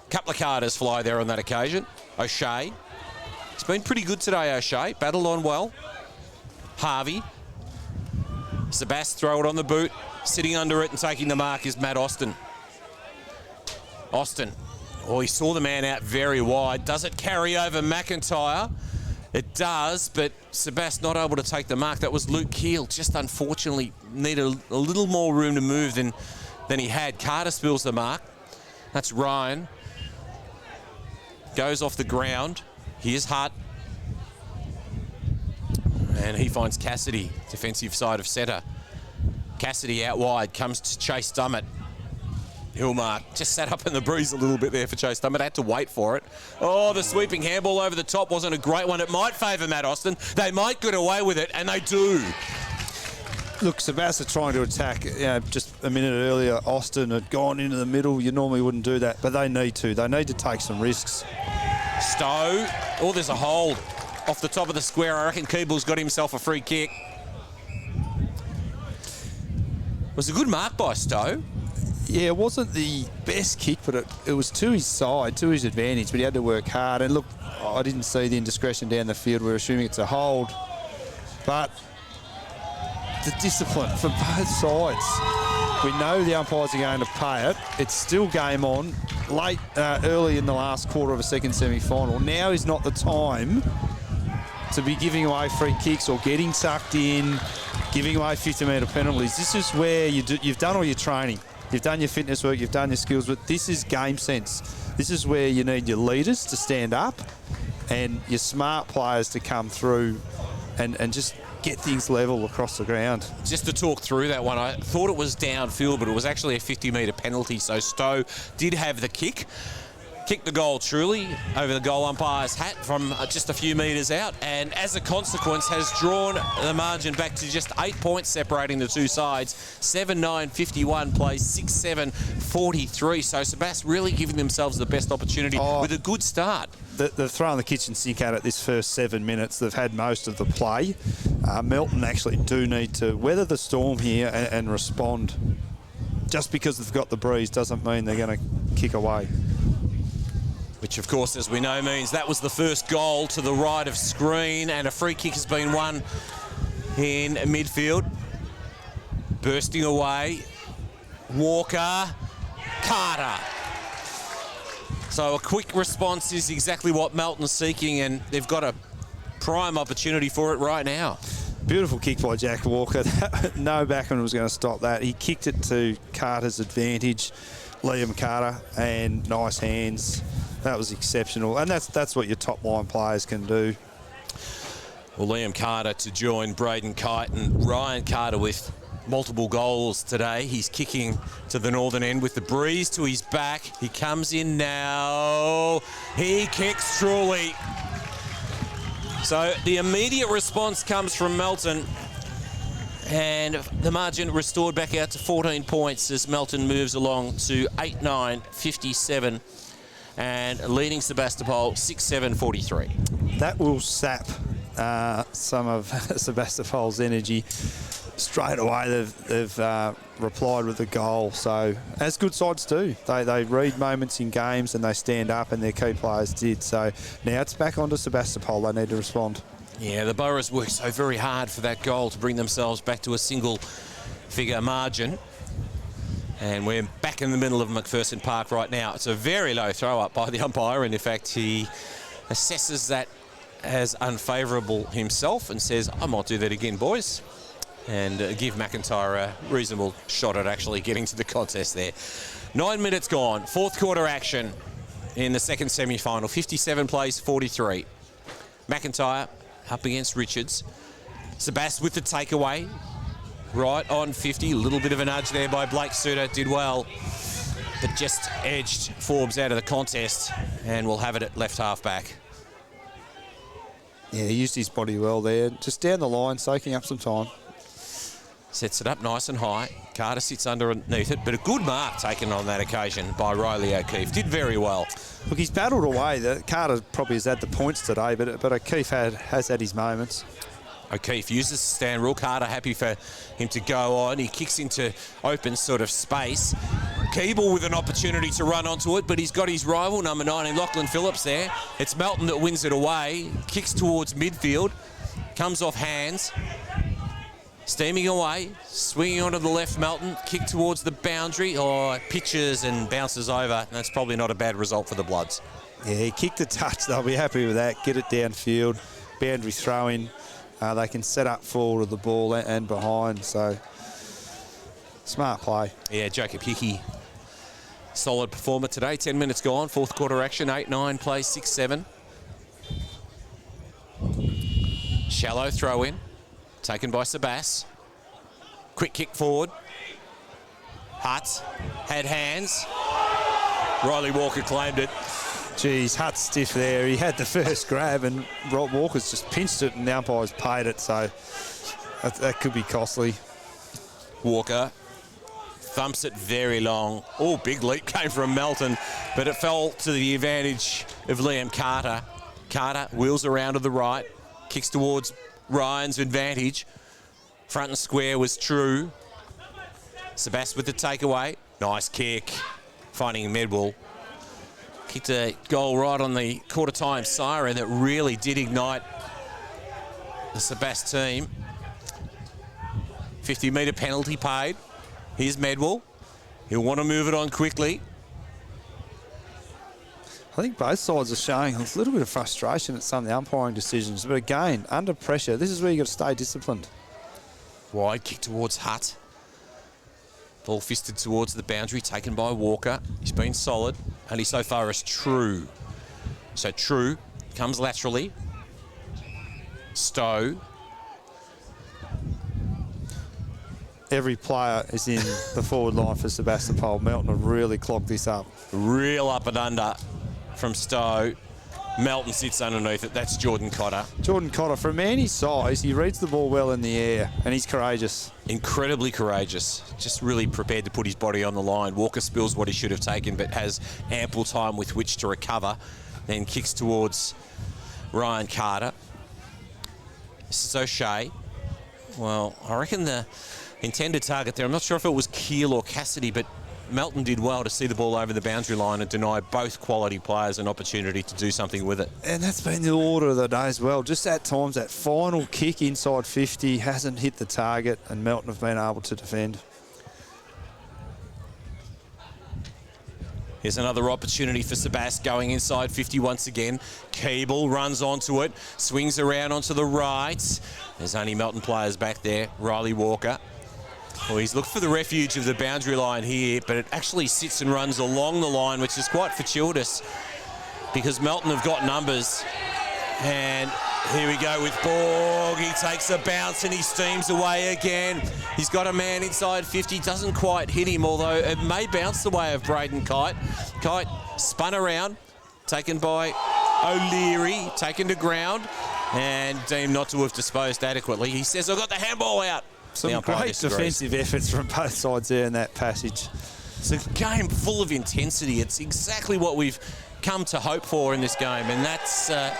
Couple of Carters fly there on that occasion. O'Shea. It's been pretty good today, O'Shea. Battled on well. Harvey. Sebas throw it on the boot. Sitting under it and taking the mark is Matt Austin. Austin. Oh, he saw the man out very wide. Does it carry over McIntyre? It does, but Sebas not able to take the mark. That was Luke Keel. Just unfortunately needed a little more room to move than he had. Carter spills the mark. That's Ryan. Goes off the ground. Here's Hutt. And he finds Cassidy, defensive side of centre. Cassidy out wide, comes to Chase Dummett. Hillmark just sat up in the breeze a little bit there for Chase Dummett. Had to wait for it. Oh, the sweeping handball over the top wasn't a great one. It might favour Matt Austin. They might get away with it, and they do. Look, Sebas are trying to attack. Just a minute earlier, Austin had gone into the middle. You normally wouldn't do that, but they need to. They need to take some risks. Stowe. Oh, there's a hold off the top of the square. I reckon Keeble's got himself a free kick. It was a good mark by Stowe. Yeah, it wasn't the best kick, but it was to his side, to his advantage, but he had to work hard. And look, I didn't see the indiscretion down the field. We're assuming it's a hold. But the discipline from both sides. We know the umpires are going to pay it. It's still game on. Late, early in the last quarter of a second semi-final. Now is not the time to be giving away free kicks or getting sucked in, giving away 50-metre penalties. This is where you've done all your training. You've done your fitness work, you've done your skills, but this is game sense. This is where you need your leaders to stand up and your smart players to come through and just get things level across the ground. Just to talk through that one, I thought it was downfield, but it was actually a 50-metre penalty, so Stowe did have the kick. Kicked the goal truly over the goal umpire's hat from just a few metres out, and as a consequence has drawn the margin back to just 8 points separating the two sides. 7-9-51 plays 6-7-43. So Sebas really giving themselves the best opportunity with a good start. They've thrown the kitchen sink at it this first 7 minutes. They've had most of the play. Melton actually do need to weather the storm here and respond. Just because they've got the breeze doesn't mean they're going to kick away. Which, of course, as we know, means that was the first goal to the right of screen, and a free kick has been won in midfield. Bursting away, Walker, Carter. So a quick response is exactly what Melton's seeking, and they've got a prime opportunity for it right now. Beautiful kick by Jack Walker. No backman was going to stop that. He kicked it to Carter's advantage, Liam Carter, and nice hands. That was exceptional, and that's what your top line players can do. Well, Liam Carter to join Braden Kite and Ryan Carter with multiple goals today. He's kicking to the northern end with the breeze to his back. He comes in now. He kicks truly. So the immediate response comes from Melton, and the margin restored back out to 14 points as Melton moves along to 8-9-57. And leading Sebastopol 6-7-43. That will sap some of Sebastopol's energy. Straight away they've replied with a goal. So as good sides do, they read moments in games and they stand up, and their key players did. So now it's back onto Sebastopol. They need to respond. Yeah, the Boroughs worked so very hard for that goal to bring themselves back to a single-figure margin. And we're back in the middle of McPherson Park right now. It's a very low throw-up by the umpire, and in fact he assesses that as unfavourable himself and says, I might do that again, boys. and give McIntyre a reasonable shot at actually getting to the contest there. 9 minutes gone, fourth quarter action in the second semi-final. 57 plays 43. McIntyre up against Richards. Sebas with the takeaway. Right on 50. A little bit of a nudge there by Blake Suter. Did well, but just edged Forbes out of the contest, and we'll have it at left half back. Yeah, he used his body well there. Just down the line, soaking up some time. Sets it up nice and high. Carter sits underneath it, but a good mark taken on that occasion by Riley O'Keefe. Did very well. Look, he's battled away. Carter probably has had the points today, but O'Keefe has had his moments. O'Keefe uses the stand rule. Carter happy for him to go on. He kicks into open sort of space. Keeble with an opportunity to run onto it, but he's got his rival, number 9, in Lachlan Phillips there. It's Melton that wins it away. Kicks towards midfield. Comes off hands. Steaming away. Swinging onto the left, Melton. Kick towards the boundary. Oh, pitches and bounces over. That's probably not a bad result for the Bloods. Yeah, he kicked the touch. They'll be happy with that. Get it downfield. Boundary throw in. They can set up forward of the ball and behind, so smart play. Yeah, Jacob Hickey, solid performer today. 10 minutes gone, fourth quarter action, 8-9 plays 6-7. Shallow throw in, taken by Sebas. Quick kick forward. Hutt had hands. Riley Walker claimed it. Geez, Hutt's stiff there. He had the first grab and Rob Walker's just pinched it and the umpire's paid it, so that could be costly. Walker thumps it very long. Oh, big leap came from Melton, but it fell to the advantage of Liam Carter. Carter wheels around to the right, kicks towards Ryan's advantage. Front and square was True. Sebas with the takeaway. Nice kick, finding Medwell. Kicked a goal right on the quarter-time siren that really did ignite the Sebas team. 50-metre penalty paid. Here's Medwell. He'll want to move it on quickly. I think both sides are showing a little bit of frustration at some of the umpiring decisions, but again, under pressure, this is where you've got to stay disciplined. Wide kick towards Hutt. Ball fisted towards the boundary, taken by Walker. He's been solid, only so far as True. So True comes laterally. Stowe. Every player is in the forward line for Sebastopol. Melton have really clogged this up. Real up and under from Stowe. Melton sits underneath it. That's Jordan Cotter. Jordan Cotter, for a man his size, he reads the ball well in the air and he's courageous. Incredibly courageous. Just really prepared to put his body on the line. Walker spills what he should have taken, but has ample time with which to recover. Then kicks towards Ryan Carter. This is O'Shea. Well, I reckon the intended target there, I'm not sure if it was Keel or Cassidy, but Melton did well to see the ball over the boundary line and deny both quality players an opportunity to do something with it. And that's been the order of the day as well. Just at times, that final kick inside 50 hasn't hit the target and Melton have been able to defend. Here's another opportunity for Sebas going inside 50 once again. Keeble runs onto it, swings around onto the right. There's only Melton players back there. Riley Walker. Well, he's looked for the refuge of the boundary line here, but it actually sits and runs along the line, which is quite fortuitous because Melton have got numbers. And here we go with Borg. He takes a bounce and he steams away again. He's got a man inside 50. Doesn't quite hit him, although it may bounce the way of Braden Kite. Kite spun around, taken by O'Leary, taken to ground, and deemed not to have disposed adequately. He says, I've got the handball out. Some great defensive efforts from both sides there in that passage. It's a game full of intensity. It's exactly what we've come to hope for in this game, and that's a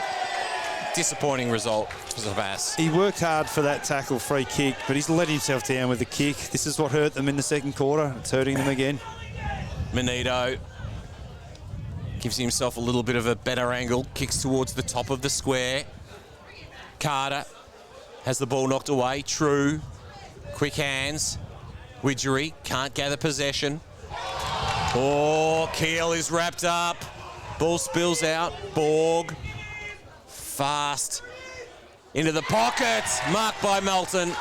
disappointing result for Sebas. He worked hard for that tackle free kick, but he's let himself down with the kick. This is what hurt them in the second quarter. It's hurting them again. Manito gives himself a little bit of a better angle, kicks towards the top of the square. Carter has the ball knocked away. True. Quick hands. Widgery can't gather possession. Oh, Keel is wrapped up. Ball spills out. Borg. Fast. Into the pocket. Marked by Melton.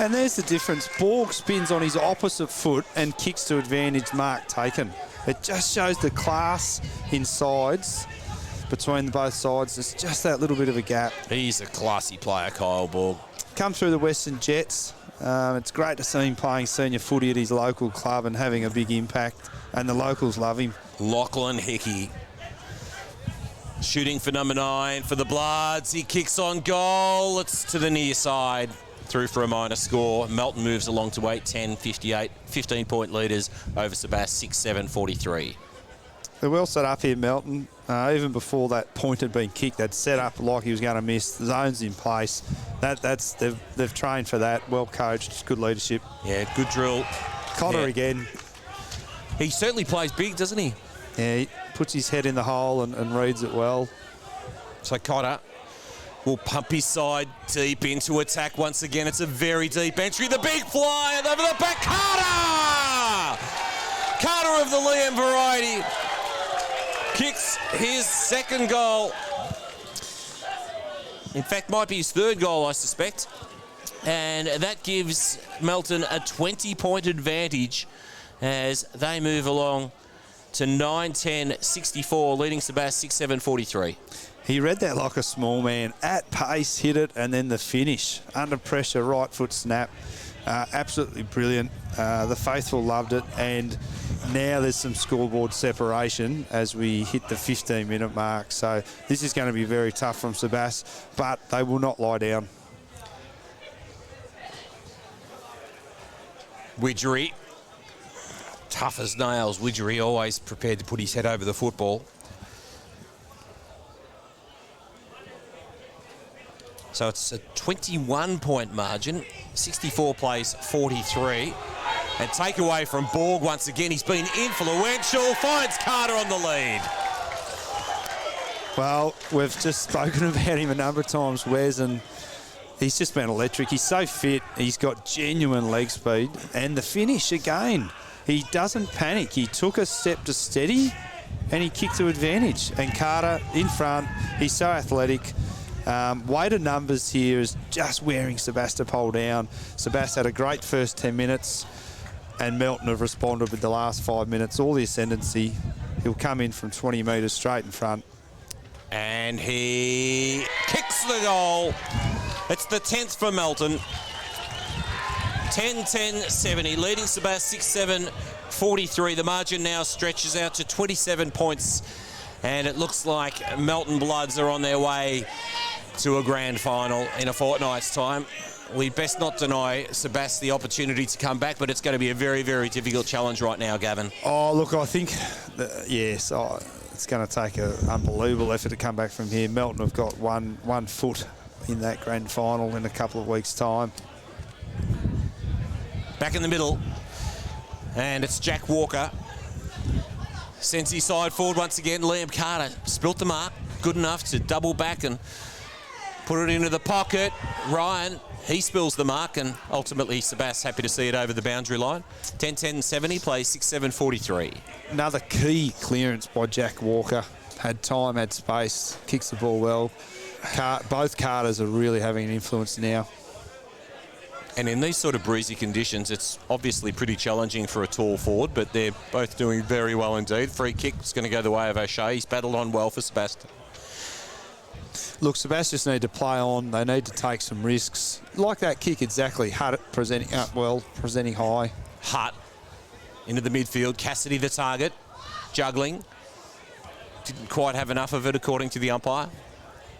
And there's the difference. Borg spins on his opposite foot and kicks to advantage, mark taken. It just shows the class in sides between both sides. There's just that little bit of a gap. He's a classy player, Kyle Borg. Come through the Western Jets. It's great to see him playing senior footy at his local club and having a big impact, and the locals love him. Lachlan Hickey shooting for number 9 for the Bloods. He kicks on goal. It's to the near side. Through for a minor score. Melton moves along to 8-10, 58, 15-point leaders over Sebas, 6-7, 43. They're well set up here, Melton. Even before that point had been kicked, they'd set up like he was going to miss. The zone's in place. They've trained for that. Well coached, good leadership. Yeah, good drill. Cotter again. He certainly plays big, doesn't he? Yeah, he puts his head in the hole and reads it well. So Cotter will pump his side deep into attack once again. It's a very deep entry. The big fly and over the back. Carter! Carter of the Liam variety kicks his second goal. In fact, might be his third goal, I suspect. And that gives Melton a 20-point advantage as they move along to 9-10, 64, leading Sebas 6-7, 43. He read that like a small man. At pace, hit it, and then the finish. Under pressure, right foot snap. Absolutely brilliant. The faithful loved it, and now there's some scoreboard separation as we hit the 15-minute mark. So this is going to be very tough from Sebas, but they will not lie down. Widgery, tough as nails. Widgery always prepared to put his head over the football. So it's a 21-point margin. 64 plays 43. And takeaway from Borg once again. He's been influential. Finds Carter on the lead. Well, we've just spoken about him a number of times, Wes, and he's just been electric. He's so fit. He's got genuine leg speed. And the finish again. He doesn't panic. He took a step to steady and he kicked to advantage. And Carter in front. He's so athletic. Weighted numbers here is just wearing Sebastopol down. Sebas had a great first 10 minutes and Melton have responded with the last 5 minutes. All the ascendancy. He'll come in from 20 metres straight in front. And he kicks the goal. It's the 10th for Melton. 10-10-70, leading Sebas 6-7, 43. The margin now stretches out to 27 points. And it looks like Melton Bloods are on their way to a grand final in a fortnight's time. We best not deny Sebas the opportunity to come back, but it's going to be a very, very difficult challenge right now, Gavin. Oh, look, I think, yes, it's going to take an unbelievable effort to come back from here. Melton have got one foot in that grand final in a couple of weeks' time. Back in the middle, and it's Jack Walker. Sends his side forward once again. Liam Carter spilt the mark, good enough to double back and put it into the pocket. Ryan, he spills the mark, and ultimately Sebas happy to see it over the boundary line. 10-10-70, plays 6-7, 43. Another key clearance by Jack Walker. Had time, had space, kicks the ball well. Both Carters are really having an influence now. And in these sort of breezy conditions, it's obviously pretty challenging for a tall forward, but they're both doing very well indeed. Free kick is going to go the way of O'Shea. He's battled on well for Sebastian. Look, Sebas just need to play on. They need to take some risks. Like that kick exactly. Hutt presenting up well, presenting high. Hutt into the midfield. Cassidy the target. Juggling. Didn't quite have enough of it according to the umpire.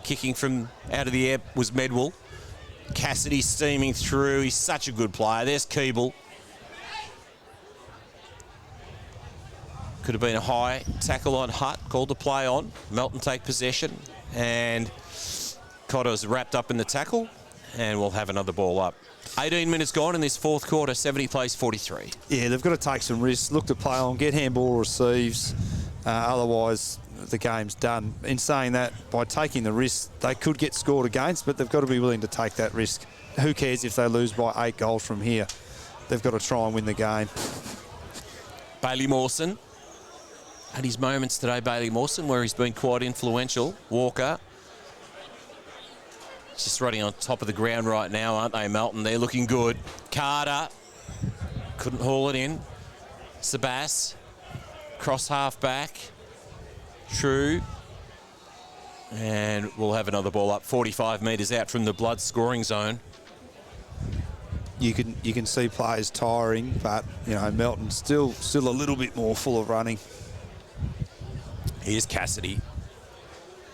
Kicking from out of the air was Medwell. Cassidy steaming through. He's such a good player. There's Keeble. Could have been a high tackle on Hutt. Called to play on. Melton take possession. And Cotter's wrapped up in the tackle. And we'll have another ball up. 18 minutes gone in this fourth quarter. 70 plays 43. Yeah, they've got to take some risks. Look to play on. Get handball receives. Otherwise, the game's done. In saying that, by taking the risk, they could get scored against, but they've got to be willing to take that risk. Who cares if they lose by 8 goals from here? They've got to try and win the game. Bailey Mawson had his moments today, Bailey Mawson, where he's been quite influential. Walker Just running on top of the ground right now, aren't they, Melton? They're looking good. Carter couldn't haul it in. Sabas, cross half back. True. And we'll have another ball up 45 metres out from the blood scoring zone. You can see players tiring, but Melton's still a little bit more full of running. Here's Cassidy.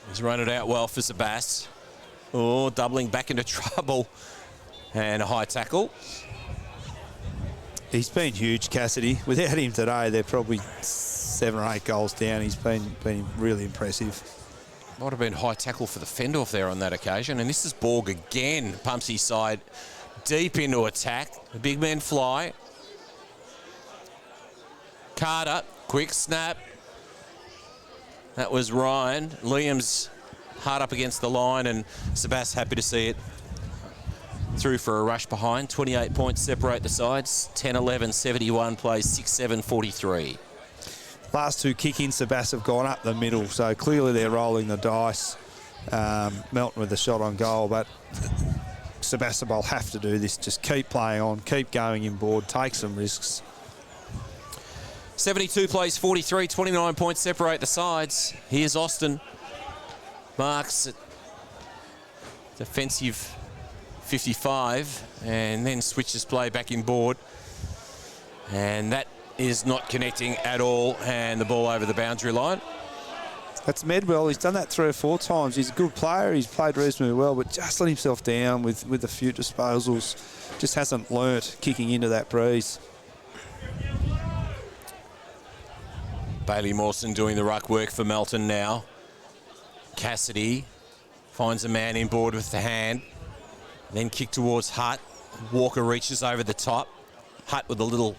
He's run it out well for Sabas. Oh, doubling back into trouble. And a high tackle. He's been huge, Cassidy. Without him today, they're probably 7 or 8 goals down. He's been really impressive. Might have been high tackle for the Fendorf there on that occasion. And this is Borg again. Pumps his side deep into attack. The big men fly. Carter, quick snap. That was Ryan. Liam's hard up against the line, and Sabas happy to see it through for a rush behind. 28 points separate the sides. 10-11, 71 plays 6-7, 43. Last 2 kick-ins, Sabas have gone up the middle, so clearly they're rolling the dice. Melton with the shot on goal, but Sebastopol have to do this. Just keep playing on, keep going inboard, take some risks. 72 plays 43, 29 points separate the sides. Here's Austin. Marks at defensive 55 and then switches play back inboard. And that is not connecting at all, and the ball over the boundary line. That's Medwell. He's done that 3 or 4 times. He's a good player. He's played reasonably well, but just let himself down with a few disposals. Just hasn't learnt kicking into that breeze. Bailey Mawson doing the ruck work for Melton now. Cassidy finds a man inboard with the hand. Then kick towards Hutt. Walker reaches over the top. Hutt with a little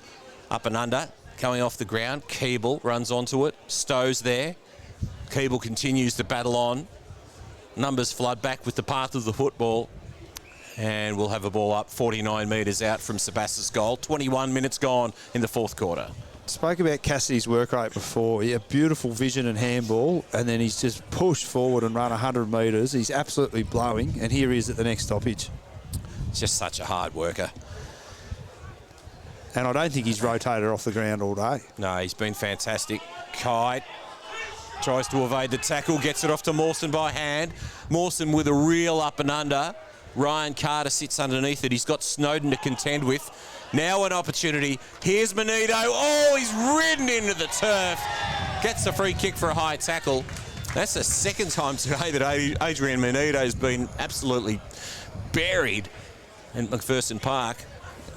up and under. Coming off the ground. Keeble runs onto it. Stowe's there. Keeble continues to battle on. Numbers flood back with the path of the football. And we'll have a ball up 49 metres out from Sabas's goal. 21 minutes gone in the 4th quarter. Spoke about Cassidy's work rate before. Yeah, beautiful vision and handball, and then he's just pushed forward and run 100 metres. He's absolutely blowing, and here he is at the next stoppage. Just such a hard worker. And I don't think he's rotated off the ground all day. No, he's been fantastic. Kite tries to evade the tackle, gets it off to Mawson by hand. Mawson with a real up and under. Ryan Carter sits underneath it. He's got Snowden to contend with. Now an opportunity. Here's Manito. Oh, he's ridden into the turf. Gets a free kick for a high tackle. That's the second time today that Adrian Manito's been absolutely buried in McPherson Park.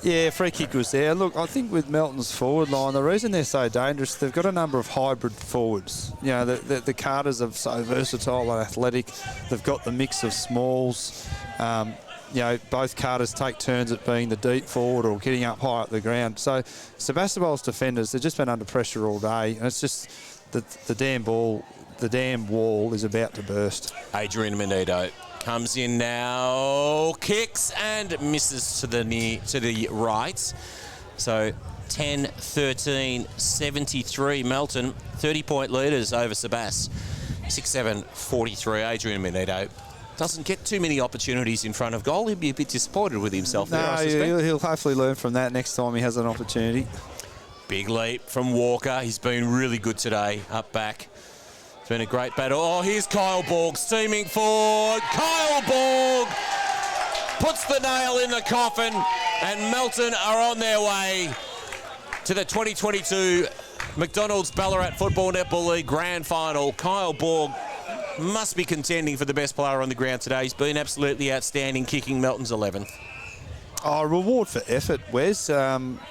Yeah, free kick was there. Look, I think with Melton's forward line, the reason they're so dangerous, they've got a number of hybrid forwards. You know, the Carters are so versatile and athletic. They've got the mix of smalls. Both Carters take turns at being the deep forward or getting up high at the ground. So Sebastopol's defenders, they've just been under pressure all day, and it's just the damn wall is about to burst. Adrian Manito comes in now, kicks and misses to the right. So 10-13, 73 Melton, 30-point leaders over Sabas. 6-7, 43. Adrian Manito doesn't get too many opportunities in front of goal. He'd be a bit disappointed with himself there, I suspect. He'll hopefully learn from that next time he has an opportunity. Big leap from Walker. He's been really good today, up back. It's been a great battle. Oh, here's Kyle Borg steaming forward. Kyle Borg puts the nail in the coffin, and Melton are on their way to the 2022 McDonald's Ballarat Football Netball League Grand Final. Kyle Borg must be contending for the best player on the ground today. He's been absolutely outstanding, kicking Melton's 11th. Oh, reward for effort, Wes.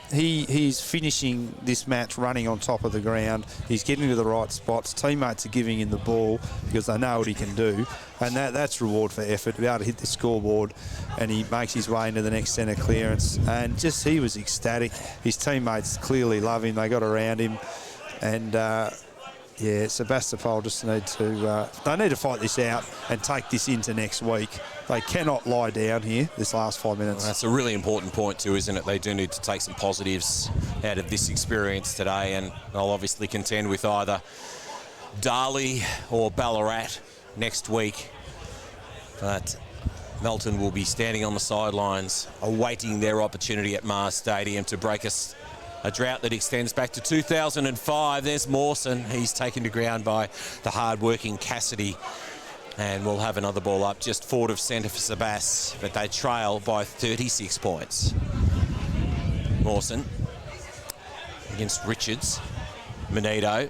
He's finishing this match running on top of the ground. He's getting to the right spots. Teammates are giving him the ball because they know what he can do. And that's reward for effort, to be able to hit the scoreboard. And he makes his way into the next centre clearance. And just he was ecstatic. His teammates clearly love him. They got around him. And Sebastopol just need to fight this out and take this into next week. They cannot lie down here this last 5 minutes. Well, that's a really important point too, isn't it? They do need to take some positives out of this experience today, and they'll obviously contend with either Darley or Ballarat next week. But Melton will be standing on the sidelines awaiting their opportunity at Mars Stadium to break a drought that extends back to 2005. There's Mawson. He's taken to ground by the hard-working Cassidy. And we'll have another ball up just forward of centre for Sabas, but they trail by 36 points. Mawson against Richards. Menito.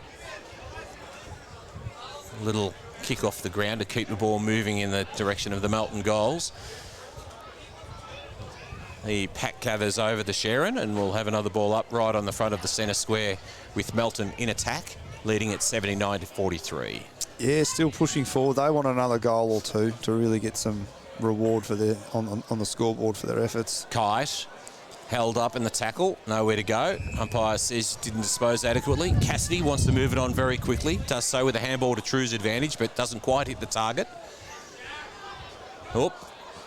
A little kick off the ground to keep the ball moving in the direction of the Melton goals. The pack gathers over the Sharon, and we'll have another ball up right on the front of the centre square with Melton in attack, leading at 79-43. Yeah, still pushing forward. They want another goal or two to really get some reward for their on the scoreboard for their efforts. Kite held up in the tackle, nowhere to go. Umpire says didn't dispose adequately. Cassidy wants to move it on very quickly, does so with a handball to True's advantage, but doesn't quite hit the target. Oh,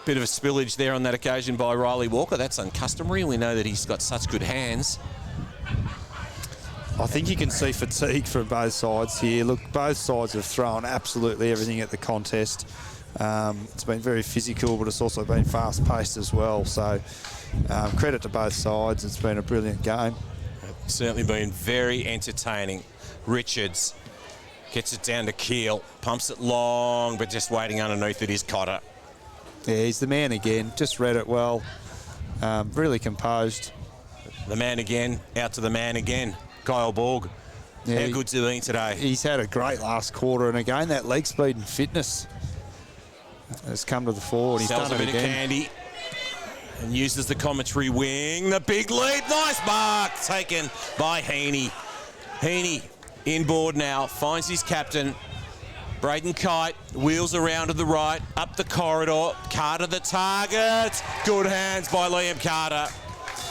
bit of a spillage there on that occasion by Riley Walker. That's uncustomary. We know that he's got such good hands. I think you can see fatigue from both sides here. Look, both sides have thrown absolutely everything at the contest. It's been very physical, but it's also been fast-paced as well. So credit to both sides. It's been a brilliant game. Certainly been very entertaining. Richards gets it down to Keel, pumps it long, but just waiting underneath it is Cotter. Yeah, he's the man again. Just read it well. Really composed. The man again, out to the man again. Kyle Borg. Yeah, How good's he been today? He's had a great last quarter, and again, that leg speed and fitness has come to the fore. And he's Sells done a it bit of again. candy and uses the commentary wing. The big lead. Nice mark taken by Heaney. Heaney inboard now, finds his captain. Braden Kite wheels around to the right, up the corridor. Carter the target. Good hands by Liam Carter.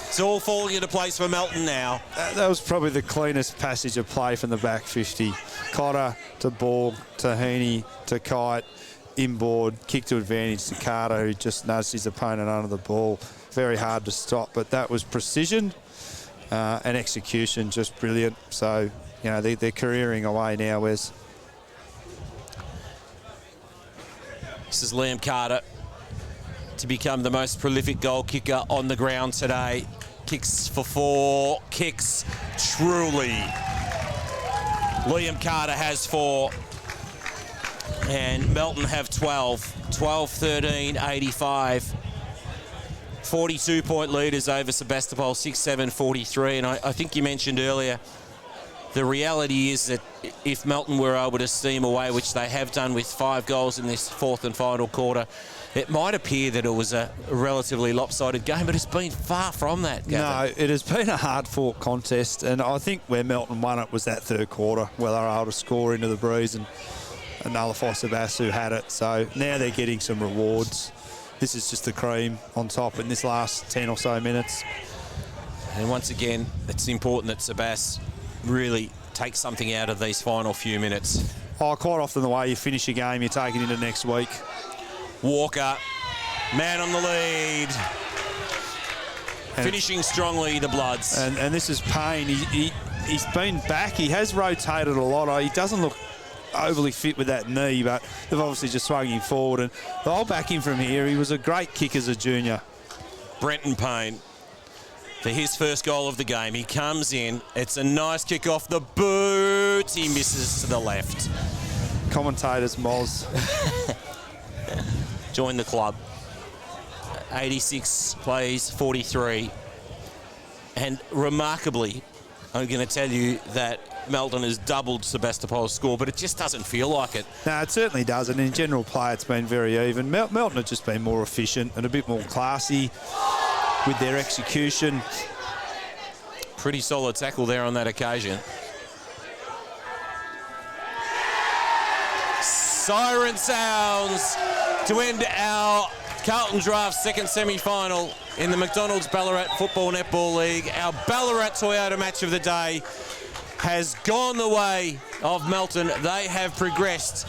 It's all falling into place for Melton now. That was probably the cleanest passage of play from the back 50. Cotter to Borg to Heaney to Kite, inboard, kick to advantage to Carter, who just nudged his opponent under the ball. Very hard to stop, but that was precision and execution, just brilliant. So, you know, they're careering away now, Wes. This is Liam Carter to become the most prolific goal kicker on the ground today. Kicks for 4, kicks truly. Liam Carter has 4 and Melton have 12. 12-13, 85. 42-point leaders over Sebastopol, 6-7-43. And I think you mentioned earlier, the reality is that if Melton were able to steam away, which they have done with 5 goals in this fourth and final quarter, it might appear that it was a relatively lopsided game, but it's been far from that, Gavin. No, it has been a hard-fought contest, and I think where Melton won it was that third quarter, where they were able to score into the breeze and nullify Sabas, who had it. So now they're getting some rewards. This is just the cream on top in this last 10 or so minutes. And once again, it's important that Sabas really takes something out of these final few minutes. Oh, quite often the way you finish a game, you take it into next week. Walker, man on the lead. And finishing strongly, the Bloods. And this is Payne. He's been back. He has rotated a lot. He doesn't look overly fit with that knee, but they've obviously just swung him forward. And I'll back him from here. He was a great kick as a junior. Brenton Payne for his first goal of the game. He comes in. It's a nice kick off the boot. He misses to the left. Commentators, Moz. Join the club. 86 plays 43. And remarkably, I'm going to tell you that Melton has doubled Sebastopol's score, but it just doesn't feel like it. No, it certainly doesn't. In general play, it's been very even. Melton have just been more efficient and a bit more classy with their execution. Pretty solid tackle there on that occasion. Siren sounds to end our Carlton Draft second semi-final in the McDonald's Ballarat Football Netball League. Our Ballarat Toyota match of the day has gone the way of Melton. They have progressed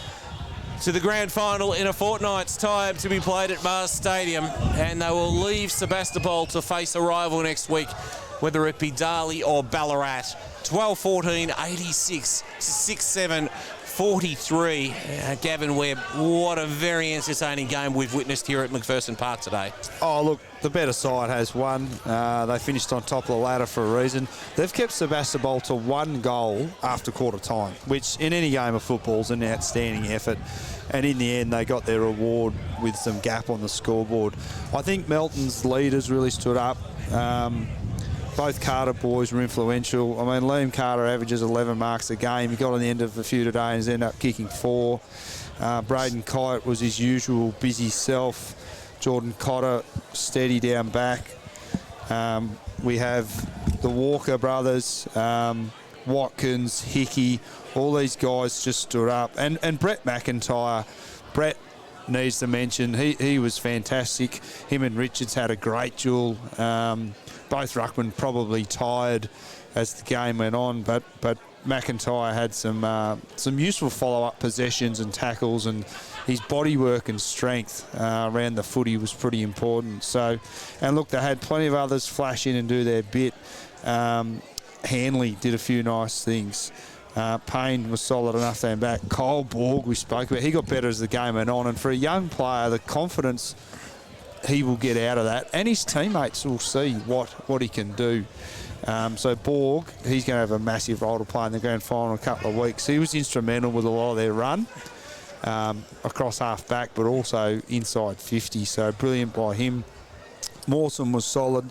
to the grand final in a fortnight's time to be played at Mars Stadium, and they will leave Sebastopol to face a rival next week, whether it be Darley or Ballarat. 12-14, 86 to 6-7 43. Gavin Webb, what a very entertaining game we've witnessed here at McPherson Park today. Oh, look, the better side has won. They finished on top of the ladder for a reason. They've kept Sebastopol to 1 goal after quarter time, which in any game of football is an outstanding effort. And in the end, they got their reward with some gap on the scoreboard. I think Melton's leaders really stood up. Both Carter boys were influential. I mean, Liam Carter averages 11 marks a game. He got on the end of a few today and has ended up kicking 4. Braden Kite was his usual busy self. Jordan Cotter steady down back. We have the Walker brothers, Watkins, Hickey, all these guys just stood up. And Brett McIntyre. Brett needs to mention, he was fantastic. Him and Richards had a great duel. Both ruckmen probably tired as the game went on, but McIntyre had some useful follow-up possessions and tackles, and his body work and strength around the footy was pretty important. So, and look, they had plenty of others flash in and do their bit. Hanley did a few nice things. Payne was solid enough down back. Kyle Borg, we spoke about, he got better as the game went on, and for a young player, the confidence he will get out of that, and his teammates will see what he can do. So Borg, he's going to have a massive role to play in the grand final in a couple of weeks. He was instrumental with a lot of their run across half back, but also inside 50. So brilliant by him. Mawson was solid.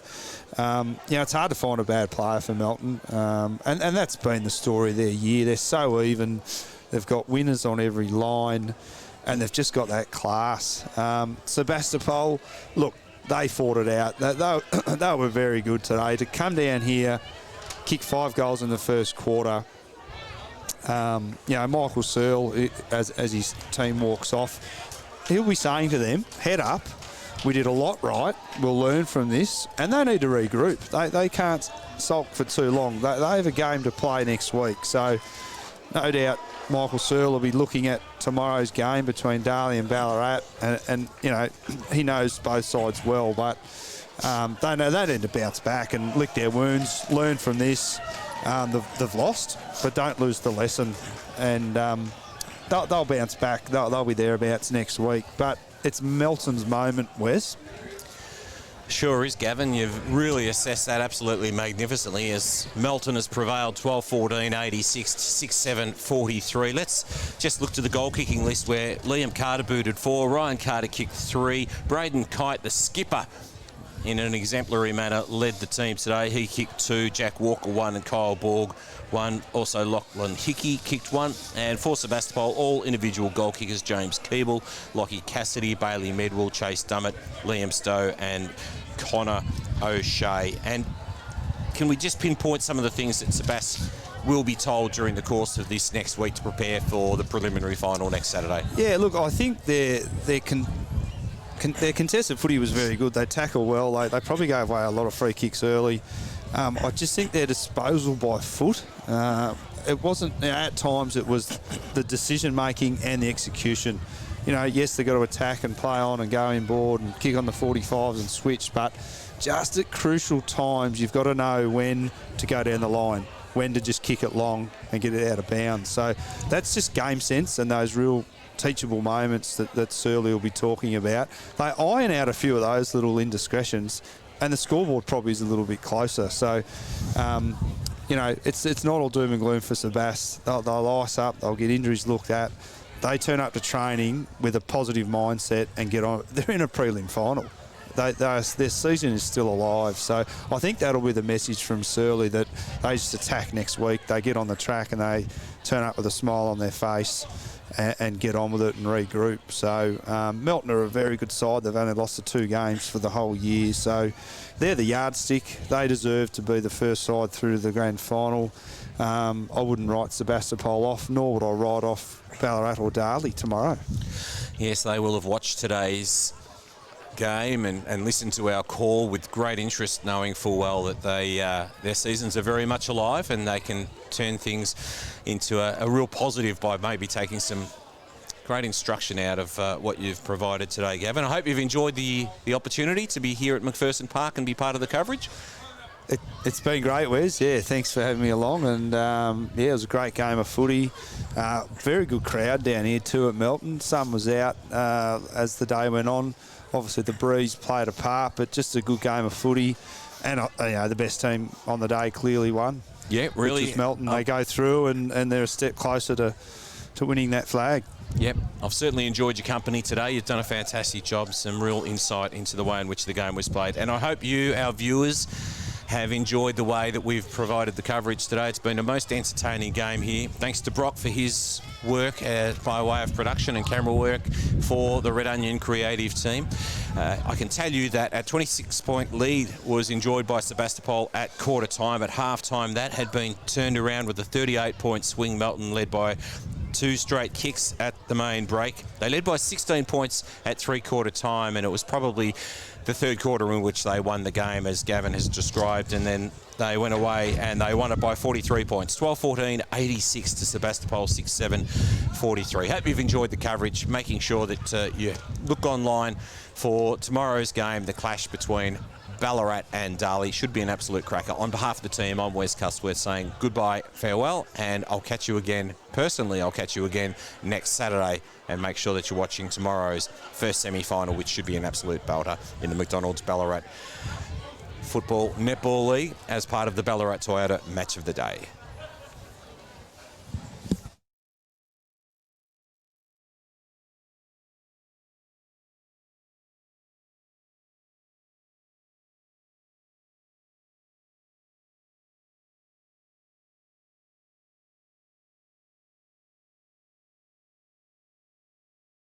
It's hard to find a bad player for Melton, and that's been the story of their year. They're so even. They've got winners on every line, and they've just got that class. Sebastopol, look, they fought it out. They were very good today. To come down here, kick 5 goals in the first quarter. Michael Searle, as his team walks off, he'll be saying to them, head up, we did a lot right, we'll learn from this, and they need to regroup. They can't sulk for too long. They have a game to play next week, so no doubt Michael Searle will be looking at tomorrow's game between Darley and Ballarat, and he knows both sides well, but they know they need to bounce back and lick their wounds, learn from this. They've lost, but don't lose the lesson, and they'll bounce back. They'll be thereabouts next week, but it's Melton's moment, Wes. Sure is, Gavin. You've really assessed that absolutely magnificently as Melton has prevailed 12-14, 86, 6-7, 43. Let's just look to the goal-kicking list where Liam Carter booted 4, Ryan Carter kicked 3, Braden Kite, the skipper, in an exemplary manner, led the team today. He kicked 2, Jack Walker 1 and Kyle Borg 1. Also Lachlan Hickey kicked 1. And for Sebastopol, all individual goal kickers, James Keeble, Lockie Cassidy, Bailey Medwell, Chase Dummett, Liam Stowe and Connor O'Shea. And can we just pinpoint some of the things that Sebas will be told during the course of this next week to prepare for the preliminary final next Saturday? Yeah, look, I think their contested footy was very good. They tackle well. They probably gave away a lot of free kicks early. I just think their disposal by foot, it wasn't, at times it was the decision making and the execution. Yes, they've got to attack and play on and go inboard and kick on the 45s and switch, but just at crucial times you've got to know when to go down the line, when to just kick it long and get it out of bounds. So that's just game sense and those real teachable moments that Surly will be talking about. They iron out a few of those little indiscretions, and the scoreboard probably is a little bit closer. So, it's not all doom and gloom for Sebas. They'll ice up, they'll get injuries looked at. They turn up to training with a positive mindset and get on. They're in a prelim final. Their season is still alive. So I think that'll be the message from Surly, that they just attack next week. They get on the track and they turn up with a smile on their face and get on with it and regroup. So Melton are a very good side. They've only lost the 2 games for the whole year. So they're the yardstick. They deserve to be the first side through to the grand final. I wouldn't write Sebastopol off, nor would I write off Ballarat or Darley tomorrow. Yes, they will have watched today's game and listened to our call with great interest, knowing full well that their seasons are very much alive and they can turn things into a real positive by maybe taking some great instruction out of what you've provided today, Gavin. I hope you've enjoyed the opportunity to be here at McPherson Park and be part of the coverage. It's been great, Wes. Yeah, thanks for having me along. And it was a great game of footy. Very good crowd down here too at Melton. Sun was out as the day went on. Obviously the breeze played a part, but just a good game of footy. And the best team on the day clearly won. Yeah, really. Which is Melton. They go through and they're a step closer to winning that flag. Yep, I've certainly enjoyed your company today. You've done a fantastic job, some real insight into the way in which the game was played. And I hope you, our viewers, have enjoyed the way that we've provided the coverage today. It's been a most entertaining game here. Thanks to Brock for his work by way of production and camera work for the Red Onion creative team. I can tell you that a 26-point lead was enjoyed by Sebastopol at quarter time. At half time, that had been turned around with a 38-point swing. Melton led by 2 straight kicks at the main break. They led by 16 points at three-quarter time, and it was probably the third quarter in which they won the game, as Gavin has described, and then they went away and they won it by 43 points. 12-14, 86 to Sebastopol, 6-7, 43. Hope you've enjoyed the coverage, making sure that you look online for tomorrow's game, the clash between Ballarat and Darley. Should be an absolute cracker. On behalf of the team, I'm Wes Custworth saying goodbye, farewell, and I'll catch you again, personally, I'll catch you again next Saturday, and make sure that you're watching tomorrow's first semi-final, which should be an absolute belter in the McDonald's Ballarat Football Netball League as part of the Ballarat Toyota Match of the Day.